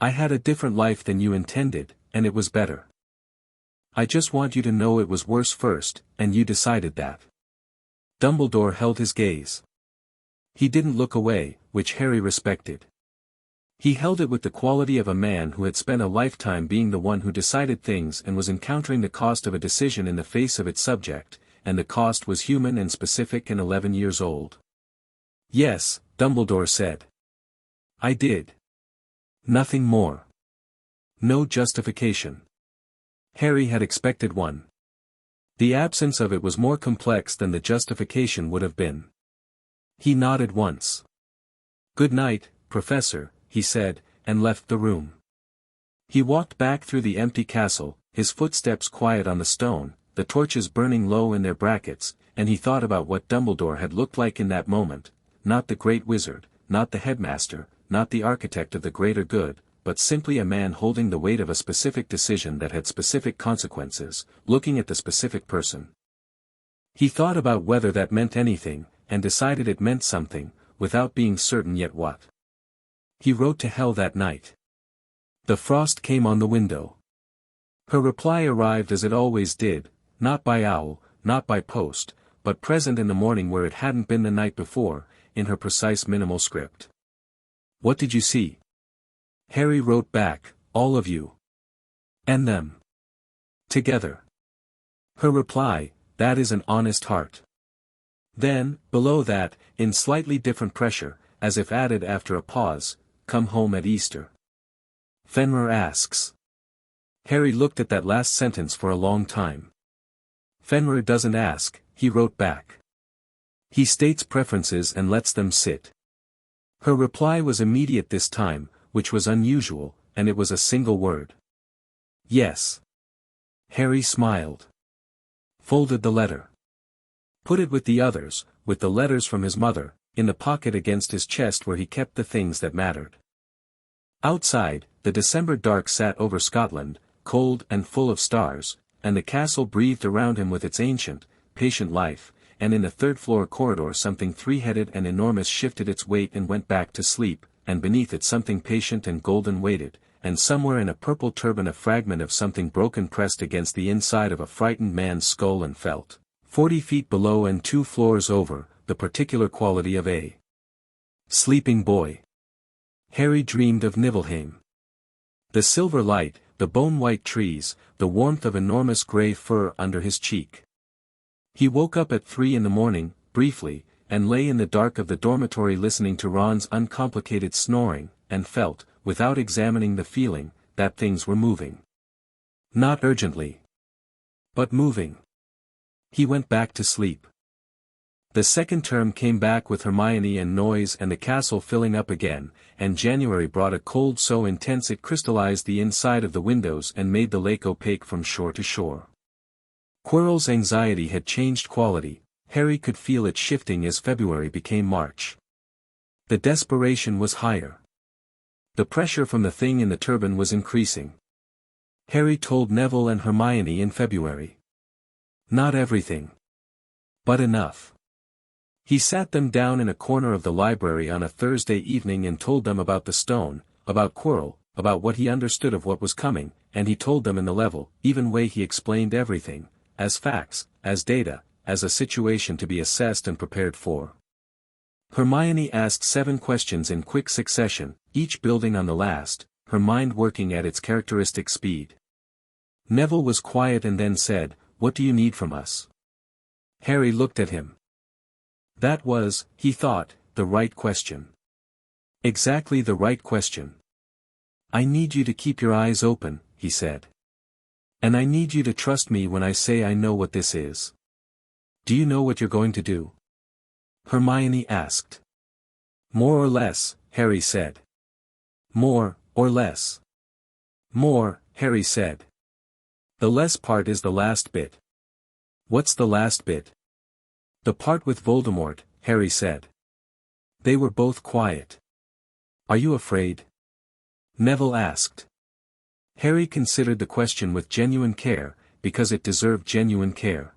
I had a different life than you intended, and it was better. I just want you to know it was worse first, and you decided that." Dumbledore held his gaze. He didn't look away, which Harry respected. He held it with the quality of a man who had spent a lifetime being the one who decided things and was encountering the cost of a decision in the face of its subject, and the cost was human and specific and 11 years old. "Yes," Dumbledore said. "I did. Nothing more. No justification." Harry had expected one. The absence of it was more complex than the justification would have been. He nodded once. "Good night, Professor," he said, and left the room. He walked back through the empty castle, his footsteps quiet on the stone, the torches burning low in their brackets, and he thought about what Dumbledore had looked like in that moment, not the great wizard, not the headmaster, not the architect of the greater good, but simply a man holding the weight of a specific decision that had specific consequences, looking at the specific person. He thought about whether that meant anything, and decided it meant something, without being certain yet what. He wrote to Hel that night. The frost came on the window. Her reply arrived as it always did, not by owl, not by post, but present in the morning where it hadn't been the night before, in her precise minimal script. What did you see? Harry wrote back, all of you. And them. Together. Her reply, that is an honest heart. Then, below that, in slightly different pressure, as if added after a pause, come home at Easter. Fenrir asks. Harry looked at that last sentence for a long time. Fenrir doesn't ask, he wrote back. He states preferences and lets them sit. Her reply was immediate this time, which was unusual, and it was a single word. Yes. Harry smiled. Folded the letter. Put it with the others, with the letters from his mother, in the pocket against his chest where he kept the things that mattered. Outside, the December dark sat over Scotland, cold and full of stars, and the castle breathed around him with its ancient, patient life, and in the third-floor corridor something three-headed and enormous shifted its weight and went back to sleep, and beneath it something patient and golden waited, and somewhere in a purple turban a fragment of something broken pressed against the inside of a frightened man's skull and felt, 40 feet below and 2 floors over, the particular quality of a sleeping boy. Harry dreamed of Niflheim. The silver light, the bone-white trees, the warmth of enormous grey fur under his cheek. He woke up at 3 in the morning, briefly, and lay in the dark of the dormitory listening to Ron's uncomplicated snoring, and felt, without examining the feeling, that things were moving. Not urgently. But moving. He went back to sleep. The second term came back with Hermione and noise and the castle filling up again, and January brought a cold so intense it crystallized the inside of the windows and made the lake opaque from shore to shore. Quirrell's anxiety had changed quality, Harry could feel it shifting as February became March. The desperation was higher. The pressure from the thing in the turban was increasing. Harry told Neville and Hermione in February. Not everything. But enough. He sat them down in a corner of the library on a Thursday evening and told them about the stone, about Quirrell, about what he understood of what was coming, and he told them in the level, even way he explained everything, as facts, as data, as a situation to be assessed and prepared for. Hermione asked 7 questions in quick succession, each building on the last, her mind working at its characteristic speed. Neville was quiet and then said, "What do you need from us?" Harry looked at him. That was, he thought, the right question. Exactly the right question. "I need you to keep your eyes open," he said. "And I need you to trust me when I say I know what this is." "Do you know what you're going to do?" Hermione asked. "More or less," Harry said. "More, or less?" "More," Harry said. "The less part is the last bit." "What's the last bit?" "The part with Voldemort," Harry said. They were both quiet. "Are you afraid?" Neville asked. Harry considered the question with genuine care, because it deserved genuine care.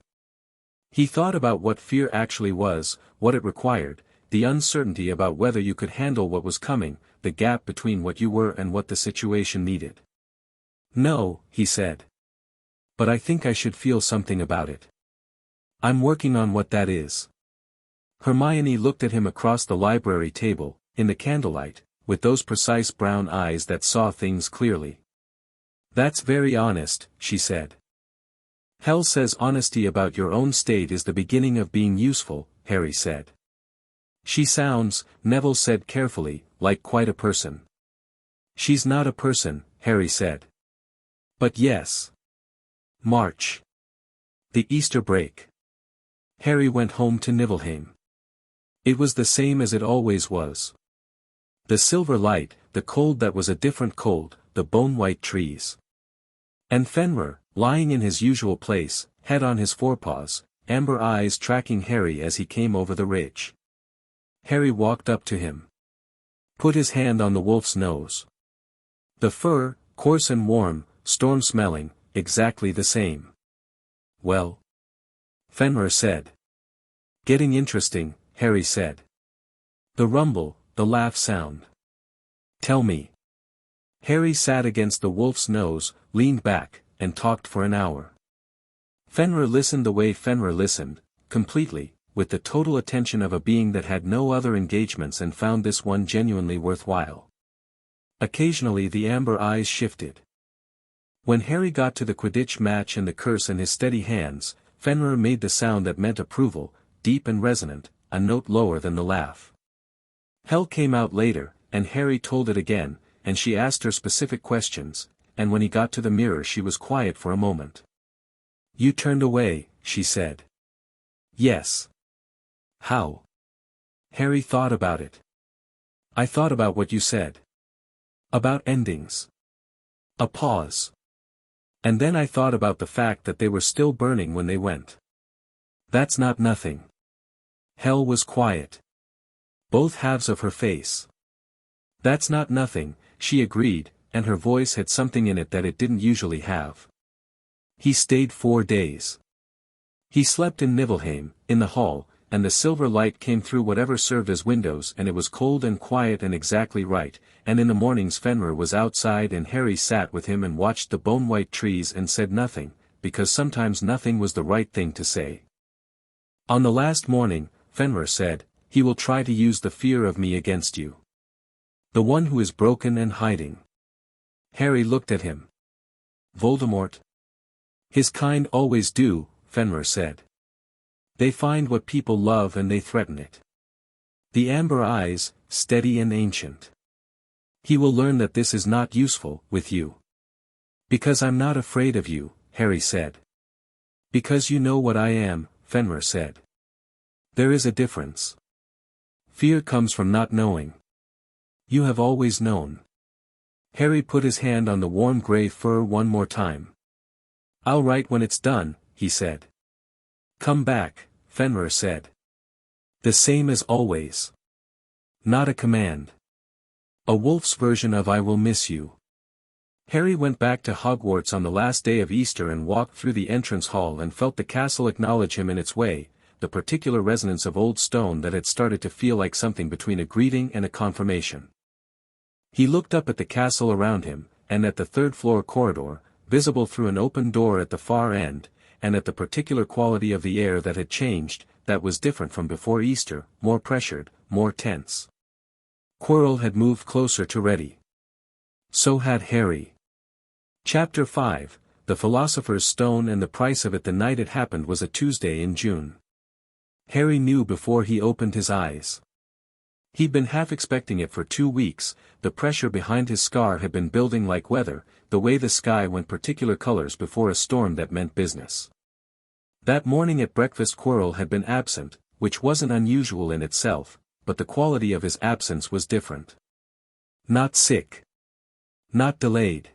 He thought about what fear actually was, what it required, the uncertainty about whether you could handle what was coming, the gap between what you were and what the situation needed. "No," he said. "But I think I should feel something about it. I'm working on what that is." Hermione looked at him across the library table, in the candlelight, with those precise brown eyes that saw things clearly. "That's very honest," she said. "Hel says honesty about your own state is the beginning of being useful," Harry said. "She sounds," Neville said carefully, "like quite a person." "She's not a person," Harry said. "But yes." March. The Easter break. Harry went home to Niflheim. It was the same as it always was. The silver light, the cold that was a different cold, the bone-white trees. And Fenrir, lying in his usual place, head on his forepaws, amber eyes tracking Harry as he came over the ridge. Harry walked up to him. Put his hand on the wolf's nose. The fur, coarse and warm, storm-smelling, exactly the same. "Well?" Fenrir said. "Getting interesting," Harry said. The rumble, the laugh sound. "Tell me." Harry sat against the wolf's nose, leaned back, and talked for an hour. Fenrir listened the way Fenrir listened, completely, with the total attention of a being that had no other engagements and found this one genuinely worthwhile. Occasionally the amber eyes shifted. When Harry got to the Quidditch match and the curse in his steady hands, Fenrir made the sound that meant approval, deep and resonant, a note lower than the laugh. Hel came out later, and Harry told it again, and she asked her specific questions, and when he got to the mirror she was quiet for a moment. "You turned away," she said. "Yes." "How?" Harry thought about it. "I thought about what you said. About endings." A pause. "And then I thought about the fact that they were still burning when they went." "That's not nothing." Hel was quiet. Both halves of her face. "That's not nothing," she agreed, and her voice had something in it that it didn't usually have. "He stayed 4 days. He slept in Niflheim, in the hall, and the silver light came through whatever served as windows and it was cold and quiet and exactly right, and in the mornings Fenrir was outside and Harry sat with him and watched the bone-white trees and said nothing, because sometimes nothing was the right thing to say. On the last morning, Fenrir said, "He will try to use the fear of me against you. The one who is broken and hiding." Harry looked at him. "Voldemort?" "His kind always do," Fenrir said. "They find what people love and they threaten it." The amber eyes, steady and ancient. "He will learn that this is not useful, with you." "Because I'm not afraid of you," Harry said. "Because you know what I am," Fenrir said. "There is a difference. Fear comes from not knowing. You have always known." Harry put his hand on the warm gray fur one more time. "I'll write when it's done," he said. "Come back," Fenrir said. "The same as always." Not a command. A wolf's version of "I will miss you." Harry went back to Hogwarts on the last day of Easter and walked through the entrance hall and felt the castle acknowledge him in its way, the particular resonance of old stone that had started to feel like something between a greeting and a confirmation. He looked up at the castle around him, and at the third-floor corridor, visible through an open door at the far end, and at the particular quality of the air that had changed, that was different from before Easter, more pressured, more tense. Quirrell had moved closer to Reddy. So had Harry. Chapter 5, The Philosopher's Stone and the Price of It. The night it happened was a Tuesday in June. Harry knew before he opened his eyes. He'd been half expecting it for 2 weeks, the pressure behind his scar had been building like weather, the way the sky went particular colors before a storm that meant business. That morning at breakfast Quirrell had been absent, which wasn't unusual in itself, but the quality of his absence was different. Not sick. Not delayed.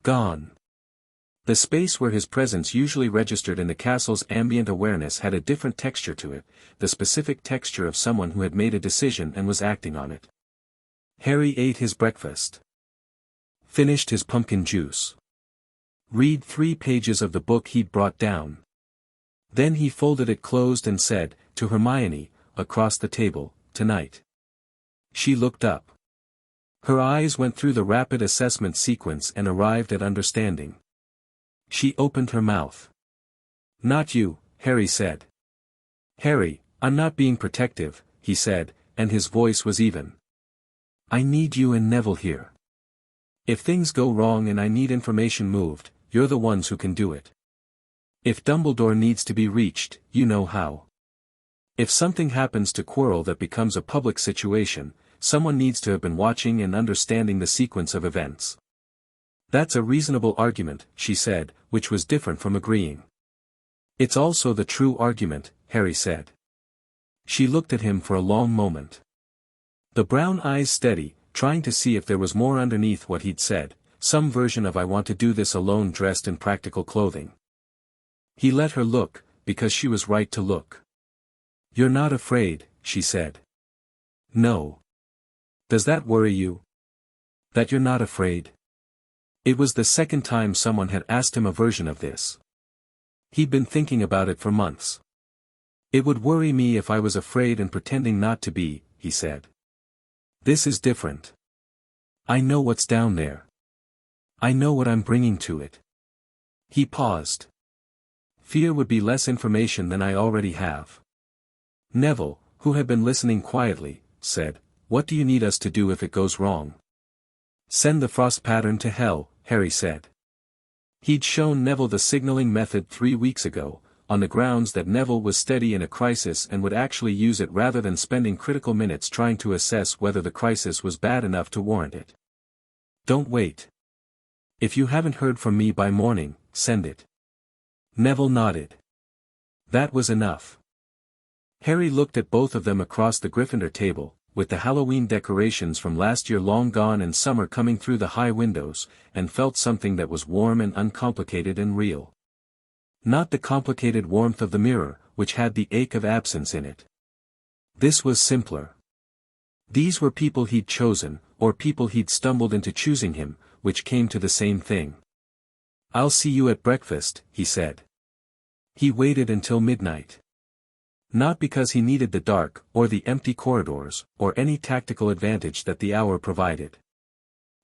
Gone. The space where his presence usually registered in the castle's ambient awareness had a different texture to it, the specific texture of someone who had made a decision and was acting on it. Harry ate his breakfast. Finished his pumpkin juice. Read 3 pages of the book he'd brought down. Then he folded it closed and said, to Hermione, across the table, "Tonight." She looked up. Her eyes went through the rapid assessment sequence and arrived at understanding. She opened her mouth. "Not you," Harry said. "Harry, I'm not being protective," he said, and his voice was even. "I need you and Neville here. If things go wrong and I need information moved, you're the ones who can do it. If Dumbledore needs to be reached, you know how. If something happens to Quirrell that becomes a public situation, someone needs to have been watching and understanding the sequence of events." "That's a reasonable argument," she said, which was different from agreeing. "It's also the true argument," Harry said. She looked at him for a long moment. The brown eyes steady, trying to see if there was more underneath what he'd said, some version of "I want to do this alone" dressed in practical clothing. He let her look, because she was right to look. "You're not afraid," she said. "No. Does that worry you? That you're not afraid?" It was the second time someone had asked him a version of this. He'd been thinking about it for months. "It would worry me if I was afraid and pretending not to be," he said. "This is different. I know what's down there. I know what I'm bringing to it." He paused. "Fear would be less information than I already have. Neville, who had been listening quietly, said, "What do you need us to do if it goes wrong?" "Send the frost pattern to Hel," Harry said. He'd shown Neville the signaling method 3 weeks ago, on the grounds that Neville was steady in a crisis and would actually use it rather than spending critical minutes trying to assess whether the crisis was bad enough to warrant it. "Don't wait. If you haven't heard from me by morning, send it." Neville nodded. That was enough. Harry looked at both of them across the Gryffindor table, with the Halloween decorations from last year long gone and summer coming through the high windows, and felt something that was warm and uncomplicated and real. Not the complicated warmth of the mirror, which had the ache of absence in it. This was simpler. These were people he'd chosen, or people he'd stumbled into choosing him, which came to the same thing. "I'll see you at breakfast," he said. He waited until midnight. Not because he needed the dark, or the empty corridors, or any tactical advantage that the hour provided.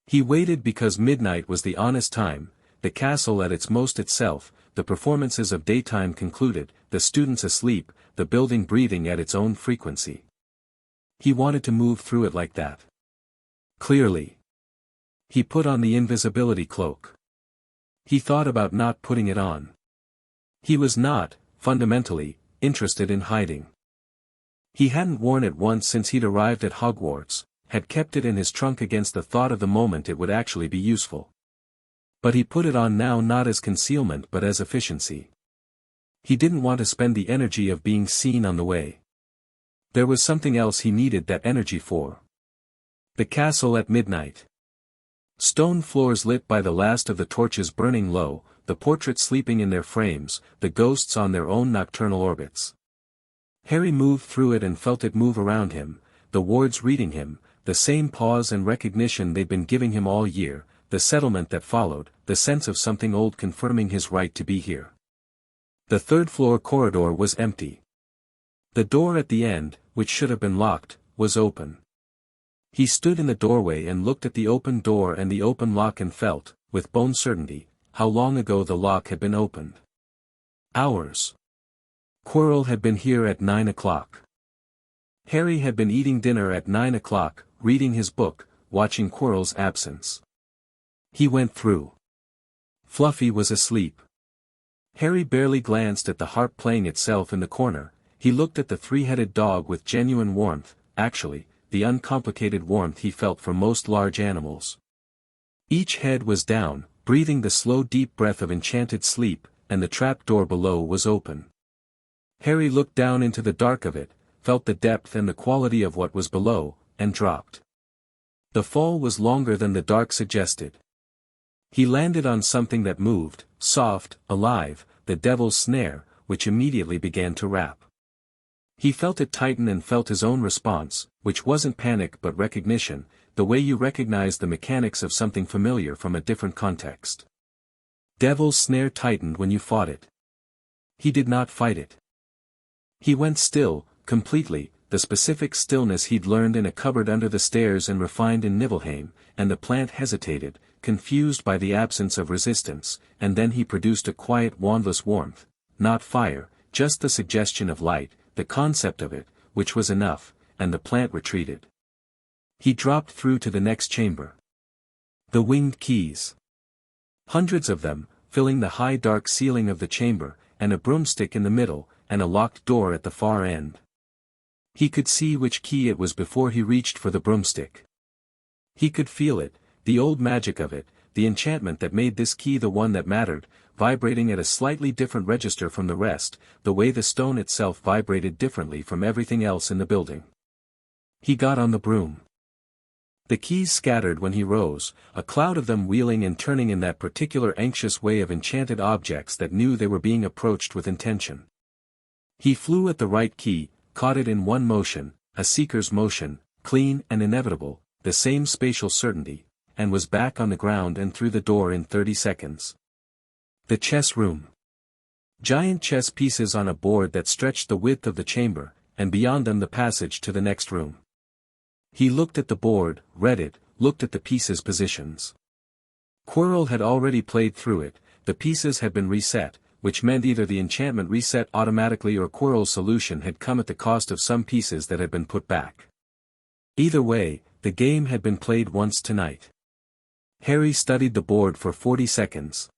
He waited because midnight was the honest time, the castle at its most itself, the performances of daytime concluded, the students asleep, the building breathing at its own frequency. He wanted to move through it like that. Clearly. He put on the invisibility cloak. He thought about not putting it on. He was not, fundamentally, interested in hiding. He hadn't worn it once since he'd arrived at Hogwarts, had kept it in his trunk against the thought of the moment it would actually be useful. But he put it on now not as concealment but as efficiency. He didn't want to spend the energy of being seen on the way. There was something else he needed that energy for. The castle at midnight. Stone floors lit by the last of the torches burning low, the portraits sleeping in their frames, the ghosts on their own nocturnal orbits. Harry moved through it and felt it move around him, the wards reading him, the same pause and recognition they'd been giving him all year, the settlement that followed, the sense of something old confirming his right to be here. The third-floor corridor was empty. The door at the end, which should have been locked, was open. He stood in the doorway and looked at the open door and the open lock and felt, with bone certainty, how long ago the lock had been opened. Hours. Quirrell had been here at 9 o'clock. Harry had been eating dinner at 9 o'clock, reading his book, watching Quirrell's absence. He went through. Fluffy was asleep. Harry barely glanced at the harp playing itself in the corner, he looked at the three-headed dog with genuine warmth, actually, the uncomplicated warmth he felt for most large animals. Each head was down, breathing the slow deep breath of enchanted sleep, and the trap door below was open. Harry looked down into the dark of it, felt the depth and the quality of what was below, and dropped. The fall was longer than the dark suggested. He landed on something that moved, soft, alive, the devil's snare, which immediately began to rap. He felt it tighten and felt his own response, which wasn't panic but recognition, the way you recognize the mechanics of something familiar from a different context. Devil's snare tightened when you fought it. He did not fight it. He went still, completely, the specific stillness he'd learned in a cupboard under the stairs and refined in Niflheim, and the plant hesitated, confused by the absence of resistance, and then he produced a quiet wandless warmth, not fire, just the suggestion of light, the concept of it, which was enough, and the plant retreated. He dropped through to the next chamber. The winged keys. Hundreds of them, filling the high dark ceiling of the chamber, and a broomstick in the middle, and a locked door at the far end. He could see which key it was before he reached for the broomstick. He could feel it, the old magic of it, the enchantment that made this key the one that mattered, vibrating at a slightly different register from the rest, the way the stone itself vibrated differently from everything else in the building. He got on the broom. The keys scattered when he rose, a cloud of them wheeling and turning in that particular anxious way of enchanted objects that knew they were being approached with intention. He flew at the right key, caught it in one motion, a seeker's motion, clean and inevitable, the same spatial certainty, and was back on the ground and through the door in 30 seconds. The chess room. Giant chess pieces on a board that stretched the width of the chamber, and beyond them the passage to the next room. He looked at the board, read it, looked at the pieces' positions. Quirrell had already played through it, the pieces had been reset, which meant either the enchantment reset automatically or Quirrell's solution had come at the cost of some pieces that had been put back. Either way, the game had been played once tonight. Harry studied the board for 40 seconds.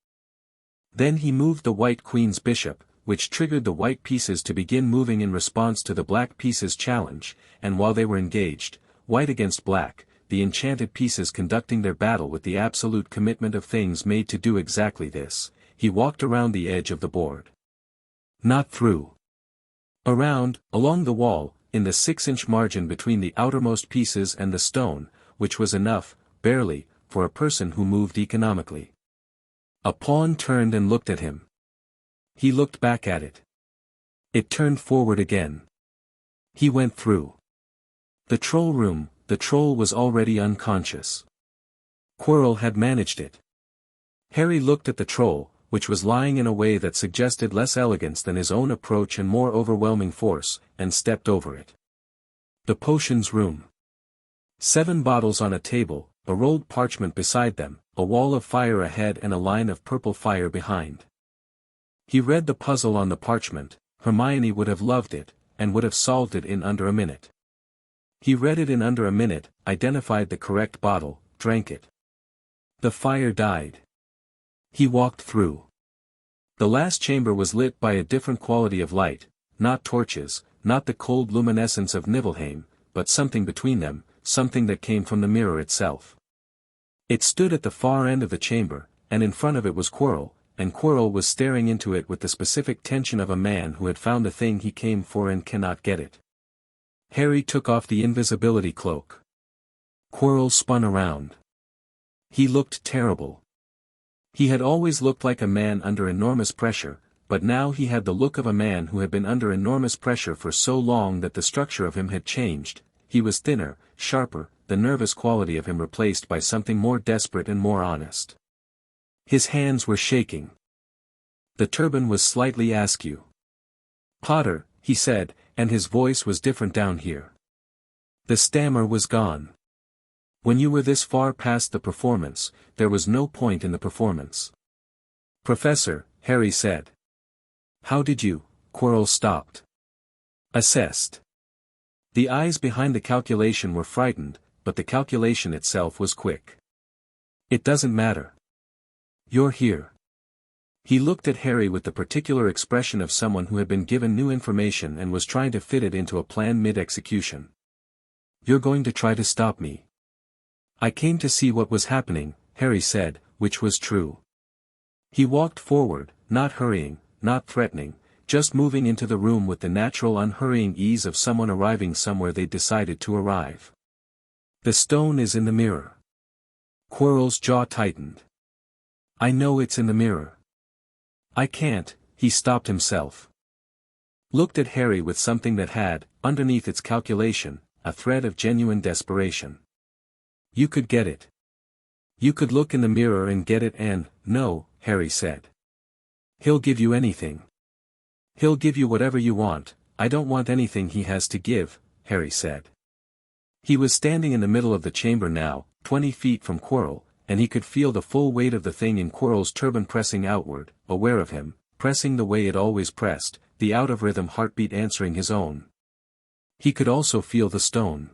Then he moved the white queen's bishop, which triggered the white pieces to begin moving in response to the black pieces' challenge, and while they were engaged, white against black, the enchanted pieces conducting their battle with the absolute commitment of things made to do exactly this, he walked around the edge of the board. Not through. Around, along the wall, in the 6-inch margin between the outermost pieces and the stone, which was enough, barely, for a person who moved economically. A pawn turned and looked at him. He looked back at it. It turned forward again. He went through. The troll room, the troll was already unconscious. Quirrell had managed it. Harry looked at the troll, which was lying in a way that suggested less elegance than his own approach and more overwhelming force, and stepped over it. The potions room. 7 bottles on a table, a rolled parchment beside them, a wall of fire ahead and a line of purple fire behind. He read the puzzle on the parchment. Hermione would have loved it, and would have solved it in under a minute. He read it in under a minute, identified the correct bottle, drank it. The fire died. He walked through. The last chamber was lit by a different quality of light, not torches, not the cold luminescence of Niflheim, but something between them, something that came from the mirror itself. It stood at the far end of the chamber, and in front of it was Quirrell, and Quirrell was staring into it with the specific tension of a man who had found the thing he came for and cannot get it. Harry took off the invisibility cloak. Quirrell spun around. He looked terrible. He had always looked like a man under enormous pressure, but now he had the look of a man who had been under enormous pressure for so long that the structure of him had changed. He was thinner, sharper, the nervous quality of him replaced by something more desperate and more honest. His hands were shaking. The turban was slightly askew. "Potter," he said, and his voice was different down here. The stammer was gone. "When you were this far past the performance, there was no point in the performance." "Professor," Harry said. "How did you?" Quirrell stopped. "Assessed." The eyes behind the calculation were frightened, but the calculation itself was quick. "It doesn't matter. You're here." He looked at Harry with the particular expression of someone who had been given new information and was trying to fit it into a plan mid-execution. "You're going to try to stop me." "I came to see what was happening," Harry said, which was true. He walked forward, not hurrying, not threatening, just moving into the room with the natural unhurrying ease of someone arriving somewhere they'd decided to arrive. "The stone is in the mirror." Quirrell's jaw tightened. "I know it's in the mirror." "I can't," he stopped himself. Looked at Harry with something that had, underneath its calculation, a thread of genuine desperation. "You could get it. You could look in the mirror and get it and, no," Harry said. "He'll give you anything. He'll give you whatever you want." "I don't want anything he has to give," Harry said. He was standing in the middle of the chamber now, 20 feet from Quirrell, and he could feel the full weight of the thing in Quirrell's turban pressing outward, aware of him, pressing the way it always pressed, the out-of-rhythm heartbeat answering his own. He could also feel the stone.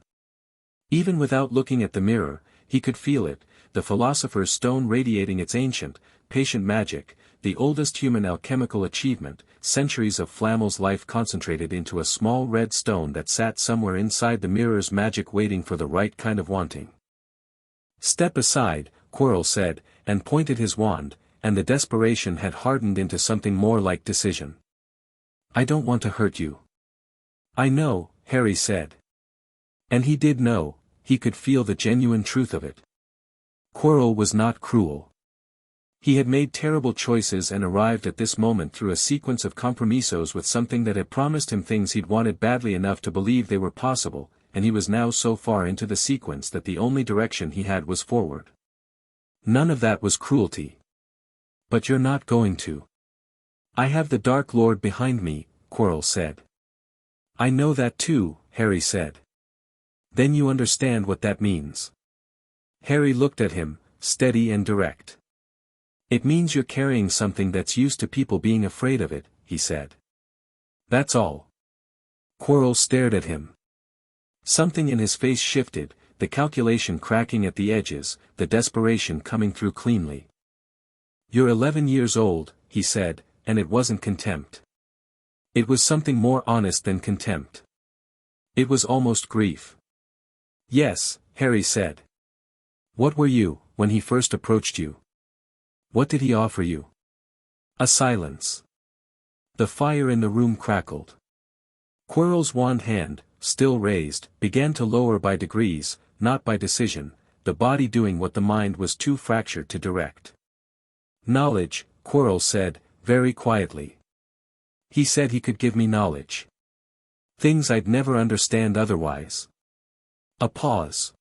Even without looking at the mirror, he could feel it, the philosopher's stone radiating its ancient, patient magic, the oldest human alchemical achievement, centuries of Flammel's life concentrated into a small red stone that sat somewhere inside the mirror's magic waiting for the right kind of wanting. "Step aside," Quirrell said, and pointed his wand, and the desperation had hardened into something more like decision. "I don't want to hurt you." "I know," Harry said. And he did know, he could feel the genuine truth of it. Quirrell was not cruel. He had made terrible choices and arrived at this moment through a sequence of compromisos with something that had promised him things he'd wanted badly enough to believe they were possible, and he was now so far into the sequence that the only direction he had was forward. None of that was cruelty. "But you're not going to." "I have the Dark Lord behind me," Quirrell said. "I know that too," Harry said. "Then you understand what that means." Harry looked at him, steady and direct. It means you're carrying something that's used to people being afraid of it, he said. That's all. Quirrell stared at him. Something in his face shifted, the calculation cracking at the edges, the desperation coming through cleanly. You're 11 years old, he said, and it wasn't contempt. It was something more honest than contempt. It was almost grief. Yes, Harry said. What were you, when he first approached you? What did he offer you? A silence. The fire in the room crackled. Quirrell's wand hand, still raised, began to lower by degrees, not by decision, the body doing what the mind was too fractured to direct. Knowledge, Quirrell said, very quietly. He said he could give me knowledge. Things I'd never understand otherwise. A pause.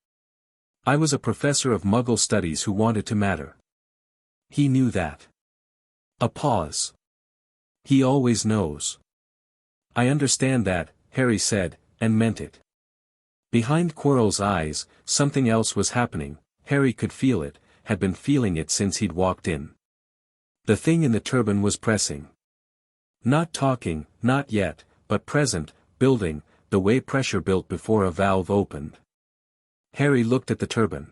I was a professor of Muggle studies who wanted to matter. He knew that. A pause. He always knows. I understand that, Harry said, and meant it. Behind Quirrell's eyes, something else was happening. Harry could feel it, had been feeling it since he'd walked in. The thing in the turban was pressing. Not talking, not yet, but present, building, the way pressure built before a valve opened. Harry looked at the turban.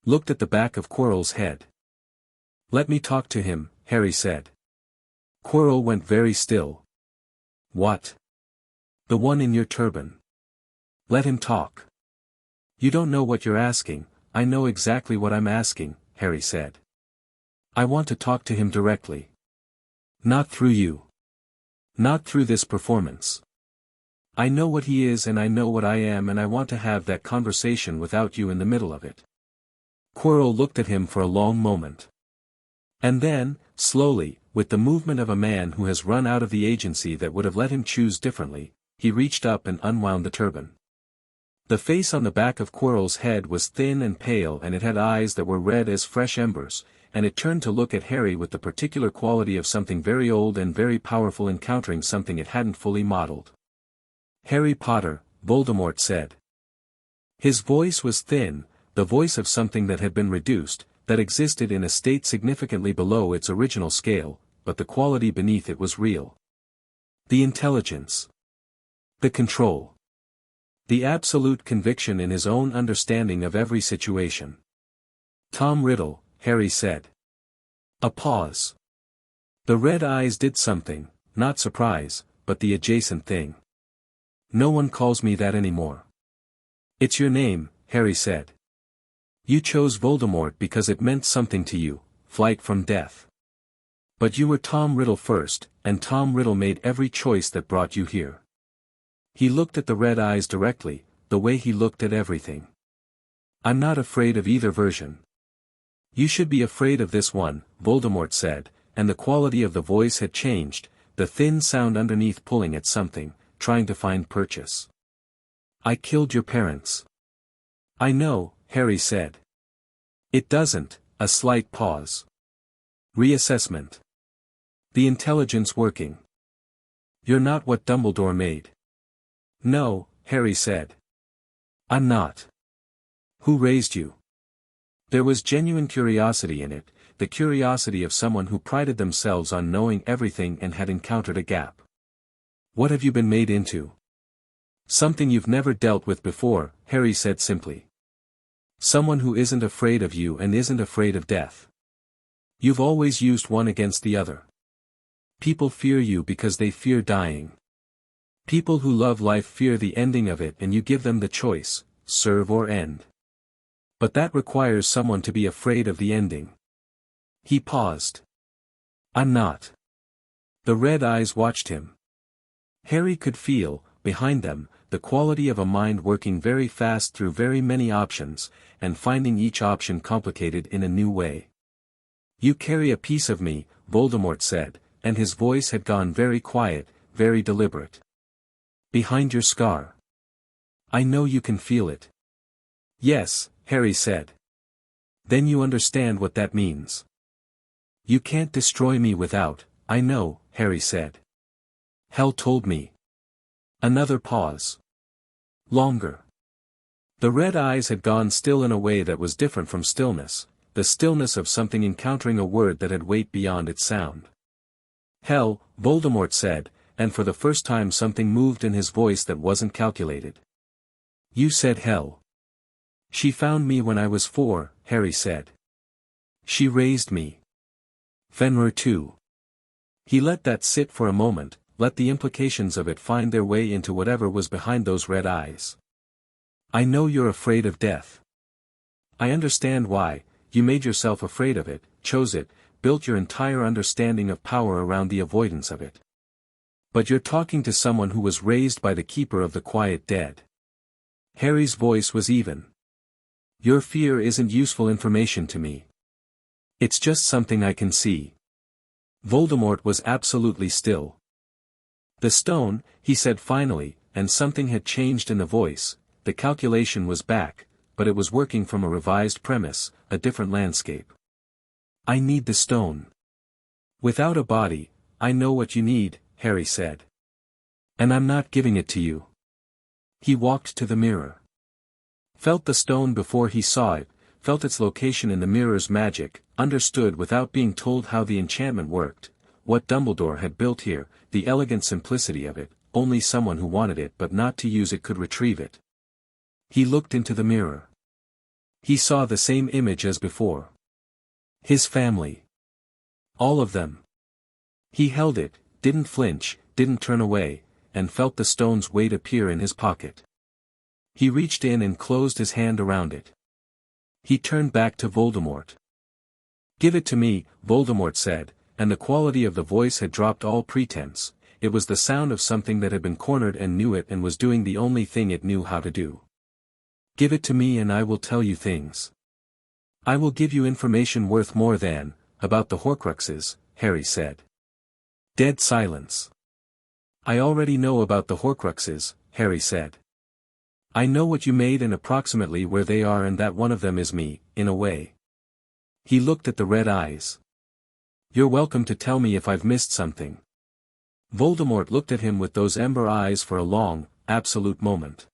Looked at the back of Quirrell's head. Let me talk to him, Harry said. Quirrell went very still. What? The one in your turban. Let him talk. You don't know what you're asking, I know exactly what I'm asking, Harry said. I want to talk to him directly. Not through you. Not through this performance. I know what he is and I know what I am and I want to have that conversation without you in the middle of it. Quirrell looked at him for a long moment. And then, slowly, with the movement of a man who has run out of the agency that would have let him choose differently, he reached up and unwound the turban. The face on the back of Quirrell's head was thin and pale and it had eyes that were red as fresh embers, and it turned to look at Harry with the particular quality of something very old and very powerful encountering something it hadn't fully modeled. Harry Potter, Voldemort said. His voice was thin, the voice of something that had been reduced, that existed in a state significantly below its original scale, but the quality beneath it was real. The intelligence. The control. The absolute conviction in his own understanding of every situation. Tom Riddle, Harry said. A pause. The red eyes did something, not surprise, but the adjacent thing. No one calls me that anymore. It's your name, Harry said. You chose Voldemort because it meant something to you, flight from death. But you were Tom Riddle first, and Tom Riddle made every choice that brought you here. He looked at the red eyes directly, the way he looked at everything. I'm not afraid of either version. You should be afraid of this one, Voldemort said, and the quality of the voice had changed, the thin sound underneath pulling at something, trying to find purchase. I killed your parents. I know, Harry said. It doesn't, a slight pause. Reassessment. The intelligence working. You're not what Dumbledore made. No, Harry said. I'm not. Who raised you? There was genuine curiosity in it, the curiosity of someone who prided themselves on knowing everything and had encountered a gap. What have you been made into? Something you've never dealt with before, Harry said simply. Someone who isn't afraid of you and isn't afraid of death. You've always used one against the other. People fear you because they fear dying. People who love life fear the ending of it and you give them the choice, serve or end. But that requires someone to be afraid of the ending. He paused. I'm not. The red eyes watched him. Harry could feel, behind them, the quality of a mind working very fast through very many options, and finding each option complicated in a new way. You carry a piece of me, Voldemort said, and his voice had gone very quiet, very deliberate. Behind your scar. I know you can feel it. Yes, Harry said. Then you understand what that means. You can't destroy me without, I know, Harry said. Hel told me. Another pause. Longer. The red eyes had gone still in a way that was different from stillness, the stillness of something encountering a word that had weight beyond its sound. Hel, Voldemort said, and for the first time something moved in his voice that wasn't calculated. You said Hel. She found me when I was 4, Harry said. She raised me. Fenrir too. He let that sit for a moment, let the implications of it find their way into whatever was behind those red eyes. I know you're afraid of death. I understand why. You made yourself afraid of it, chose it, built your entire understanding of power around the avoidance of it. But you're talking to someone who was raised by the keeper of the quiet dead. Harry's voice was even. Your fear isn't useful information to me. It's just something I can see. Voldemort was absolutely still. The stone, he said finally, and something had changed in the voice. The calculation was back, but it was working from a revised premise, a different landscape. I need the stone. Without a body, I know what you need, Harry said. And I'm not giving it to you. He walked to the mirror. Felt the stone before he saw it, felt its location in the mirror's magic, understood without being told how the enchantment worked, what Dumbledore had built here, the elegant simplicity of it, only someone who wanted it but not to use it could retrieve it. He looked into the mirror. He saw the same image as before. His family. All of them. He held it, didn't flinch, didn't turn away, and felt the stone's weight appear in his pocket. He reached in and closed his hand around it. He turned back to Voldemort. Give it to me, Voldemort said, and the quality of the voice had dropped all pretense. It was the sound of something that had been cornered and knew it and was doing the only thing it knew how to do. Give it to me and I will tell you things. I will give you information worth more than, about the Horcruxes, Harry said. Dead silence. I already know about the Horcruxes, Harry said. I know what you made and approximately where they are and that one of them is me, in a way. He looked at the red eyes. You're welcome to tell me if I've missed something. Voldemort looked at him with those ember eyes for a long, absolute moment.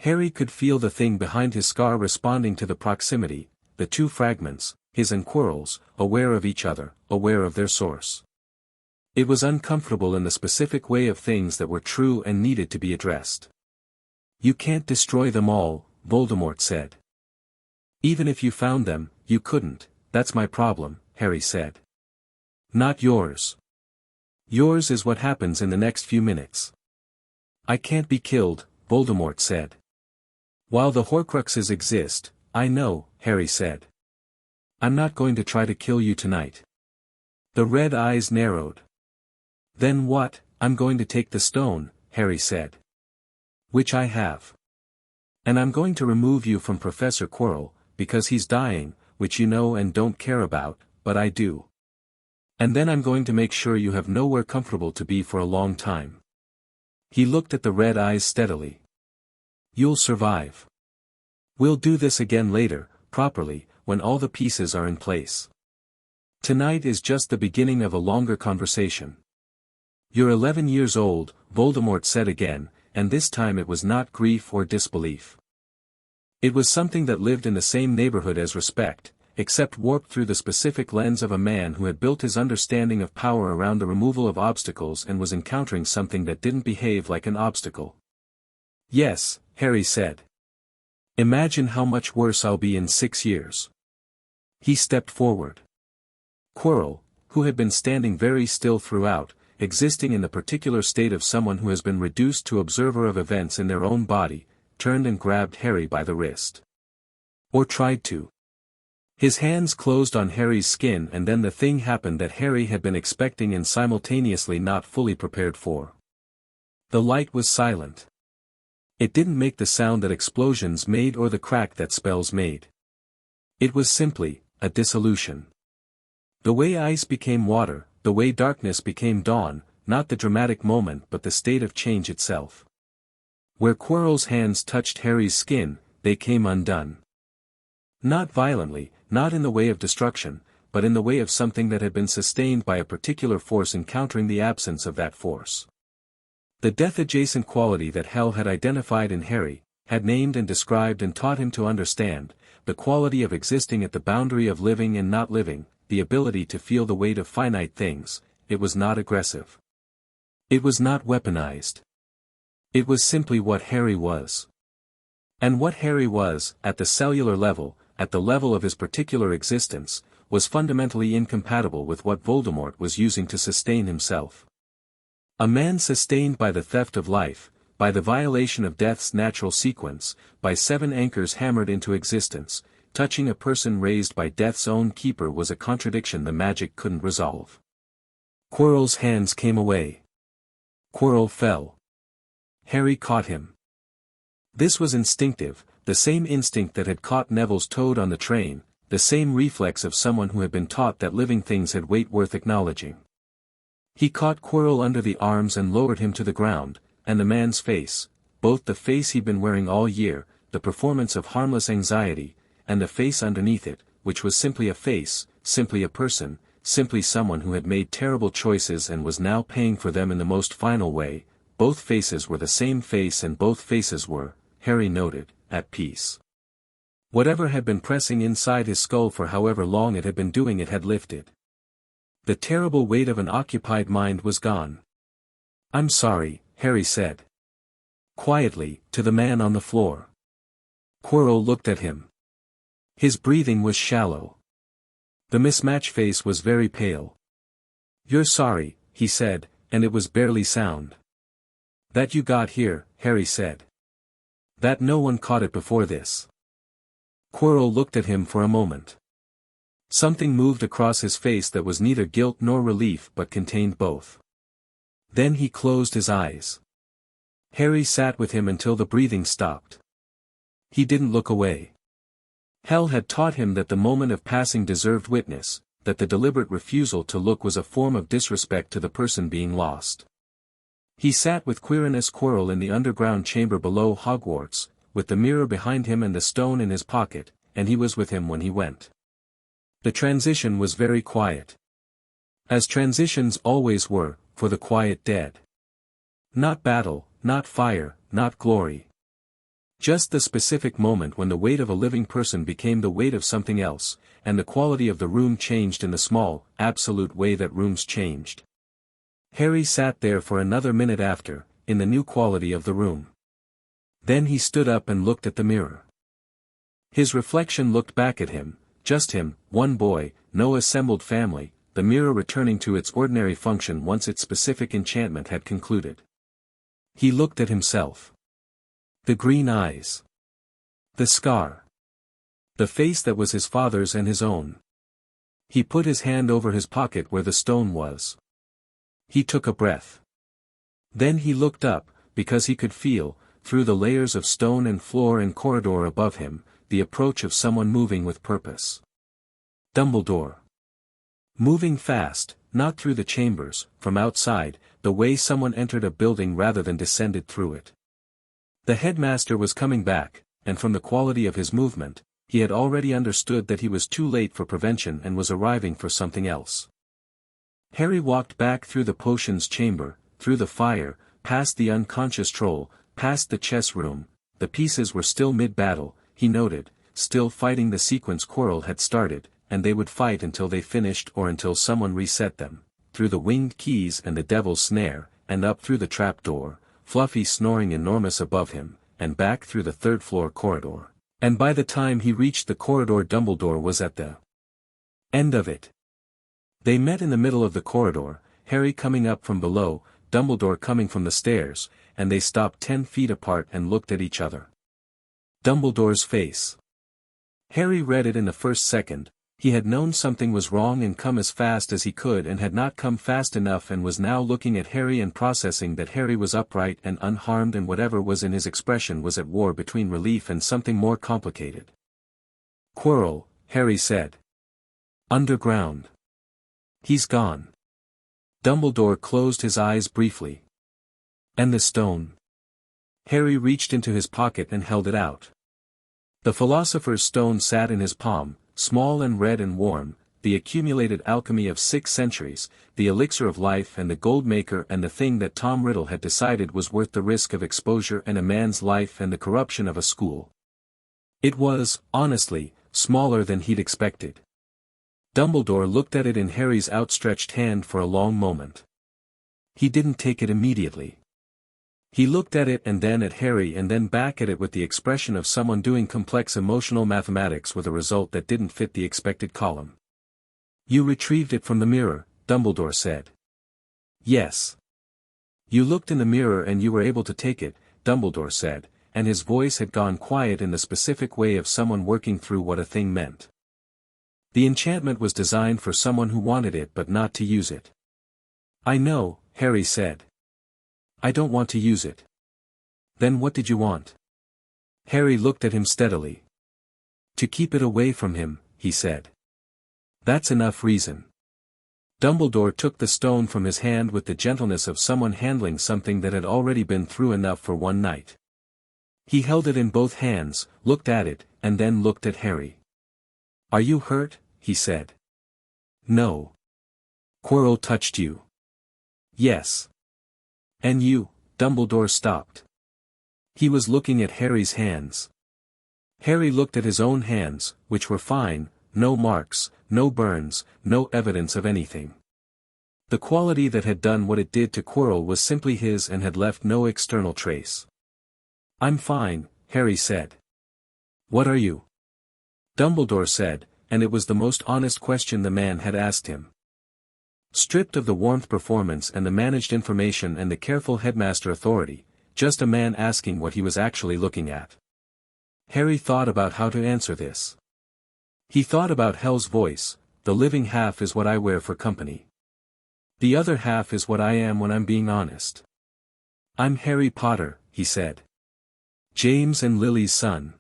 Harry could feel the thing behind his scar responding to the proximity, the two fragments, his and Quirrell's, aware of each other, aware of their source. It was uncomfortable in the specific way of things that were true and needed to be addressed. You can't destroy them all, Voldemort said. Even if you found them, you couldn't, that's my problem, Harry said. Not yours. Yours is what happens in the next few minutes. I can't be killed, Voldemort said. While the Horcruxes exist, I know, Harry said. I'm not going to try to kill you tonight. The red eyes narrowed. Then what? I'm going to take the stone, Harry said. Which I have. And I'm going to remove you from Professor Quirrell, because he's dying, which you know and don't care about, but I do. And then I'm going to make sure you have nowhere comfortable to be for a long time. He looked at the red eyes steadily. You'll survive. We'll do this again later, properly, when all the pieces are in place. Tonight is just the beginning of a longer conversation. You're 11 years old, Voldemort said again, and this time it was not grief or disbelief. It was something that lived in the same neighborhood as respect, except warped through the specific lens of a man who had built his understanding of power around the removal of obstacles and was encountering something that didn't behave like an obstacle. Yes, Harry said. Imagine how much worse I'll be in 6 years. He stepped forward. Quirrell, who had been standing very still throughout, existing in the particular state of someone who has been reduced to observer of events in their own body, turned and grabbed Harry by the wrist. Or tried to. His hands closed on Harry's skin and then the thing happened that Harry had been expecting and simultaneously not fully prepared for. The light was silent. It didn't make the sound that explosions made or the crack that spells made. It was simply, a dissolution. The way ice became water, the way darkness became dawn, not the dramatic moment but the state of change itself. Where Quirrell's hands touched Harry's skin, they came undone. Not violently, not in the way of destruction, but in the way of something that had been sustained by a particular force encountering the absence of that force. The death-adjacent quality that Hel had identified in Harry, had named and described and taught him to understand, the quality of existing at the boundary of living and not living, the ability to feel the weight of finite things. It was not aggressive. It was not weaponized. It was simply what Harry was. And what Harry was, at the cellular level, at the level of his particular existence, was fundamentally incompatible with what Voldemort was using to sustain himself. A man sustained by the theft of life, by the violation of death's natural sequence, by 7 anchors hammered into existence, touching a person raised by death's own keeper was a contradiction the magic couldn't resolve. Quirrell's hands came away. Quirrell fell. Harry caught him. This was instinctive, the same instinct that had caught Neville's toad on the train, the same reflex of someone who had been taught that living things had weight worth acknowledging. He caught Quirrell under the arms and lowered him to the ground, and the man's face, both the face he'd been wearing all year, the performance of harmless anxiety, and the face underneath it, which was simply a face, simply a person, simply someone who had made terrible choices and was now paying for them in the most final way, both faces were the same face and both faces were, Harry noted, at peace. Whatever had been pressing inside his skull for however long it had been doing it had lifted. The terrible weight of an occupied mind was gone. "I'm sorry," Harry said. Quietly, to the man on the floor. Quirrell looked at him. His breathing was shallow. The mismatched face was very pale. "You're sorry," he said, and it was barely sound. "That you got here," Harry said. "That no one caught it before this." Quirrell looked at him for a moment. Something moved across his face that was neither guilt nor relief but contained both. Then he closed his eyes. Harry sat with him until the breathing stopped. He didn't look away. Hel had taught him that the moment of passing deserved witness, that the deliberate refusal to look was a form of disrespect to the person being lost. He sat with Quirinus Quirrell in the underground chamber below Hogwarts, with the mirror behind him and the stone in his pocket, and he was with him when he went. The transition was very quiet. As transitions always were, for the quiet dead. Not battle, not fire, not glory. Just the specific moment when the weight of a living person became the weight of something else, and the quality of the room changed in the small, absolute way that rooms changed. Harry sat there for another minute after, in the new quality of the room. Then he stood up and looked at the mirror. His reflection looked back at him, just him, one boy, no assembled family, the mirror returning to its ordinary function once its specific enchantment had concluded. He looked at himself. The green eyes. The scar. The face that was his father's and his own. He put his hand over his pocket where the stone was. He took a breath. Then he looked up, because he could feel, through the layers of stone and floor and corridor above him, the approach of someone moving with purpose. Dumbledore. Moving fast, not through the chambers, from outside, the way someone entered a building rather than descended through it. The headmaster was coming back, and from the quality of his movement, he had already understood that he was too late for prevention and was arriving for something else. Harry walked back through the potions chamber, through the fire, past the unconscious troll, past the chess room. The pieces were still mid-battle, he noted, still fighting the sequence Quirrell had started, and they would fight until they finished or until someone reset them, through the winged keys and the devil's snare, and up through the trapdoor, Fluffy snoring enormous above him, and back through the third-floor corridor. And by the time he reached the corridor, Dumbledore was at the end of it. They met in the middle of the corridor, Harry coming up from below, Dumbledore coming from the stairs, and they stopped 10 feet apart and looked at each other. Dumbledore's face. Harry read it in the first second. He had known something was wrong and come as fast as he could and had not come fast enough and was now looking at Harry and processing that Harry was upright and unharmed and whatever was in his expression was at war between relief and something more complicated. "Quirrell," Harry said. "Underground. He's gone." Dumbledore closed his eyes briefly. "And the stone?" Harry reached into his pocket and held it out. The Philosopher's Stone sat in his palm, small and red and warm, the accumulated alchemy of 6 centuries, the elixir of life and the gold maker and the thing that Tom Riddle had decided was worth the risk of exposure and a man's life and the corruption of a school. It was, honestly, smaller than he'd expected. Dumbledore looked at it in Harry's outstretched hand for a long moment. He didn't take it immediately. He looked at it and then at Harry and then back at it with the expression of someone doing complex emotional mathematics with a result that didn't fit the expected column. "You retrieved it from the mirror," Dumbledore said. "Yes. You looked in the mirror and you were able to take it," Dumbledore said, and his voice had gone quiet in the specific way of someone working through what a thing meant. "The enchantment was designed for someone who wanted it but not to use it." "I know," Harry said. "I don't want to use it." "Then what did you want?" Harry looked at him steadily. "To keep it away from him," he said. "That's enough reason." Dumbledore took the stone from his hand with the gentleness of someone handling something that had already been through enough for one night. He held it in both hands, looked at it, and then looked at Harry. "Are you hurt?" he said. "No. Quirrell touched you." "Yes." "And you?" Dumbledore stopped. He was looking at Harry's hands. Harry looked at his own hands, which were fine, no marks, no burns, no evidence of anything. The quality that had done what it did to Quirrell was simply his and had left no external trace. "I'm fine," Harry said. "What are you?" Dumbledore said, and it was the most honest question the man had asked him. Stripped of the warmth performance and the managed information and the careful headmaster authority, just a man asking what he was actually looking at. Harry thought about how to answer this. He thought about Hel's voice, "The living half is what I wear for company. The other half is what I am when I'm being honest. I'm Harry Potter," he said. "James and Lily's son.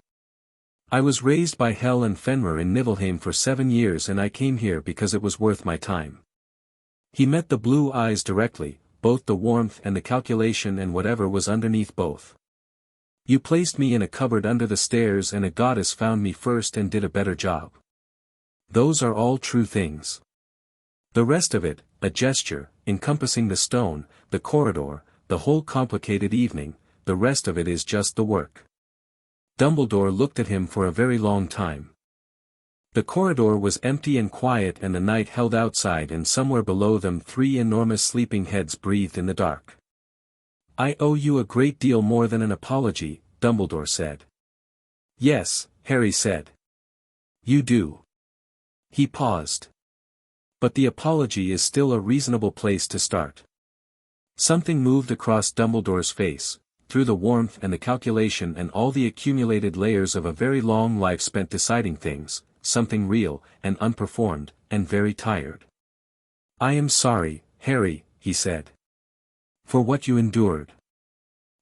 I was raised by Hel and Fenrir in Niflheim for 7 years and I came here because it was worth my time." He met the blue eyes directly, both the warmth and the calculation and whatever was underneath both. "You placed me in a cupboard under the stairs and a goddess found me first and did a better job. Those are all true things. The rest of it, a gesture, encompassing the stone, the corridor, the whole complicated evening, the rest of it is just the work." Dumbledore looked at him for a very long time. The corridor was empty and quiet and the night held outside and somewhere below them 3 enormous sleeping heads breathed in the dark. "I owe you a great deal more than an apology," Dumbledore said. "Yes," Harry said. "You do." He paused. "But the apology is still a reasonable place to start." Something moved across Dumbledore's face, through the warmth and the calculation and all the accumulated layers of a very long life spent deciding things, something real, and unperformed, and very tired. "I am sorry, Harry," he said. "For what you endured.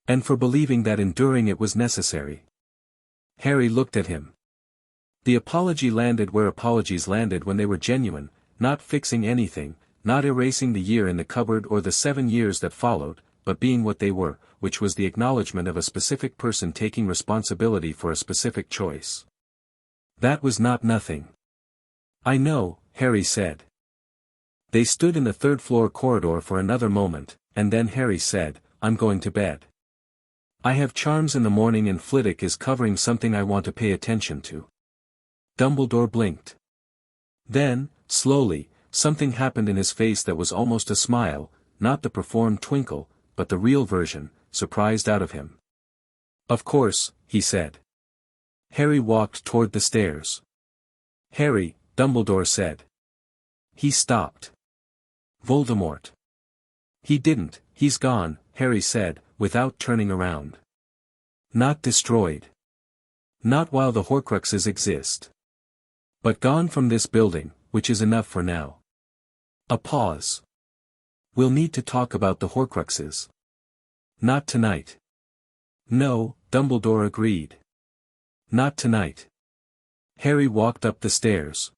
And for believing that enduring it was necessary." Harry looked at him. The apology landed where apologies landed when they were genuine, not fixing anything, not erasing the year in the cupboard or the 7 years that followed, but being what they were, which was the acknowledgement of a specific person taking responsibility for a specific choice. That was not nothing. "I know," Harry said. They stood in the 3rd-floor corridor for another moment, and then Harry said, "I'm going to bed. I have charms in the morning and Flitwick is covering something I want to pay attention to." Dumbledore blinked. Then, slowly, something happened in his face that was almost a smile, not the performed twinkle, but the real version, surprised out of him. "Of course," he said. Harry walked toward the stairs. "Harry," Dumbledore said. He stopped. "Voldemort." "He didn't, he's gone," Harry said, without turning around. "Not destroyed. Not while the Horcruxes exist. But gone from this building, which is enough for now." A pause. "We'll need to talk about the Horcruxes." "Not tonight." "No," Dumbledore agreed. "Not tonight." Harry walked up the stairs.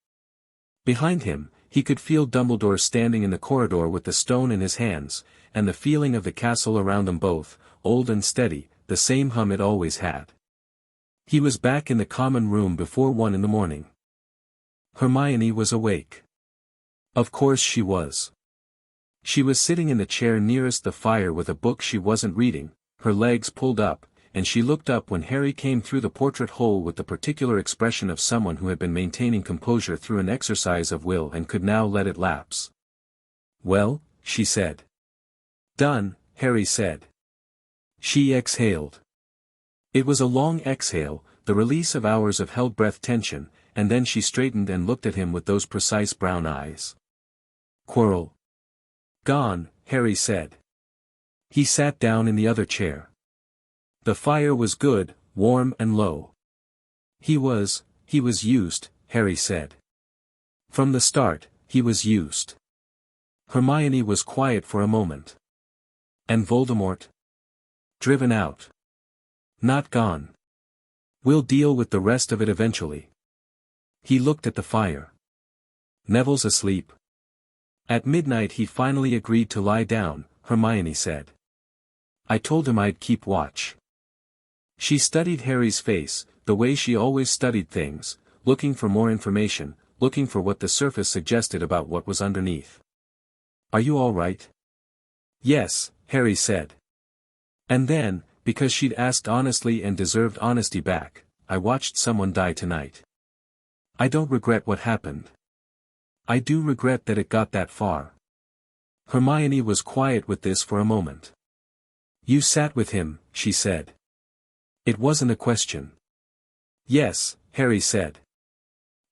Behind him, he could feel Dumbledore standing in the corridor with the stone in his hands, and the feeling of the castle around them both, old and steady, the same hum it always had. He was back in the common room before 1 in the morning. Hermione was awake. Of course she was. She was sitting in the chair nearest the fire with a book she wasn't reading, her legs pulled up, and she looked up when Harry came through the portrait hole with the particular expression of someone who had been maintaining composure through an exercise of will and could now let it lapse. "Well," she said. "Done," Harry said. She exhaled. It was a long exhale, the release of hours of held-breath tension, and then she straightened and looked at him with those precise brown eyes. "Quarrel." "Gone," Harry said. He sat down in the other chair. The fire was good, warm and low. He was used, Harry said. From the start, he was used. Hermione was quiet for a moment. "And Voldemort?" "Driven out. Not gone. We'll deal with the rest of it eventually." He looked at the fire. "Neville's asleep." "At midnight he finally agreed to lie down," Hermione said. "I told him I'd keep watch." She studied Harry's face, the way she always studied things, looking for more information, looking for what the surface suggested about what was underneath. "Are you all right?" "Yes," Harry said. And then, because she'd asked honestly and deserved honesty back, "I watched someone die tonight. I don't regret what happened. I do regret that it got that far." Hermione was quiet with this for a moment. "You sat with him," she said. "It wasn't a question." "Yes," Harry said.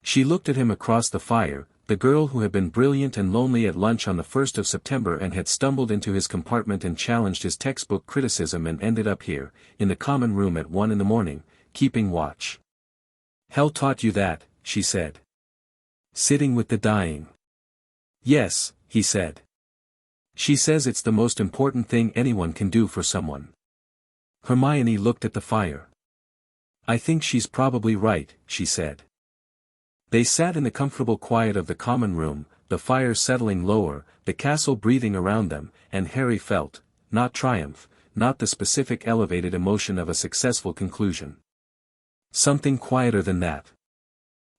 She looked at him across the fire, the girl who had been brilliant and lonely at lunch on the 1st of September and had stumbled into his compartment and challenged his textbook criticism and ended up here, in the common room at 1 in the morning, keeping watch. "Hel taught you that," she said. "Sitting with the dying." "Yes," he said. "She says it's the most important thing anyone can do for someone." Hermione looked at the fire. "I think she's probably right," she said. They sat in the comfortable quiet of the common room, the fire settling lower, the castle breathing around them, and Harry felt, not triumph, not the specific elevated emotion of a successful conclusion. Something quieter than that.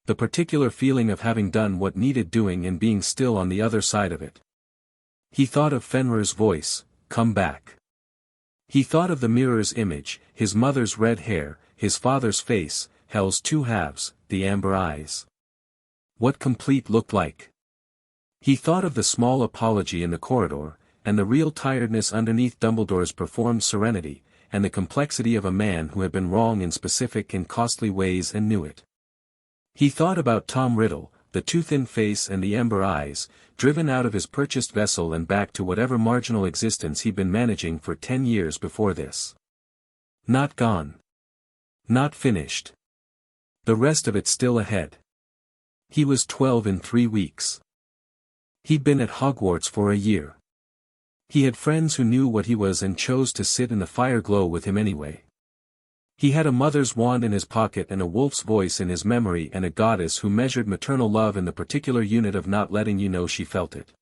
The particular feeling of having done what needed doing and being still on the other side of it. He thought of Fenrir's voice, "Come back." He thought of the mirror's image, his mother's red hair, his father's face, Hel's two halves, the amber eyes. What complete looked like. He thought of the small apology in the corridor, and the real tiredness underneath Dumbledore's performed serenity, and the complexity of a man who had been wrong in specific and costly ways and knew it. He thought about Tom Riddle, the too thin face and the amber eyes, driven out of his purchased vessel and back to whatever marginal existence he'd been managing for 10 years before this. Not gone. Not finished. The rest of it still ahead. He was 12 in 3 weeks. He'd been at Hogwarts for a year. He had friends who knew what he was and chose to sit in the fire glow with him anyway. He had a mother's wand in his pocket and a wolf's voice in his memory and a goddess who measured maternal love in the particular unit of not letting you know she felt it.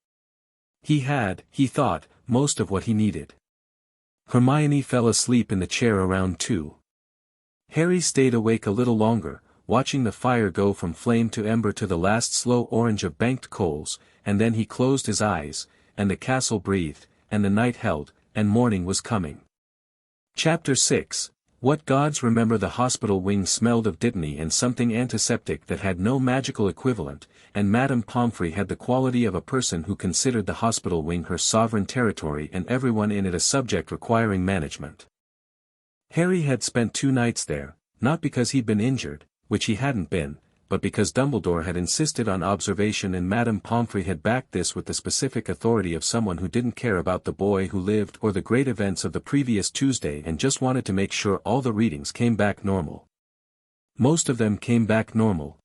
He had, he thought, most of what he needed. Hermione fell asleep in the chair around 2. Harry stayed awake a little longer, watching the fire go from flame to ember to the last slow orange of banked coals, and then he closed his eyes, and the castle breathed, and the night held, and morning was coming. Chapter 6. What gods remember the hospital wing smelled of dittany and something antiseptic that had no magical equivalent, and Madame Pomfrey had the quality of a person who considered the hospital wing her sovereign territory and everyone in it a subject requiring management. Harry had spent 2 nights there, not because he'd been injured, which he hadn't been, but because Dumbledore had insisted on observation and Madame Pomfrey had backed this with the specific authority of someone who didn't care about the boy who lived or the great events of the previous Tuesday and just wanted to make sure all the readings came back normal. Most of them came back normal.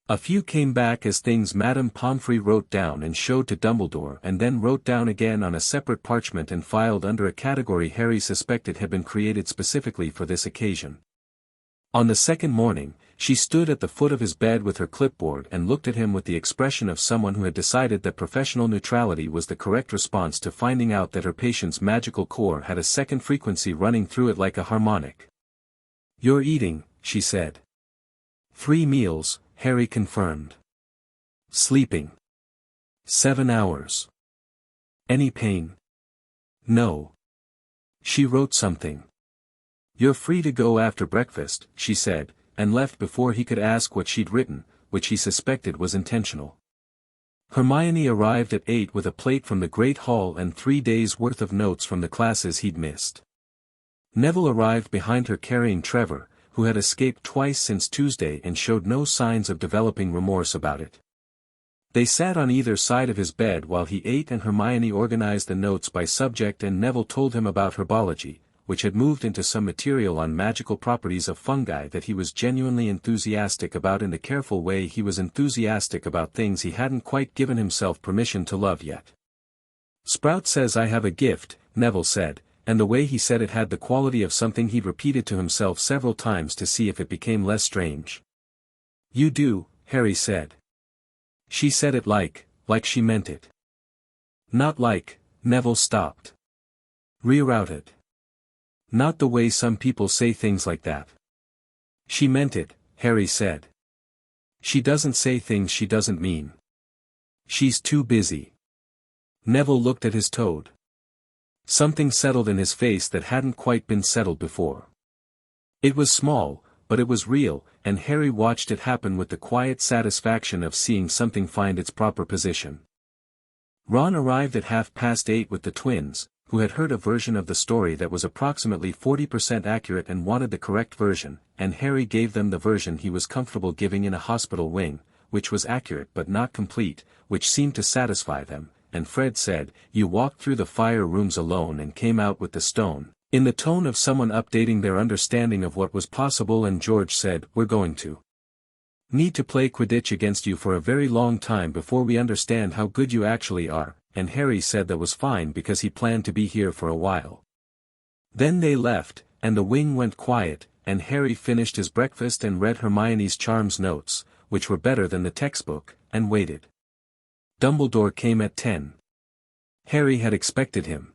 A few came back as things Madame Pomfrey wrote down and showed to Dumbledore and then wrote down again on a separate parchment and filed under a category Harry suspected had been created specifically for this occasion. On the second morning, she stood at the foot of his bed with her clipboard and looked at him with the expression of someone who had decided that professional neutrality was the correct response to finding out that her patient's magical core had a second frequency running through it like a harmonic. "You're eating," she said. 3 meals, Harry confirmed. "Sleeping." 7 hours. Any pain? No. She wrote something. You're free to go after breakfast, she said, and left before he could ask what she'd written, which he suspected was intentional. Hermione arrived at 8 with a plate from the Great Hall and 3 days' worth of notes from the classes he'd missed. Neville arrived behind her carrying Trevor, who had escaped twice since Tuesday and showed no signs of developing remorse about it. They sat on either side of his bed while he ate and Hermione organized the notes by subject and Neville told him about herbology, which had moved into some material on magical properties of fungi that he was genuinely enthusiastic about in the careful way he was enthusiastic about things he hadn't quite given himself permission to love yet. Sprout says I have a gift, Neville said, and the way he said it had the quality of something he'd repeated to himself several times to see if it became less strange. You do, Harry said. She said it like she meant it. Not like, Neville stopped. Rerouted. Not the way some people say things like that. She meant it, Harry said. She doesn't say things she doesn't mean. She's too busy. Neville looked at his toad. Something settled in his face that hadn't quite been settled before. It was small, but it was real, and Harry watched it happen with the quiet satisfaction of seeing something find its proper position. Ron arrived at 8:30 with the twins, who had heard a version of the story that was approximately 40% accurate and wanted the correct version, and Harry gave them the version he was comfortable giving in a hospital wing, which was accurate but not complete, which seemed to satisfy them, and Fred said, "You walked through the fire rooms alone and came out with the stone," in the tone of someone updating their understanding of what was possible, and George said, "We're going to need to play Quidditch against you for a very long time before we understand how good you actually are," and Harry said that was fine because he planned to be here for a while. Then they left, and the wing went quiet, and Harry finished his breakfast and read Hermione's charms notes, which were better than the textbook, and waited. Dumbledore came at 10. Harry had expected him.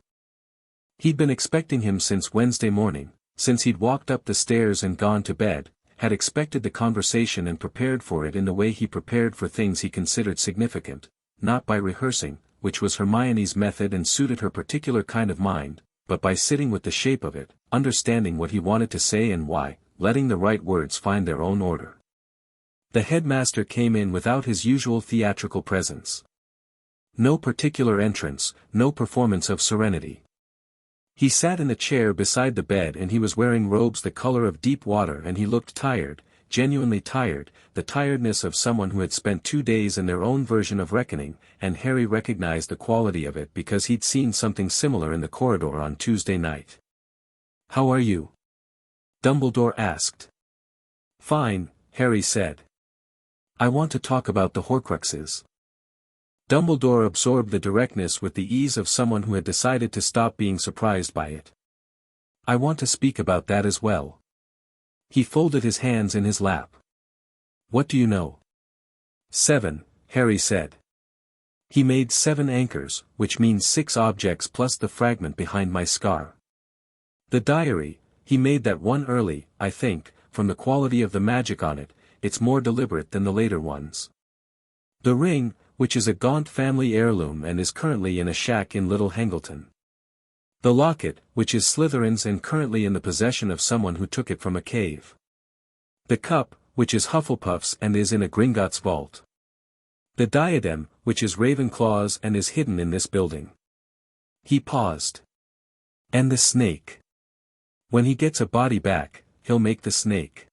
He'd been expecting him since Wednesday morning, since he'd walked up the stairs and gone to bed, had expected the conversation and prepared for it in the way he prepared for things he considered significant, not by rehearsing, which was Hermione's method and suited her particular kind of mind, but by sitting with the shape of it, understanding what he wanted to say and why, letting the right words find their own order. The headmaster came in without his usual theatrical presence. No particular entrance, no performance of serenity. He sat in the chair beside the bed and he was wearing robes the color of deep water and he looked tired, genuinely tired, the tiredness of someone who had spent 2 days in their own version of reckoning, and Harry recognized the quality of it because he'd seen something similar in the corridor on Tuesday night. "How are you?" Dumbledore asked. "Fine," Harry said. "I want to talk about the Horcruxes." Dumbledore absorbed the directness with the ease of someone who had decided to stop being surprised by it. "I want to speak about that as well." He folded his hands in his lap. "What do you know?" 7, Harry said. "He made 7 anchors, which means 6 objects plus the fragment behind my scar. The diary, he made that one early, I think, from the quality of the magic on it, it's more deliberate than the later ones. The ring, which is a Gaunt family heirloom and is currently in a shack in Little Hangleton. The locket, which is Slytherin's and currently in the possession of someone who took it from a cave. The cup, which is Hufflepuff's and is in a Gringotts vault. The diadem, which is Ravenclaw's and is hidden in this building." He paused. "And the snake. When he gets a body back, he'll make the snake."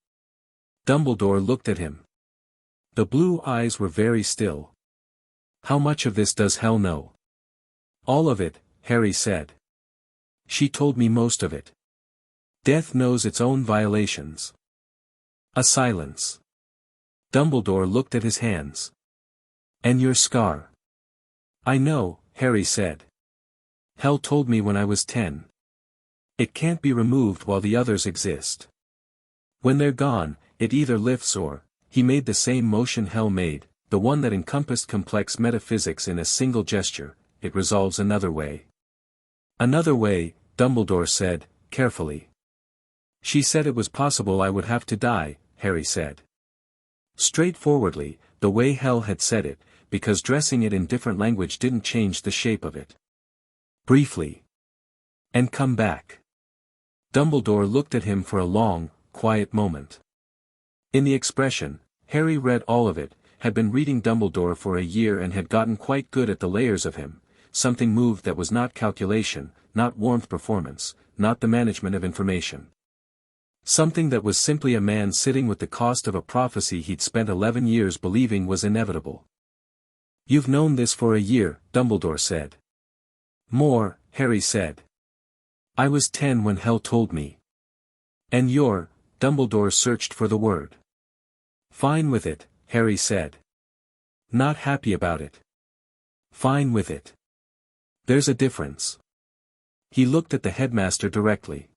Dumbledore looked at him. The blue eyes were very still. "How much of this does Hel know?" "All of it," Harry said. "She told me most of it. Death knows its own violations." A silence. Dumbledore looked at his hands. "And your scar?" "I know," Harry said. "Hel told me when I was 10. It can't be removed while the others exist. When they're gone, it either lifts or," he made the same motion Hel made, the one that encompassed complex metaphysics in a single gesture, "it resolves another way." "Another way," Dumbledore said, carefully. "She said it was possible I would have to die," Harry said. Straightforwardly, the way Hel had said it, because dressing it in different language didn't change the shape of it. Briefly. And come back. Dumbledore looked at him for a long, quiet moment. In the expression, Harry read all of it, had been reading Dumbledore for a year and had gotten quite good at the layers of him. Something moved that was not calculation, not warmth performance, not the management of information. Something that was simply a man sitting with the cost of a prophecy he'd spent 11 years believing was inevitable. You've known this for a year, Dumbledore said. More, Harry said. I was 10 when Hel told me. And Dumbledore searched for the word. Fine with it, Harry said. Not happy about it. Fine with it. There's a difference. He looked at the headmaster directly.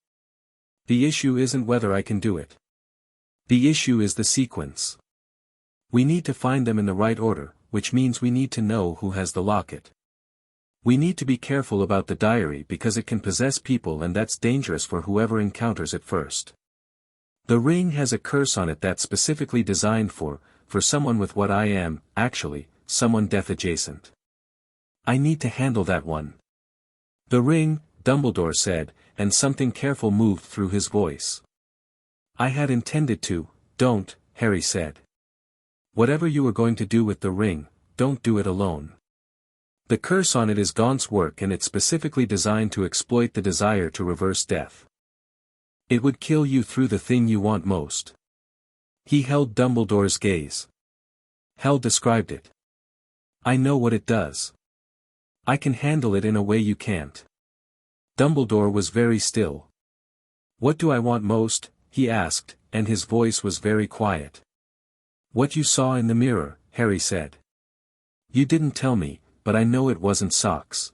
The issue isn't whether I can do it. The issue is the sequence. We need to find them in the right order, which means we need to know who has the locket. We need to be careful about the diary because it can possess people and that's dangerous for whoever encounters it first. The ring has a curse on it that's specifically designed for someone with what I am, actually, someone death adjacent. I need to handle that one. The ring, Dumbledore said, and something careful moved through his voice. I had intended to, don't, Harry said. Whatever you are going to do with the ring, don't do it alone. The curse on it is Gaunt's work and it's specifically designed to exploit the desire to reverse death. It would kill you through the thing you want most. He held Dumbledore's gaze. Hel described it. I know what it does. I can handle it in a way you can't. Dumbledore was very still. What do I want most? He asked, and his voice was very quiet. What you saw in the mirror, Harry said. You didn't tell me, but I know it wasn't socks.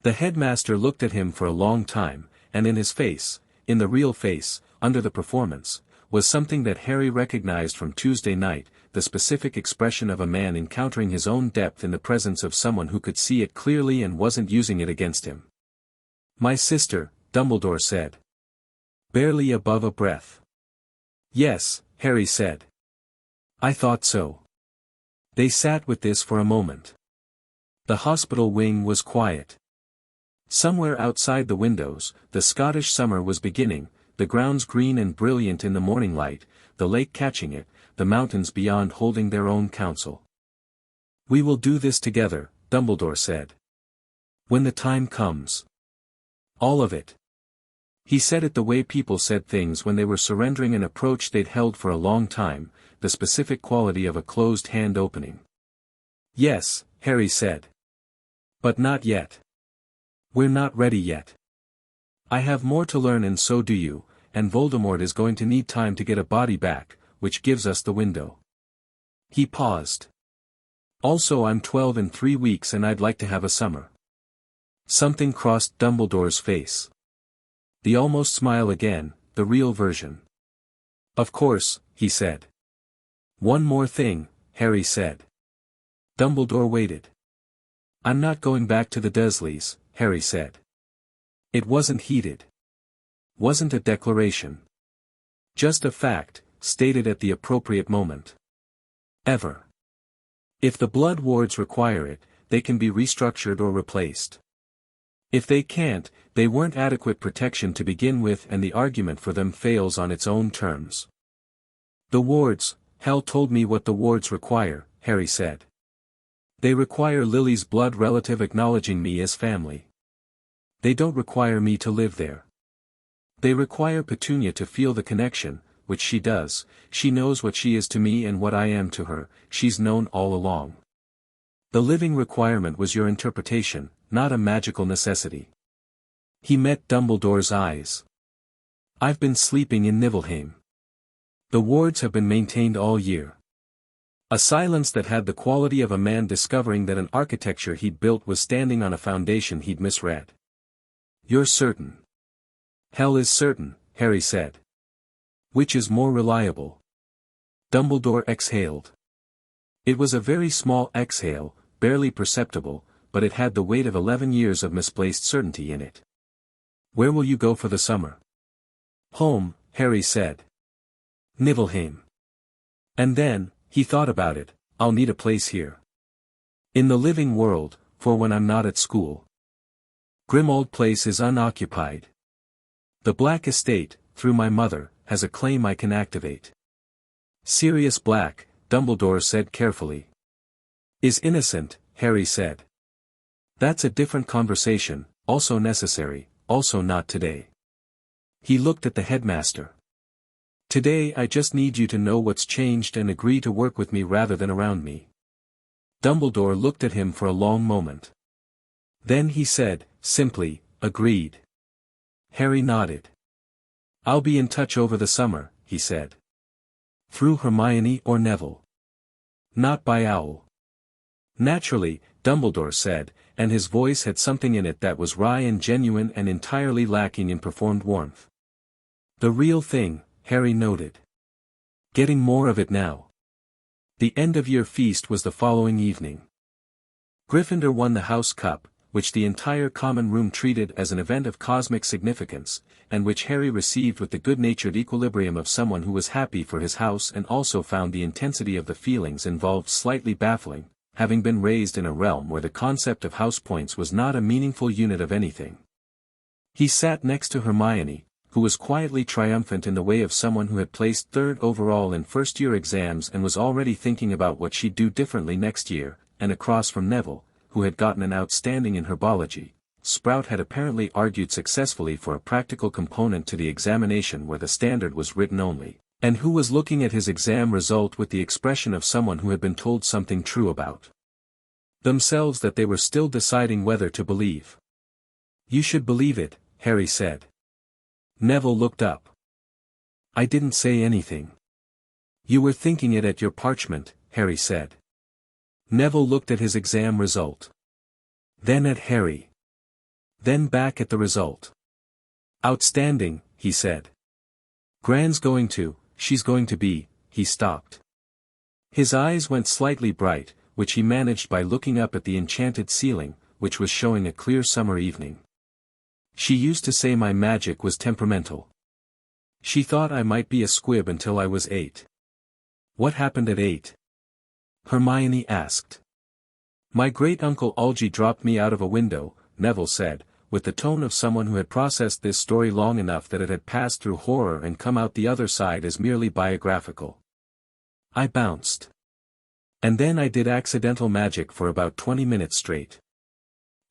The headmaster looked at him for a long time, and in his face, in the real face, under the performance, was something that Harry recognized from Tuesday night, the specific expression of a man encountering his own depth in the presence of someone who could see it clearly and wasn't using it against him. My sister, Dumbledore said. Barely above a breath. Yes, Harry said. I thought so. They sat with this for a moment. The hospital wing was quiet. Somewhere outside the windows, the Scottish summer was beginning, the grounds green and brilliant in the morning light, the lake catching it, the mountains beyond holding their own counsel. We will do this together, Dumbledore said. When the time comes. All of it. He said it the way people said things when they were surrendering an approach they'd held for a long time, the specific quality of a closed hand opening. Yes, Harry said. But not yet. We're not ready yet. I have more to learn and so do you, and Voldemort is going to need time to get a body back, which gives us the window. He paused. Also I'm 12 in 3 weeks and I'd like to have a summer. Something crossed Dumbledore's face. The almost smile again, the real version. Of course, he said. One more thing, Harry said. Dumbledore waited. I'm not going back to the Dursleys, Harry said. It wasn't heated. Wasn't a declaration. Just a fact, stated at the appropriate moment. Ever. If the blood wards require it, they can be restructured or replaced. If they can't, they weren't adequate protection to begin with and the argument for them fails on its own terms. The wards, Hel told me what the wards require, Harry said. They require Lily's blood relative acknowledging me as family. They don't require me to live there. They require Petunia to feel the connection, which she does. She knows what she is to me and what I am to her, she's known all along. The living requirement was your interpretation, not a magical necessity. He met Dumbledore's eyes. I've been sleeping in Niflheim. The wards have been maintained all year. A silence that had the quality of a man discovering that an architecture he'd built was standing on a foundation he'd misread. You're certain. Hel is certain, Harry said. Which is more reliable? Dumbledore exhaled. It was a very small exhale, barely perceptible, but it had the weight of 11 years of misplaced certainty in it. Where will you go for the summer? Home, Harry said. Niflheim. And then, he thought about it, I'll need a place here. In the living world, for when I'm not at school. Grimold Place is unoccupied. The Black Estate, through my mother, has a claim I can activate. Sirius Black, Dumbledore said carefully. Is innocent, Harry said. That's a different conversation, also necessary, also not today. He looked at the headmaster. Today I just need you to know what's changed and agree to work with me rather than around me. Dumbledore looked at him for a long moment. Then he said, simply, agreed. Harry nodded. I'll be in touch over the summer, he said. Through Hermione or Neville? Not by owl. Naturally, Dumbledore said, and his voice had something in it that was wry and genuine and entirely lacking in performed warmth. The real thing, Harry noted. Getting more of it now. The end-of-year feast was the following evening. Gryffindor won the House Cup, which the entire common room treated as an event of cosmic significance, and which Harry received with the good-natured equilibrium of someone who was happy for his house and also found the intensity of the feelings involved slightly baffling, having been raised in a realm where the concept of house points was not a meaningful unit of anything. He sat next to Hermione, who was quietly triumphant in the way of someone who had placed third overall in first-year exams and was already thinking about what she'd do differently next year, and across from Neville, who had gotten an outstanding in herbology. Sprout had apparently argued successfully for a practical component to the examination where the standard was written only, and who was looking at his exam result with the expression of someone who had been told something true about themselves that they were still deciding whether to believe. You should believe it, Harry said. Neville looked up. I didn't say anything. You were thinking it at your parchment, Harry said. Neville looked at his exam result. Then at Harry. Then back at the result. Outstanding, he said. Gran's going to, she's going to be, he stopped. His eyes went slightly bright, which he managed by looking up at the enchanted ceiling, which was showing a clear summer evening. She used to say my magic was temperamental. She thought I might be a squib until I was 8. What happened at 8? Hermione asked. My great-uncle Algy dropped me out of a window, Neville said, with the tone of someone who had processed this story long enough that it had passed through horror and come out the other side as merely biographical. I bounced. And then I did accidental magic for about 20 minutes straight.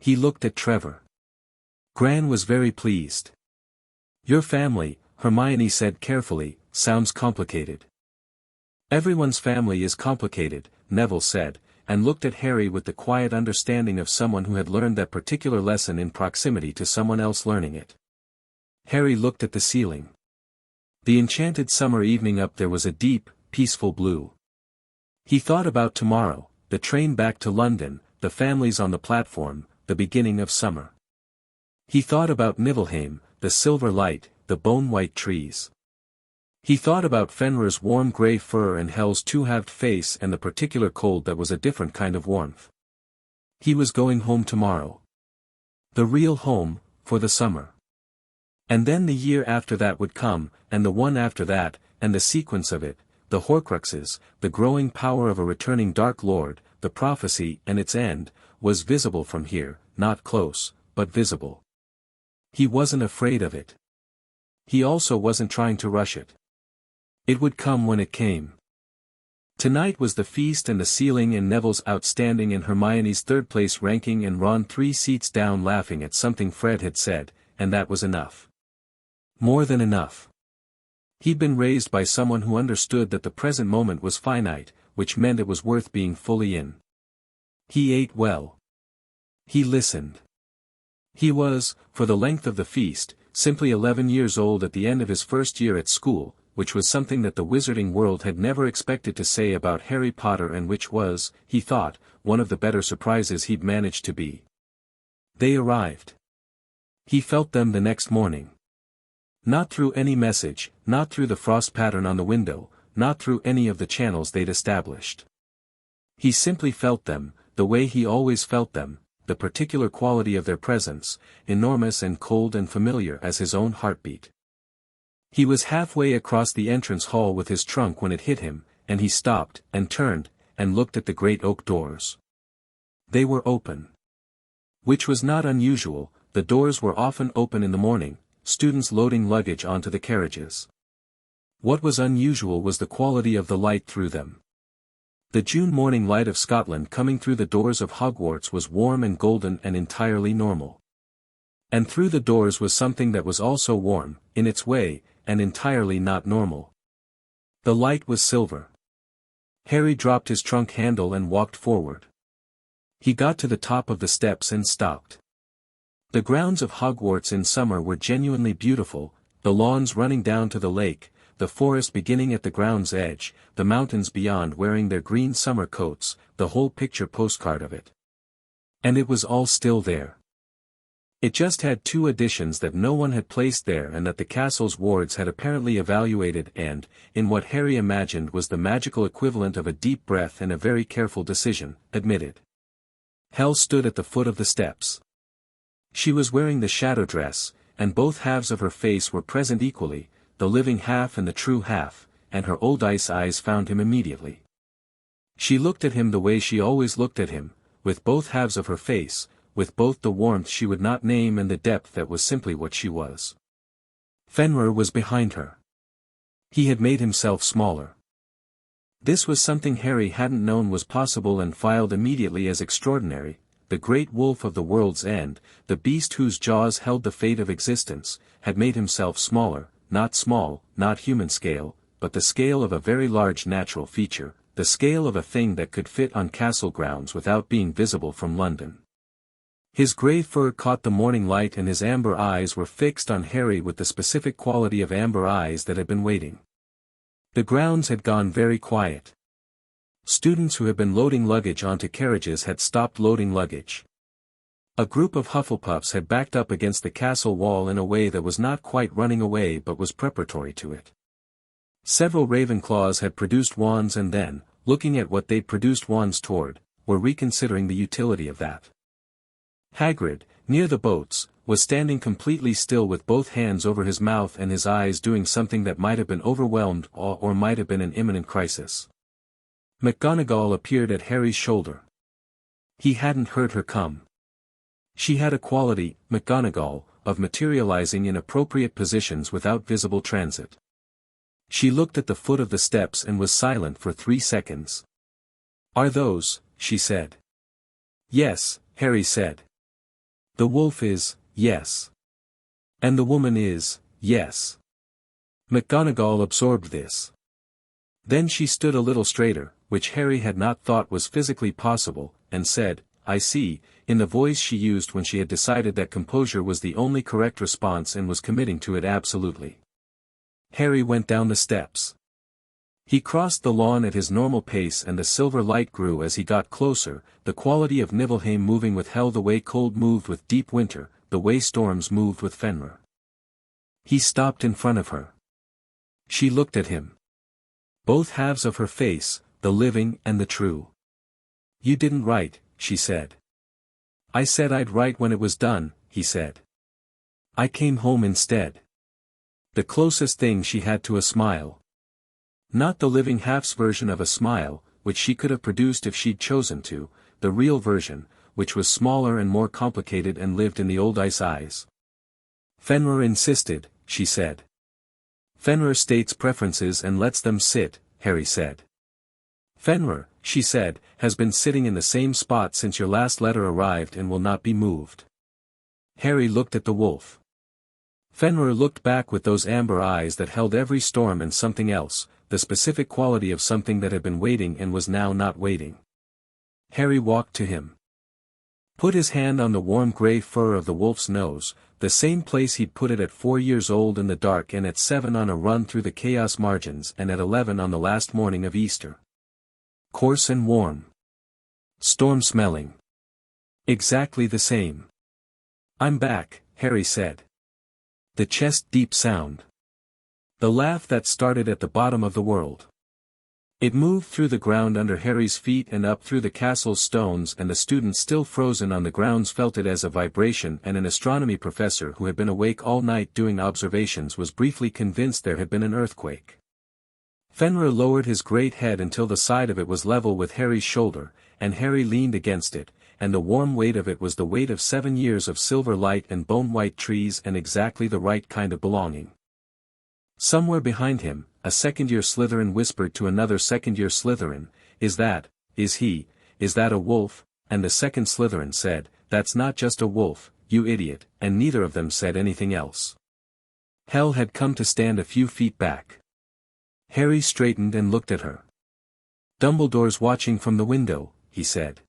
He looked at Trevor. Gran was very pleased. Your family, Hermione said carefully, sounds complicated. Everyone's family is complicated, Neville said, and looked at Harry with the quiet understanding of someone who had learned that particular lesson in proximity to someone else learning it. Harry looked at the ceiling. The enchanted summer evening up there was a deep, peaceful blue. He thought about tomorrow, the train back to London, the families on the platform, the beginning of summer. He thought about Niflheim, the silver light, the bone-white trees. He thought about Fenrir's warm grey fur and Hel's two-halved face and the particular cold that was a different kind of warmth. He was going home tomorrow. The real home, for the summer. And then the year after that would come, and the one after that, and the sequence of it, the Horcruxes, the growing power of a returning Dark Lord, the prophecy and its end, was visible from here, not close, but visible. He wasn't afraid of it. He also wasn't trying to rush it. It would come when it came. Tonight was the feast and the ceiling and Neville's outstanding and Hermione's third-place ranking and Ron 3 seats down laughing at something Fred had said, and that was enough. More than enough. He'd been raised by someone who understood that the present moment was finite, which meant it was worth being fully in. He ate well. He listened. He was, for the length of the feast, simply 11 years old at the end of his first year at school, which was something that the wizarding world had never expected to say about Harry Potter and which was, he thought, one of the better surprises he'd managed to be. They arrived. He felt them the next morning. Not through any message, not through the frost pattern on the window, not through any of the channels they'd established. He simply felt them, the way he always felt them, the particular quality of their presence, enormous and cold and familiar as his own heartbeat. He was halfway across the entrance hall with his trunk when it hit him, and he stopped, and turned, and looked at the great oak doors. They were open. Which was not unusual, the doors were often open in the morning, students loading luggage onto the carriages. What was unusual was the quality of the light through them. The June morning light of Scotland coming through the doors of Hogwarts was warm and golden and entirely normal. And through the doors was something that was also warm, in its way, and entirely not normal. The light was silver. Harry dropped his trunk handle and walked forward. He got to the top of the steps and stopped. The grounds of Hogwarts in summer were genuinely beautiful, the lawns running down to the lake, the forest beginning at the ground's edge, the mountains beyond wearing their green summer coats, the whole picture postcard of it. And it was all still there. It just had two additions that no one had placed there and that the castle's wards had apparently evaluated and, in what Harry imagined was the magical equivalent of a deep breath and a very careful decision, admitted. Hel stood at the foot of the steps. She was wearing the shadow dress, and both halves of her face were present equally, the living half and the true half, and her old ice eyes found him immediately. She looked at him the way she always looked at him, with both halves of her face, with both the warmth she would not name and the depth that was simply what she was. Fenrir was behind her. He had made himself smaller. This was something Harry hadn't known was possible and filed immediately as extraordinary. The great wolf of the world's end, the beast whose jaws held the fate of existence, had made himself smaller, not small, not human scale, but the scale of a very large natural feature, the scale of a thing that could fit on castle grounds without being visible from London. His grey fur caught the morning light and his amber eyes were fixed on Harry with the specific quality of amber eyes that had been waiting. The grounds had gone very quiet. Students who had been loading luggage onto carriages had stopped loading luggage. A group of Hufflepuffs had backed up against the castle wall in a way that was not quite running away but was preparatory to it. Several Ravenclaws had produced wands and then, looking at what they'd produced wands toward, were reconsidering the utility of that. Hagrid, near the boats, was standing completely still with both hands over his mouth and his eyes doing something that might have been overwhelmed or might have been an imminent crisis. McGonagall appeared at Harry's shoulder. He hadn't heard her come. She had a quality, McGonagall, of materializing in appropriate positions without visible transit. She looked at the foot of the steps and was silent for 3 seconds. "Are those?" she said. "Yes," Harry said. "The wolf is, yes. And the woman is, yes." McGonagall absorbed this. Then she stood a little straighter, which Harry had not thought was physically possible, and said, "I see," in the voice she used when she had decided that composure was the only correct response and was committing to it absolutely. Harry went down the steps. He crossed the lawn at his normal pace and the silver light grew as he got closer, the quality of Niflheim moving with Hel the way cold moved with deep winter, the way storms moved with Fenrir. He stopped in front of her. She looked at him. Both halves of her face, the living and the true. "You didn't write," she said. "I said I'd write when it was done," he said. "I came home instead." The closest thing she had to a smile. Not the living half's version of a smile, which she could have produced if she'd chosen to, the real version, which was smaller and more complicated and lived in the old ice eyes. "Fenrir insisted," she said. "Fenrir states preferences and lets them sit," Harry said. "Fenrir," she said, "has been sitting in the same spot since your last letter arrived and will not be moved." Harry looked at the wolf. Fenrir looked back with those amber eyes that held every storm and something else, the specific quality of something that had been waiting and was now not waiting. Harry walked to him. Put his hand on the warm grey fur of the wolf's nose, the same place he'd put it at 4 years old in the dark and at 7 on a run through the chaos margins and at 11 on the last morning of Easter. Coarse and warm. Storm-smelling. Exactly the same. "I'm back," Harry said. The chest-deep sound. The laugh that started at the bottom of the world. It moved through the ground under Harry's feet and up through the castle's stones and the students still frozen on the grounds felt it as a vibration and an astronomy professor who had been awake all night doing observations was briefly convinced there had been an earthquake. Fenrir lowered his great head until the side of it was level with Harry's shoulder, and Harry leaned against it, and the warm weight of it was the weight of 7 years of silver light and bone-white trees and exactly the right kind of belonging. Somewhere behind him, a second-year Slytherin whispered to another second-year Slytherin, is that a wolf? And the second Slytherin said, that's not just a wolf, you idiot, and neither of them said anything else. Hel had come to stand a few feet back. Harry straightened and looked at her. Dumbledore's watching from the window, he said.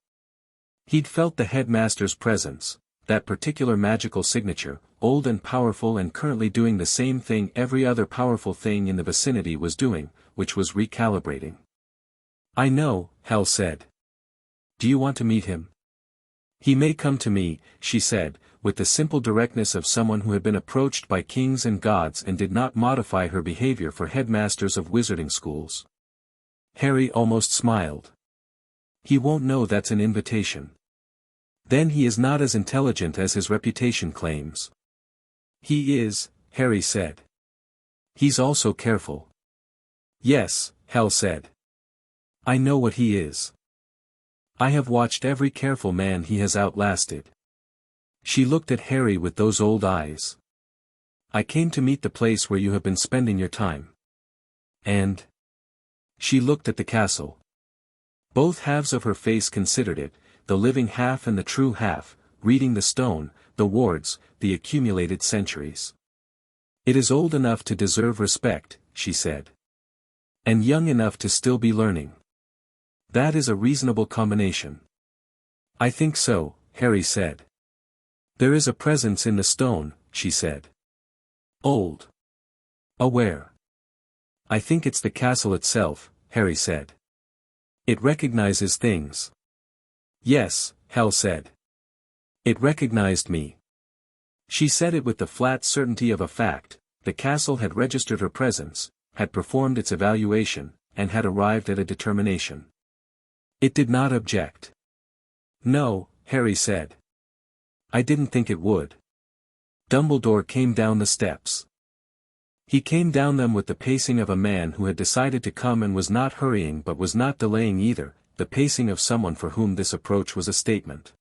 He'd felt the headmaster's presence, that particular magical signature, old and powerful and currently doing the same thing every other powerful thing in the vicinity was doing, which was recalibrating. I know, Hel said. Do you want to meet him? He may come to me, she said, with the simple directness of someone who had been approached by kings and gods and did not modify her behavior for headmasters of wizarding schools. Harry almost smiled. He won't know that's an invitation. Then he is not as intelligent as his reputation claims. He is, Harry said. He's also careful. Yes, Hel said. I know what he is. I have watched every careful man he has outlasted. She looked at Harry with those old eyes. I came to meet the place where you have been spending your time. And? She looked at the castle. Both halves of her face considered it, the living half and the true half, reading the stone, the wards, the accumulated centuries. It is old enough to deserve respect, she said. And young enough to still be learning. That is a reasonable combination. I think so, Harry said. There is a presence in the stone, she said. Old. Aware. I think it's the castle itself, Harry said. It recognizes things. Yes, Hel said. It recognized me. She said it with the flat certainty of a fact. The castle had registered her presence, had performed its evaluation, and had arrived at a determination. It did not object. No, Harry said. I didn't think it would. Dumbledore came down the steps. He came down them with the pacing of a man who had decided to come and was not hurrying but was not delaying either, the pacing of someone for whom this approach was a statement.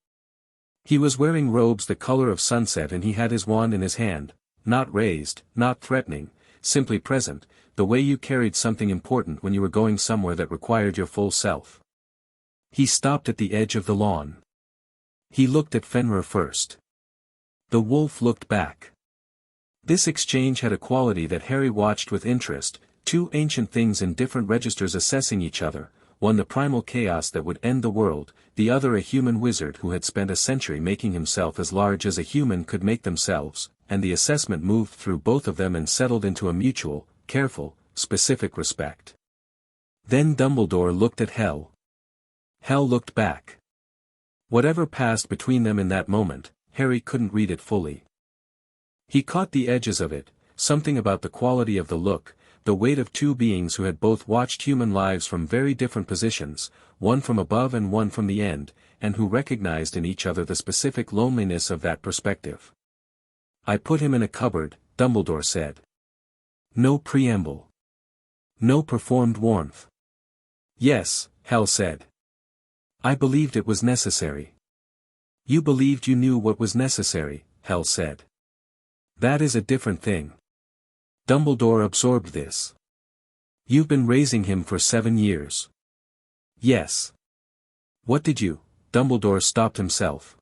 He was wearing robes the color of sunset and he had his wand in his hand, not raised, not threatening, simply present, the way you carried something important when you were going somewhere that required your full self. He stopped at the edge of the lawn. He looked at Fenrir first. The wolf looked back. This exchange had a quality that Harry watched with interest, two ancient things in different registers assessing each other, one the primal chaos that would end the world, the other a human wizard who had spent a century making himself as large as a human could make themselves, and the assessment moved through both of them and settled into a mutual, careful, specific respect. Then Dumbledore looked at Hel. Hel looked back. Whatever passed between them in that moment, Harry couldn't read it fully. He caught the edges of it, something about the quality of the look, the weight of two beings who had both watched human lives from very different positions, one from above and one from the end, and who recognized in each other the specific loneliness of that perspective. I put him in a cupboard, Dumbledore said. No preamble. No performed warmth. Yes, Hel said. I believed it was necessary. You believed you knew what was necessary, Hel said. That is a different thing. Dumbledore absorbed this. You've been raising him for 7 years. Yes. What did you? Dumbledore stopped himself.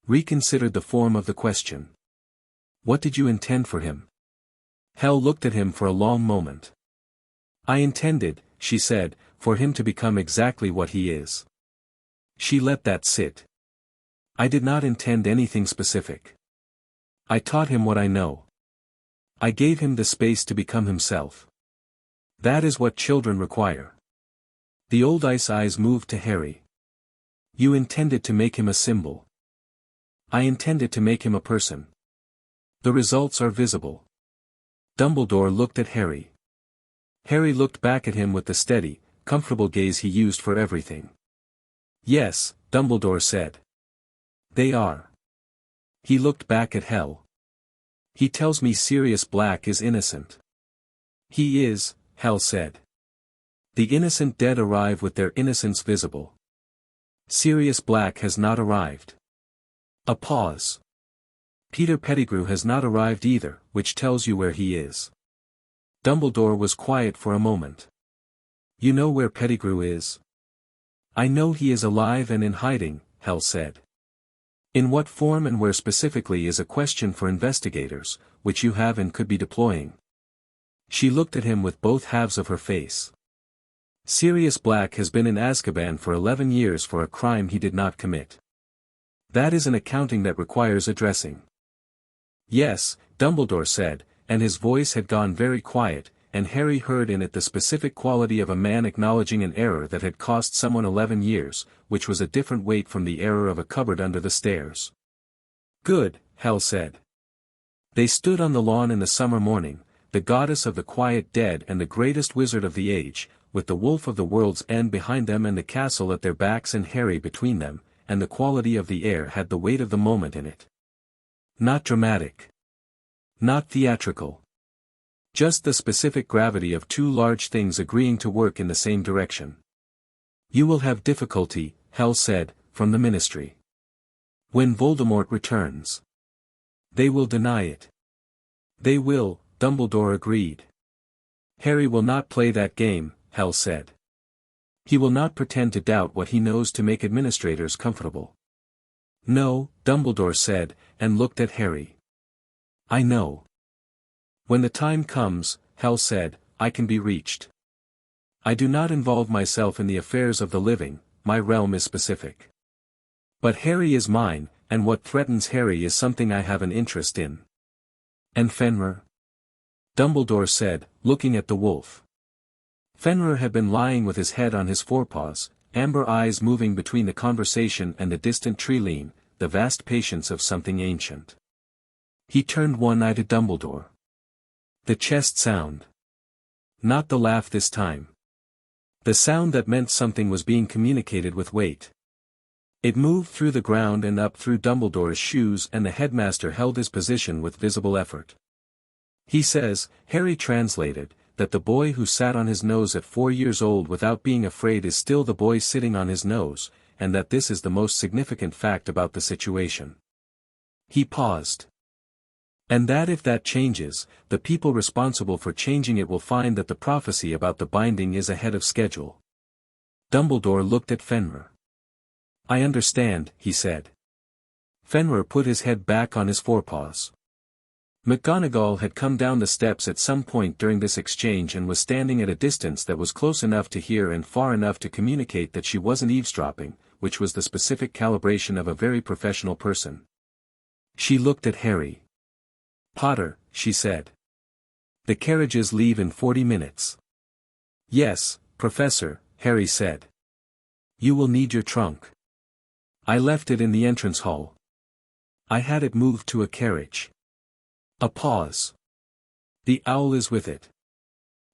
Reconsidered the form of the question. What did you intend for him? Hel looked at him for a long moment. I intended, she said, for him to become exactly what he is. She let that sit. I did not intend anything specific. I taught him what I know. I gave him the space to become himself. That is what children require. The old ice eyes moved to Harry. You intended to make him a symbol. I intended to make him a person. The results are visible. Dumbledore looked at Harry. Harry looked back at him with the steady, comfortable gaze he used for everything. Yes, Dumbledore said. They are. He looked back at Hel. He tells me Sirius Black is innocent. He is, Hel said. The innocent dead arrive with their innocence visible. Sirius Black has not arrived. A pause. Peter Pettigrew has not arrived either, which tells you where he is. Dumbledore was quiet for a moment. You know where Pettigrew is? I know he is alive and in hiding, Hel said. In what form and where specifically is a question for investigators, which you have and could be deploying. She looked at him with both halves of her face. Sirius Black has been in Azkaban for 11 years for a crime he did not commit. That is an accounting that requires addressing. Yes, Dumbledore said, and his voice had gone very quiet, and Harry heard in it the specific quality of a man acknowledging an error that had cost someone 11 years, which was a different weight from the error of a cupboard under the stairs. Good, Hel said. They stood on the lawn in the summer morning, the goddess of the quiet dead and the greatest wizard of the age, with the wolf of the world's end behind them and the castle at their backs and Harry between them, and the quality of the air had the weight of the moment in it. Not dramatic. Not theatrical. Just the specific gravity of two large things agreeing to work in the same direction. You will have difficulty, Hel said, from the ministry. When Voldemort returns. They will deny it. They will, Dumbledore agreed. Harry will not play that game, Hel said. He will not pretend to doubt what he knows to make administrators comfortable. No, Dumbledore said, and looked at Harry. I know. When the time comes, Hel said, I can be reached. I do not involve myself in the affairs of the living, my realm is specific. But Harry is mine, and what threatens Harry is something I have an interest in. And Fenrir? Dumbledore said, looking at the wolf. Fenrir had been lying with his head on his forepaws, amber eyes moving between the conversation and the distant tree-line, the vast patience of something ancient. He turned one eye to Dumbledore. The chest sound. Not the laugh this time. The sound that meant something was being communicated with weight. It moved through the ground and up through Dumbledore's shoes, and the headmaster held his position with visible effort. He says, Harry translated, that the boy who sat on his nose at 4 years old without being afraid is still the boy sitting on his nose, and that this is the most significant fact about the situation. He paused. And that if that changes, the people responsible for changing it will find that the prophecy about the binding is ahead of schedule. Dumbledore looked at Fenrir. I understand, he said. Fenrir put his head back on his forepaws. McGonagall had come down the steps at some point during this exchange and was standing at a distance that was close enough to hear and far enough to communicate that she wasn't eavesdropping, which was the specific calibration of a very professional person. She looked at Harry. Potter, she said. The carriages leave in 40 minutes. Yes, Professor, Harry said. You will need your trunk. I left it in the entrance hall. I had it moved to a carriage. A pause. The owl is with it.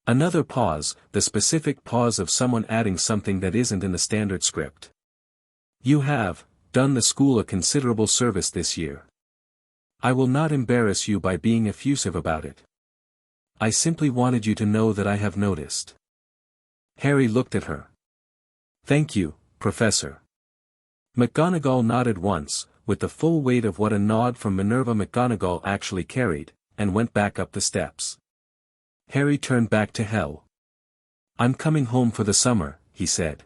Another pause, the specific pause of someone adding something that isn't in the standard script. You have done the school a considerable service this year. I will not embarrass you by being effusive about it. I simply wanted you to know that I have noticed. Harry looked at her. Thank you, Professor. McGonagall nodded once, with the full weight of what a nod from Minerva McGonagall actually carried, and went back up the steps. Harry turned back to Hel. I'm coming home for the summer, he said.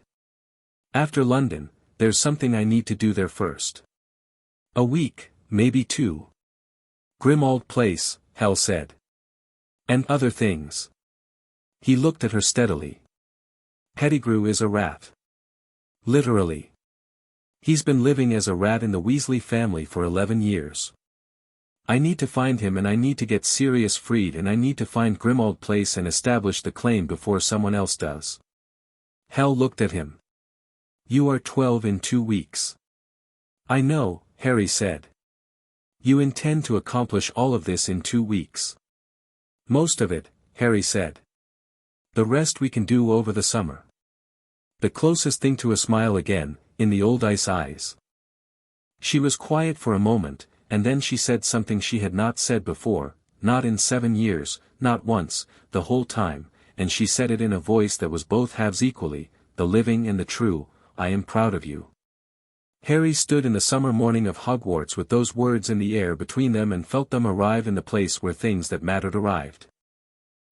After London, there's something I need to do there first. A week, maybe 2. Grimmauld Place, Hel said. And other things. He looked at her steadily. Pettigrew is a rat. Literally. He's been living as a rat in the Weasley family for 11 years. I need to find him, and I need to get Sirius freed, and I need to find Grimmauld Place and establish the claim before someone else does. Hel looked at him. You are 12 in 2 weeks. I know, Harry said. You intend to accomplish all of this in 2 weeks. Most of it, Harry said. The rest we can do over the summer. The closest thing to a smile again, in the old ice eyes. She was quiet for a moment, and then she said something she had not said before, not in 7 years, not once, the whole time, and she said it in a voice that was both halves equally, the living and the true. I am proud of you. Harry stood in the summer morning of Hogwarts with those words in the air between them and felt them arrive in the place where things that mattered arrived.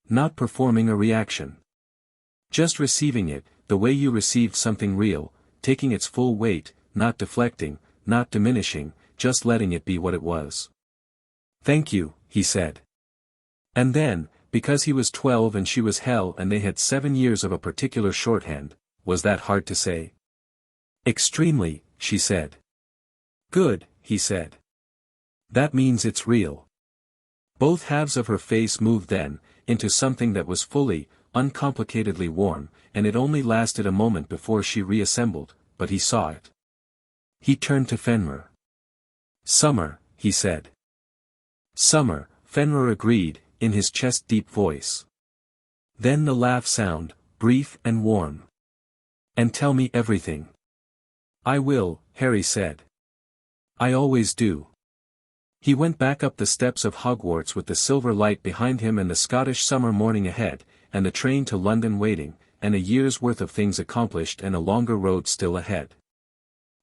Not performing a reaction. Just receiving it, the way you received something real, taking its full weight, not deflecting, not diminishing, just letting it be what it was. "Thank you," he said. And then, because he was 12 and she was Hel and they had 7 years of a particular shorthand, was that hard to say? "Extremely," she said. "Good," he said. "That means it's real." Both halves of her face moved then, into something that was fully, uncomplicatedly warm, and it only lasted a moment before she reassembled, but he saw it. He turned to Fenrir. "Summer," he said. "Summer," Fenrir agreed, in his chest-deep voice. Then the laugh sound, brief and warm. "And tell me everything." "I will," Harry said. "I always do." He went back up the steps of Hogwarts with the silver light behind him and the Scottish summer morning ahead, and the train to London waiting, and a year's worth of things accomplished and a longer road still ahead.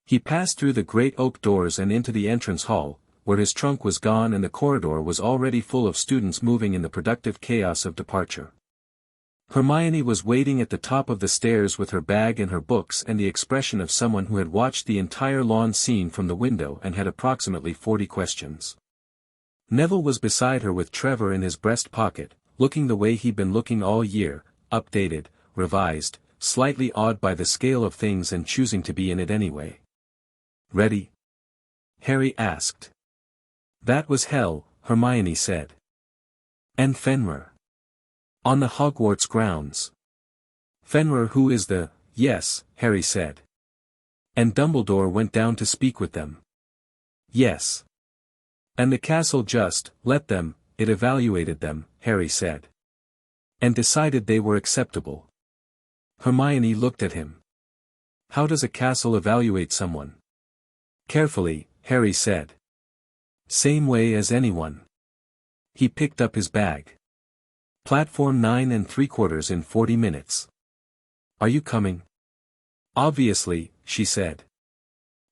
He passed through the great oak doors and into the entrance hall, where his trunk was gone and the corridor was already full of students moving in the productive chaos of departure. Hermione was waiting at the top of the stairs with her bag and her books and the expression of someone who had watched the entire lawn scene from the window and had approximately 40 questions. Neville was beside her with Trevor in his breast pocket, looking the way he'd been looking all year, updated, revised, slightly awed by the scale of things and choosing to be in it anyway. "Ready?" Harry asked. "That was Hel," Hermione said. "And Fenrir. On the Hogwarts grounds." "Fenrir who is the, yes," Harry said. "And Dumbledore went down to speak with them." "Yes. And the castle just, let them, it evaluated them," Harry said. "And decided they were acceptable." Hermione looked at him. "How does a castle evaluate someone?" "Carefully," Harry said. "Same way as anyone." He picked up his bag. "Platform 9 3/4 in 40 minutes. Are you coming?" "Obviously," she said.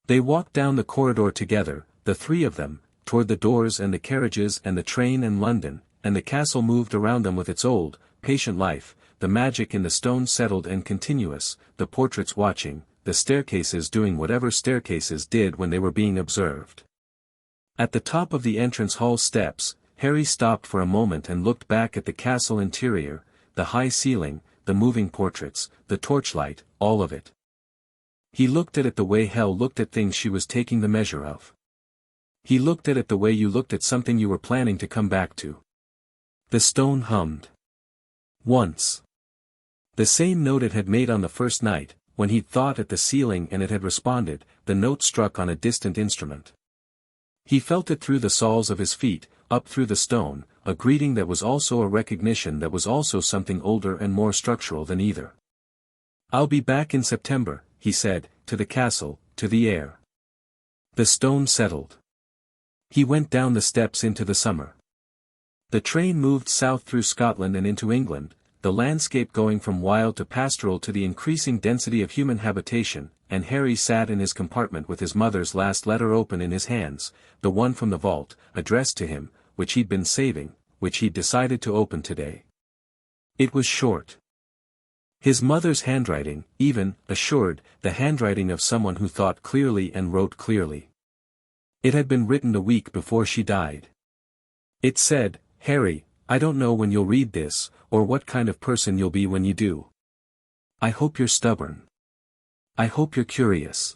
They walked down the corridor together, the three of them, toward the doors and the carriages and the train and London, and the castle moved around them with its old, patient life, the magic in the stone settled and continuous, the portraits watching, the staircases doing whatever staircases did when they were being observed. At the top of the entrance hall steps, Harry stopped for a moment and looked back at the castle interior, the high ceiling, the moving portraits, the torchlight, all of it. He looked at it the way Hel looked at things she was taking the measure of. He looked at it the way you looked at something you were planning to come back to. The stone hummed. Once. The same note it had made on the first night, when he'd thought at the ceiling and it had responded, the note struck on a distant instrument. He felt it through the soles of his feet, up through the stone, a greeting that was also a recognition that was also something older and more structural than either. "I'll be back in September," he said, to the castle, to the air. The stone settled. He went down the steps into the summer. The train moved south through Scotland and into England, the landscape going from wild to pastoral to the increasing density of human habitation, and Harry sat in his compartment with his mother's last letter open in his hands, the one from the vault, addressed to him, which he'd been saving, which he'd decided to open today. It was short. His mother's handwriting, even, assured, the handwriting of someone who thought clearly and wrote clearly. It had been written a week before she died. It said, "Harry, I don't know when you'll read this, or what kind of person you'll be when you do. I hope you're stubborn. I hope you're curious.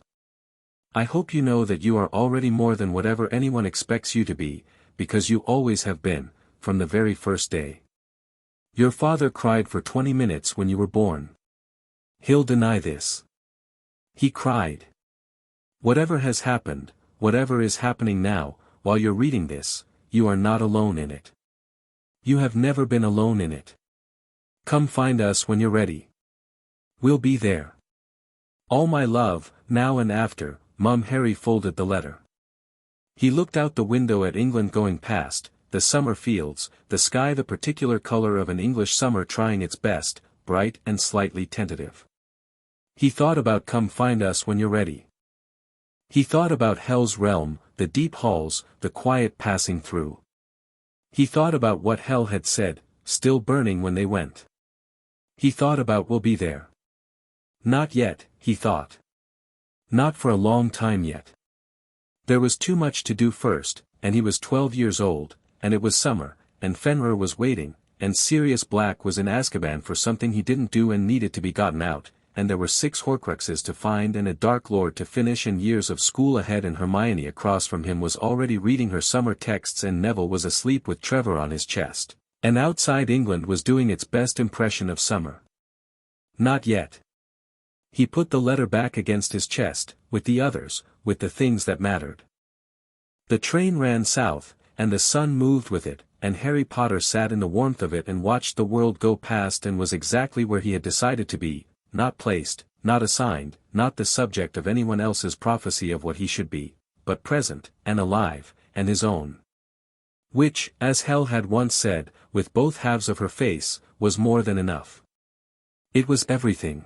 I hope you know that you are already more than whatever anyone expects you to be, because you always have been, from the very first day. Your father cried for 20 minutes when you were born. He'll deny this. He cried. Whatever has happened, whatever is happening now, while you're reading this, you are not alone in it. You have never been alone in it. Come find us when you're ready. We'll be there. All my love, now and after." Mum. Harry folded the letter. He looked out the window at England going past, the summer fields, the sky the particular color of an English summer trying its best, bright and slightly tentative. He thought about "come find us when you're ready." He thought about Hel's realm, the deep halls, the quiet passing through. He thought about what Hel had said, still burning when they went. He thought about we'll be there. Not yet, he thought. Not for a long time yet. There was too much to do first, and he was 12 years old, and it was summer, and Fenrir was waiting, and Sirius Black was in Azkaban for something he didn't do and needed to be gotten out, and there were 6 Horcruxes to find and a Dark Lord to finish and years of school ahead, and Hermione across from him was already reading her summer texts and Neville was asleep with Trevor on his chest, and outside England was doing its best impression of summer. Not yet. He put the letter back against his chest, with the others, with the things that mattered. The train ran south, and the sun moved with it, and Harry Potter sat in the warmth of it and watched the world go past and was exactly where he had decided to be, not placed, not assigned, not the subject of anyone else's prophecy of what he should be, but present, and alive, and his own. Which, as Hel had once said, with both halves of her face, was more than enough. It was everything.